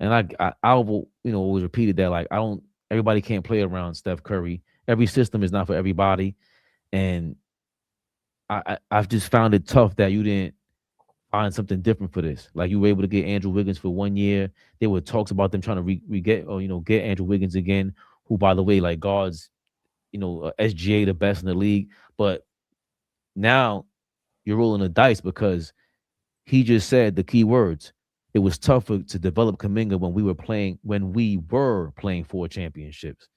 I always repeated that, like, everybody can't play around Steph Curry. Every system is not for everybody. And I've just found it tough that you didn't find something different for this. Like, you were able to get Andrew Wiggins for 1 year. There were talks about them trying to get Andrew Wiggins again, who, by the way, like, guards, SGA the best in the league. But now you're rolling the dice because he just said the key words. It was tougher to develop Kuminga when we were playing for championships.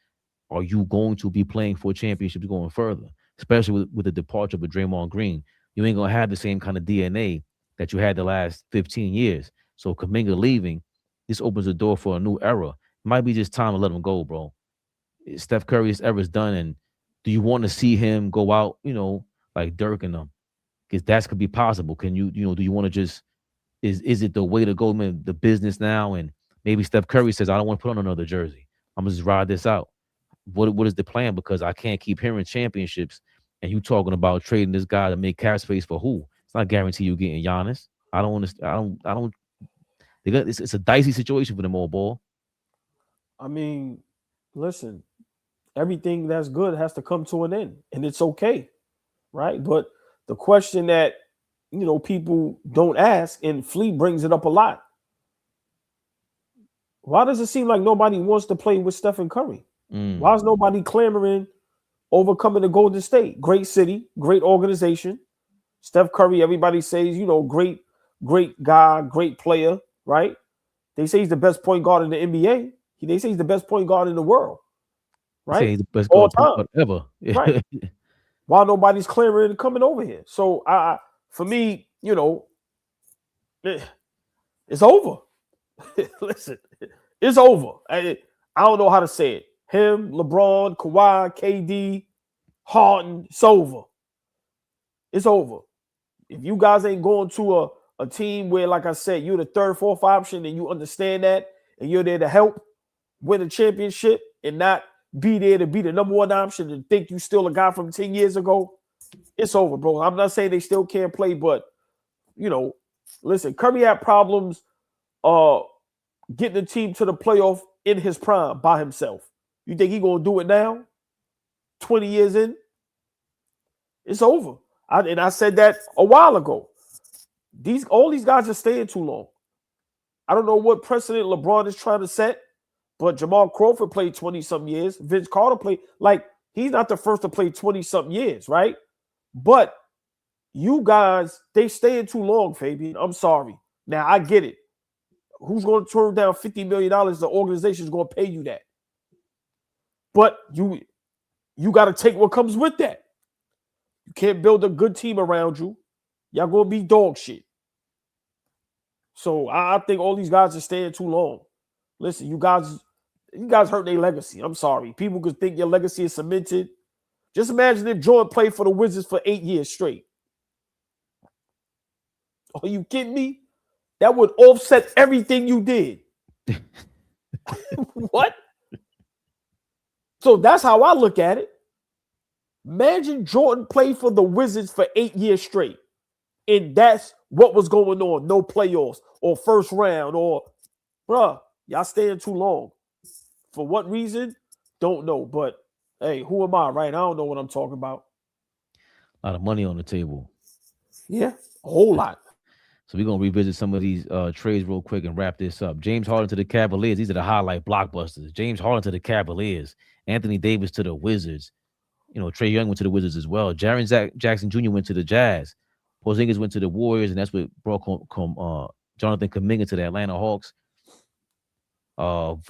Are you going to be playing for championships going further, especially with the departure of Draymond Green? You ain't going to have the same kind of DNA that you had the last 15 years. So Kuminga leaving, this opens the door for a new era. It might be just time to let him go, bro. Steph Curry's era is done, and do you want to see him go out, like Dirk and them? Because that could be possible. Can you, do you want to just, is it the way to go, man, the business now? And maybe Steph Curry says, I don't want to put on another jersey. I'm going to just ride this out. What is the plan? Because I can't keep hearing championships and you talking about trading this guy to make cap space for who? It's not guarantee you getting Giannis. I don't understand. It's a dicey situation for them all, ball. I mean, listen, everything that's good has to come to an end, and it's okay, right? But the question that people don't ask, and Flea brings it up a lot. Why does it seem like nobody wants to play with Stephen Curry? Why is nobody clamoring over coming to Golden State? Great city, great organization, Steph Curry, everybody says, great guy, great player, right? They say he's the best point guard in the NBA. They say he's the best point guard in the world, right? Say he's the best All point time. guard ever. Right. While nobody's clearing and coming over here. So, for me, it's over. Listen, it's over. I don't know how to say it. Him, LeBron, Kawhi, KD, Harden, it's over. It's over. If you guys ain't going to a team where, like I said, you're the third, fourth option and you understand that and you're there to help win a championship and not be there to be the number one option and think you still a guy from 10 years ago, it's over, bro. I'm not saying they still can't play, but, listen, Curry had problems getting the team to the playoff in his prime by himself. You think he going to do it now? 20 years in? It's over. I said that a while ago. All these guys are staying too long. I don't know what precedent LeBron is trying to set, but Jamal Crawford played 20-something years. Vince Carter played, he's not the first to play 20-something years, right? But you guys, they staying too long, Fabian. I'm sorry. Now, I get it. Who's going to turn down $50 million? The organization is going to pay you that. But you got to take what comes with that. You can't build a good team around you. Y'all going to be dog shit. So I think all these guys are staying too long. Listen, you guys hurt their legacy. I'm sorry. People could think your legacy is cemented. Just imagine if Jordan played for the Wizards for 8 years straight. Are you kidding me? That would offset everything you did. What? So that's how I look at it. Imagine Jordan played for the Wizards for 8 years straight. And that's what was going on. No playoffs or first round or, bruh, y'all staying too long. For what reason? Don't know. But, hey, who am I, right? I don't know what I'm talking about. A lot of money on the table. Yeah, a whole lot. So we're going to revisit some of these trades real quick and wrap this up. James Harden to the Cavaliers. These are the highlight blockbusters. James Harden to the Cavaliers. Anthony Davis to the Wizards. Trae Young went to the Wizards as well. Jaren Jackson Jr. went to the Jazz. Porzingis went to the Warriors, and that's what brought Jonathan Kuminga to the Atlanta Hawks. All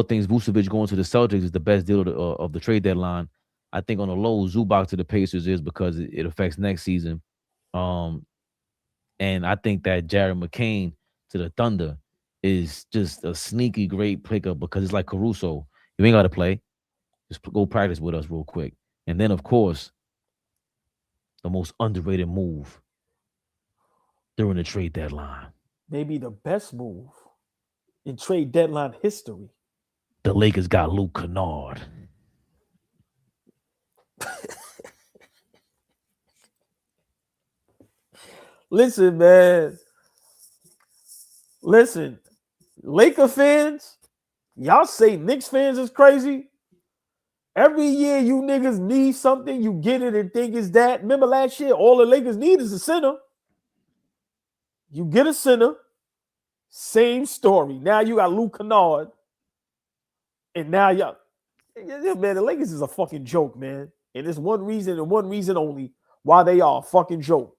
things, Vucevic going to the Celtics is the best deal of the trade deadline. I think on the low, Zubac to the Pacers is because it affects next season. And I think that Jared McCain to the Thunder is just a sneaky great pickup because it's like Caruso. You ain't got to play. Just go practice with us real quick. And then, of course, the most underrated move during the trade deadline. Maybe the best move in trade deadline history. The Lakers got Luke Kennard. Listen, man. Listen, Laker fans, y'all say Knicks fans is crazy. Every year you niggas need something, you get it and think it's that. Remember last year, all the Lakers need is a center. You get a center, same story. Now you got Luke Kennard, and now y'all, man, the Lakers is a fucking joke, man. And it's one reason and one reason only why they are a fucking joke.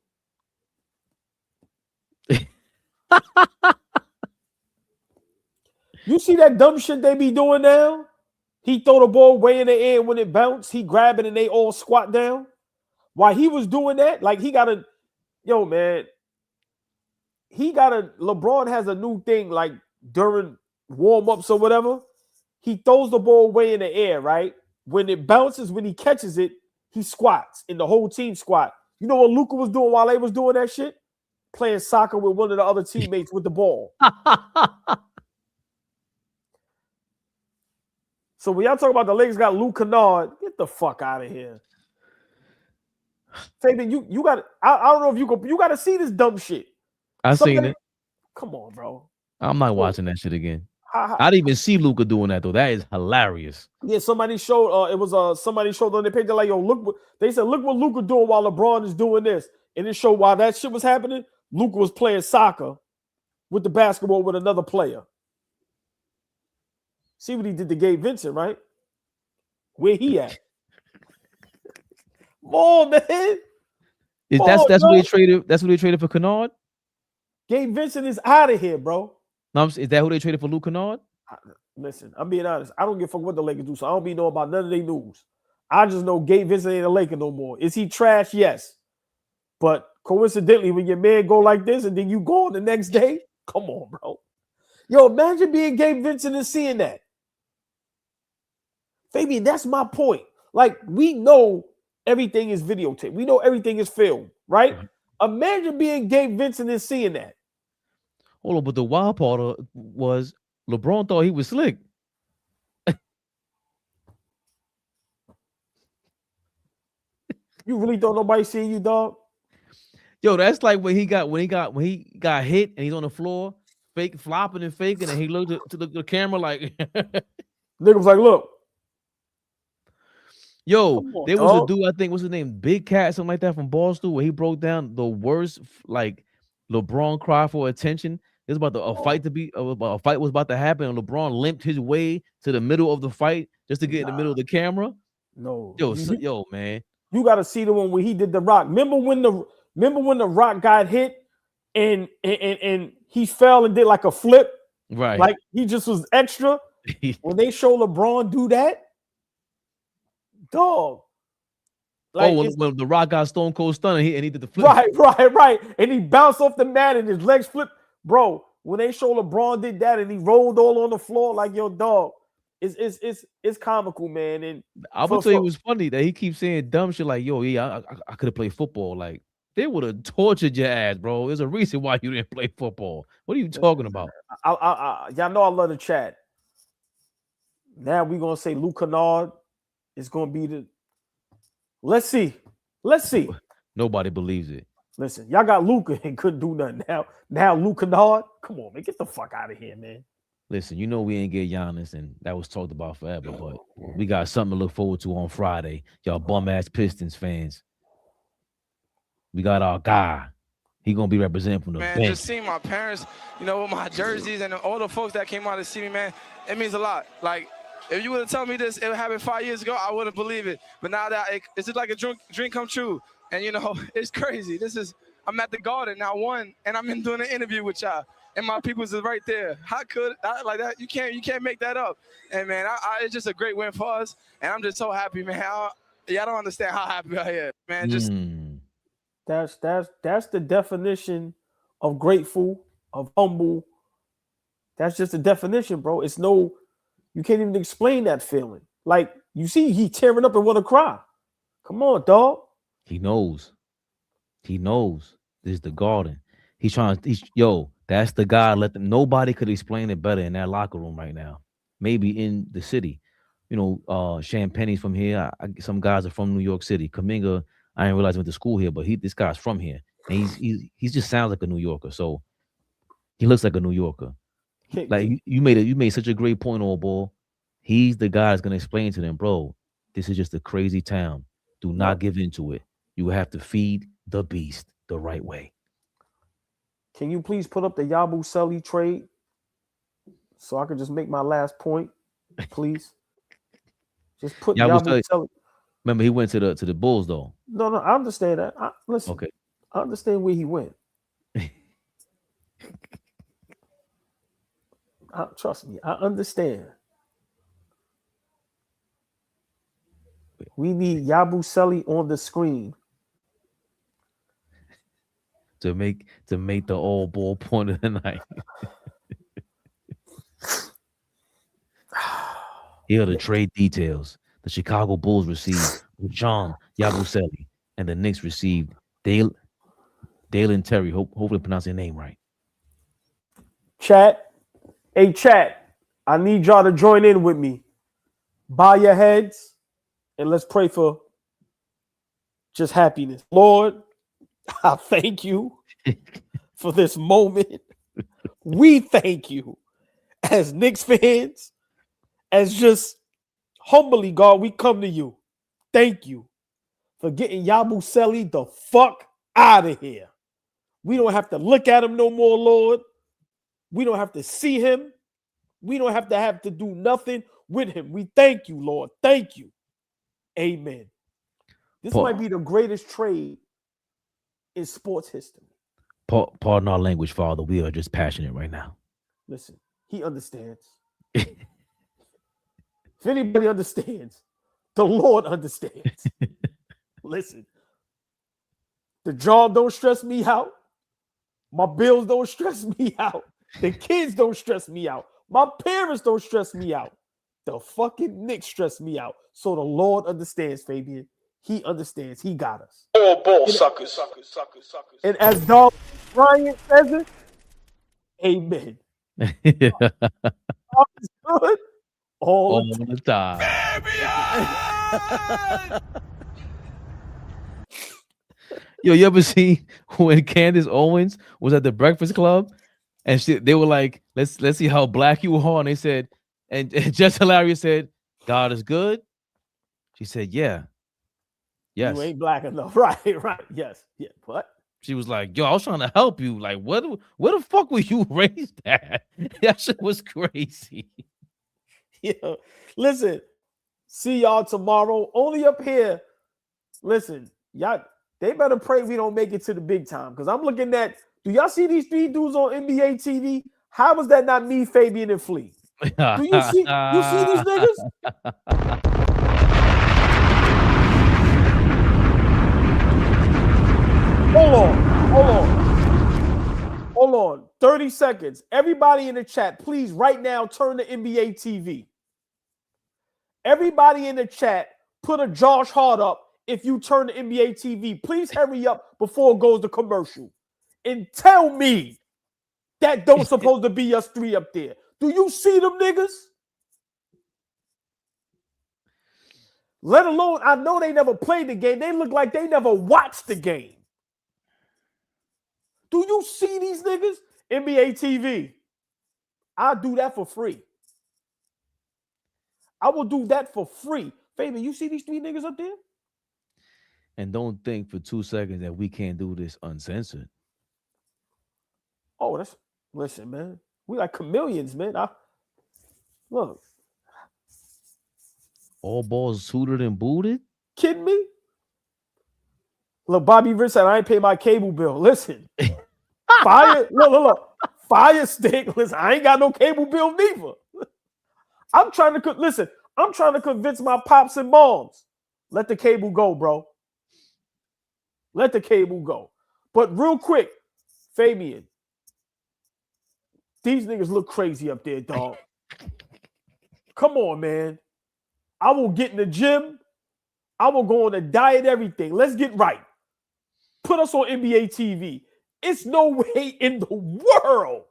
You see that dumb shit they be doing now? He throw the ball way in the air when it bounced. He grab it and they all squat down. While he was doing that, LeBron has a new thing, like during warm-ups or whatever. He throws the ball way in the air, right? When it bounces, when he catches it, he squats and the whole team squat. You know what Luka was doing while they was doing that shit? Playing soccer with one of the other teammates with the ball. So when y'all talk about the Lakers got Luke Kennard, get the fuck out of here. Fabian, you got. I don't know if you got to see this dumb shit. I seen it. Come on, bro. I'm not watching that shit again. I didn't even see Luka doing that though. That is hilarious. Yeah, somebody showed. It was somebody showed on their page. They're like, yo, look. They said, look what Luka doing while LeBron is doing this, and it showed while that shit was happening. Luka was playing soccer with the basketball with another player. See what he did to Gabe Vincent, right? Where he at? Come on, man. That's what they traded. That's what they traded for Kennard. Gabe Vincent is out of here, bro. No, is that who they traded for Luke Kennard? Listen, I'm being honest. I don't give a fuck what the Lakers do, so I don't be know about none of their news. I just know Gabe Vincent ain't a Laker no more. Is he trash? Yes. But coincidentally, when your man go like this and then you go on the next day, come on, bro. Yo, imagine being Gabe Vincent and seeing that. Fabian, that's my point. Like, we know everything is videotaped. We know everything is filmed, right? Imagine being Gabe Vincent and seeing that. Hold on, but the wild part was LeBron thought he was slick. You really thought nobody seeing you, dog? Yo, that's like when he got hit and he's on the floor, fake flopping and faking, and he looked to the camera like nigga was like, look. Yo, there was a dude, I think, what's his name? Big Cat, something like that from Boston, where he broke down the worst like LeBron cry for attention. It was about a fight was about to happen, and LeBron limped his way to the middle of the fight just to get in the middle of the camera. No, yo, man, you got to see the one where he did the Rock. Remember when the Rock got hit and he fell and did like a flip, right? Like he just was extra. When they show LeBron do that, dog. Like when the Rock got Stone Cold Stunner, and he did the flip. Right. And he bounced off the mat and his legs flipped. Bro, when they show LeBron did that and he rolled all on the floor like your dog, it's comical, man. And I would tell you it was funny that he keeps saying dumb shit like, yo, yeah, I could have played football. Like, they would have tortured your ass, bro. There's a reason why you didn't play football. What are you talking about? Y'all know I love the chat. Now we're gonna say Luke Kennard is gonna be the. Let's see. Nobody believes it. Listen, y'all got Luka and couldn't do nothing. Now Luke Kennard, come on, man, get the fuck out of here, man. Listen, you know we ain't get Giannis, and that was talked about forever, but we got something to look forward to on Friday. Y'all bum-ass Pistons fans. We got our guy. He gonna be representing from the bench. Just seeing my parents, with my jerseys and all the folks that came out to see me, man, it means a lot. Like, if you would have told me this, it happened 5 years ago, I wouldn't believe it. But now that it's just like a dream come true. And, it's crazy. I'm at the Garden now, and I'm doing an interview with y'all. And my people's is right there. How could like that? You can't make that up. And, man, it's just a great win for us. And I'm just so happy, man. Y'all don't understand how happy I am, man. Just That's the definition of grateful, of humble. That's just the definition, bro. You can't even explain that feeling. Like, you see, he tearing up and want to cry. Come on, dog. He knows. This is the Garden. That's the guy. Nobody could explain it better in that locker room right now. Maybe in the city. Champagne's from here. Some guys are from New York City. Kuminga, I didn't realize he went to school here, but this guy's from here. And he just sounds like a New Yorker. So he looks like a New Yorker. Like you made such a great point, AllBall. He's the guy that's gonna explain to them, bro, this is just a crazy town. Do not give into it. You have to feed the beast the right way. Can you please put up the Yabusele trade so I can just make my last point, please? Just put Yabusele. Remember, he went to the Bulls, though. No, I understand that. Listen, okay. I understand where he went. Trust me, I understand. We need Yabusele on the screen to make the AllBall point of the night. Here are the trade details. The Chicago Bulls received John Yabusele, and the Knicks received Dalen Terry. Hopefully, I'm pronouncing your name right. Chat, I need y'all to join in with me. Bow your heads, and let's pray for just happiness. Lord, I thank you for this moment. We thank you as Knicks fans, as just humbly, God, we come to you. Thank you for getting Yabusele the fuck out of here. We don't have to look at him no more, Lord. We don't have to see him. We don't have to do nothing with him. We thank you, Lord. Thank you. Amen. This might be the greatest trade in sports history. Pardon our language, Father. We are just passionate right now. Listen, he understands. If anybody understands, the Lord understands. Listen, the job don't stress me out. My bills don't stress me out. The kids don't stress me out. My parents don't stress me out. The fucking Knicks stress me out. So the Lord understands, Fabian. He understands. He got us. All ball suckers. And as Dog Bryant says it, amen. All is good all the time. Yo, you ever see when Candace Owens was at the Breakfast Club and they were like, let's see how black you are. And they said, and Jess Hilarious said, God is good. She said, yeah. Yes. You ain't black enough. Right. Yes. Yeah. What? She was like, yo, I was trying to help you. Like, where the fuck were you raised at? That shit was crazy. Yo, listen, see y'all tomorrow. Only up here. Listen, y'all, they better pray we don't make it to the big time. Because I'm looking at, do y'all see these three dudes on NBA TV? How was that not me, Fabian, and Flea? Do you see these niggas? Hold on. 30 seconds. Everybody in the chat, please, right now, turn to NBA TV. Everybody in the chat, put a Josh Hart up if you turn to NBA TV. Please hurry up before it goes to commercial. And tell me that don't supposed to be us three up there. Do you see them niggas? Let alone, I know they never played the game. They look like they never watched the game. Do you see these niggas? NBA TV. I'll do that for free. I will do that for free. Fabian, you see these three niggas up there? And don't think for 2 seconds that we can't do this uncensored. Oh, listen, man. We like chameleons, man. Look. All balls suited and booted? Kidding me? Look, Bobby Rich said, I ain't pay my cable bill. Listen. Fire, look. Fire stick. Listen, I ain't got no cable bill neither. I'm trying to convince my pops and moms. Let the cable go, bro. Let the cable go. But real quick, Fabian, these niggas look crazy up there, dog. Come on, man. I will get in the gym. I will go on a diet, everything. Let's get right. Put us on NBA TV. It's no way in the world.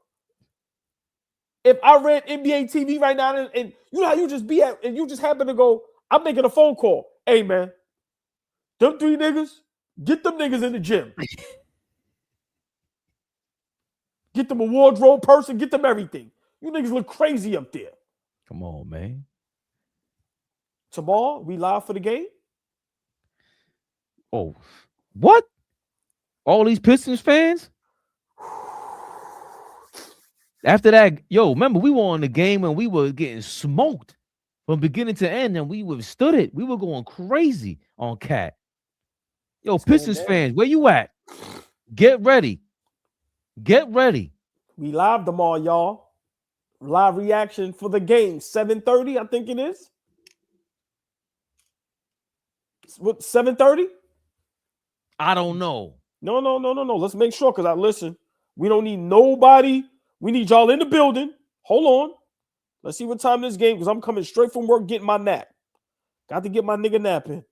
If I ran NBA TV right now and you know how you just be at and you just happen to go, I'm making a phone call. Hey, man, them three niggas, get them niggas in the gym. Get them a wardrobe person, get them everything. You niggas look crazy up there. Come on, man. Tomorrow, we live for the game? Oh, what? All these Pistons fans? After that, yo, remember we were on the game and we were getting smoked from beginning to end and we withstood it. We were going crazy on Cat. Yo, Pistons fans, where you at? Get ready. Get ready. We live tomorrow, y'all. Live reaction for the game. 7:30, I think it is. What, 7:30? I don't know. No. Let's make sure, because I listen. We don't need nobody. We need y'all in the building. Hold on. Let's see what time this game, because I'm coming straight from work getting my nap. Got to get my nigga napping.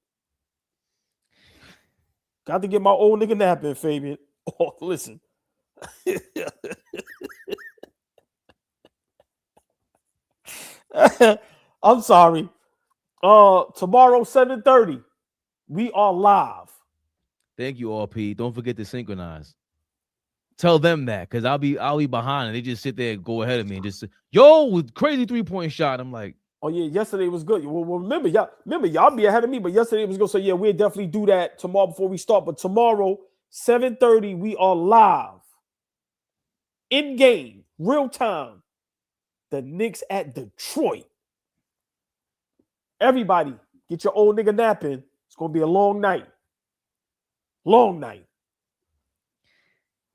Got to get my old nigga napping, Fabian. Oh, listen. I'm sorry. Tomorrow, 7:30. We are live. Thank you, RP. Don't forget to synchronize. Tell them that, because I'll be behind and they just sit there and go ahead of me and just say, yo, with crazy 3-point shot. I'm like, oh yeah, yesterday was good. Well, remember y'all be ahead of me, but yesterday was good. So yeah, we'll definitely do that tomorrow before we start. But tomorrow, 7:30, we are live. In game, real time. The Knicks at Detroit. Everybody, get your old nigga napping. It's gonna be a long night. Long night.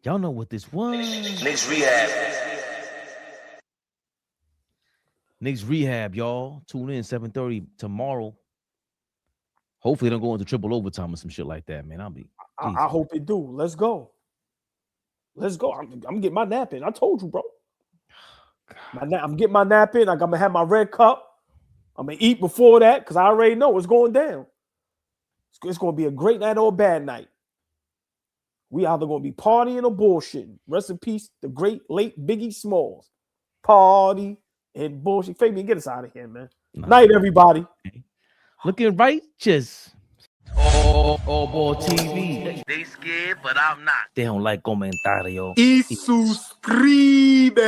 Y'all know what this was. Knicks Rehab. Knicks Rehab, y'all. Tune in 7:30 tomorrow. Hopefully, they don't go into triple overtime or some shit like that, man. I hope it do. Let's go. Let's go. I'm getting my nap in. I told you, bro. I'm getting my nap in. I'm gonna have my red cup. I'm gonna eat before that because I already know it's going down. It's gonna be a great night or a bad night. We either gonna be partying or bullshitting. Rest in peace, the great late Biggie Smalls. Party and bullshit. Fabian, get us out of here, man. Night, everybody. Looking righteous. AllBall TV. They scared, but I'm not. They don't like comentario. Y suscribe.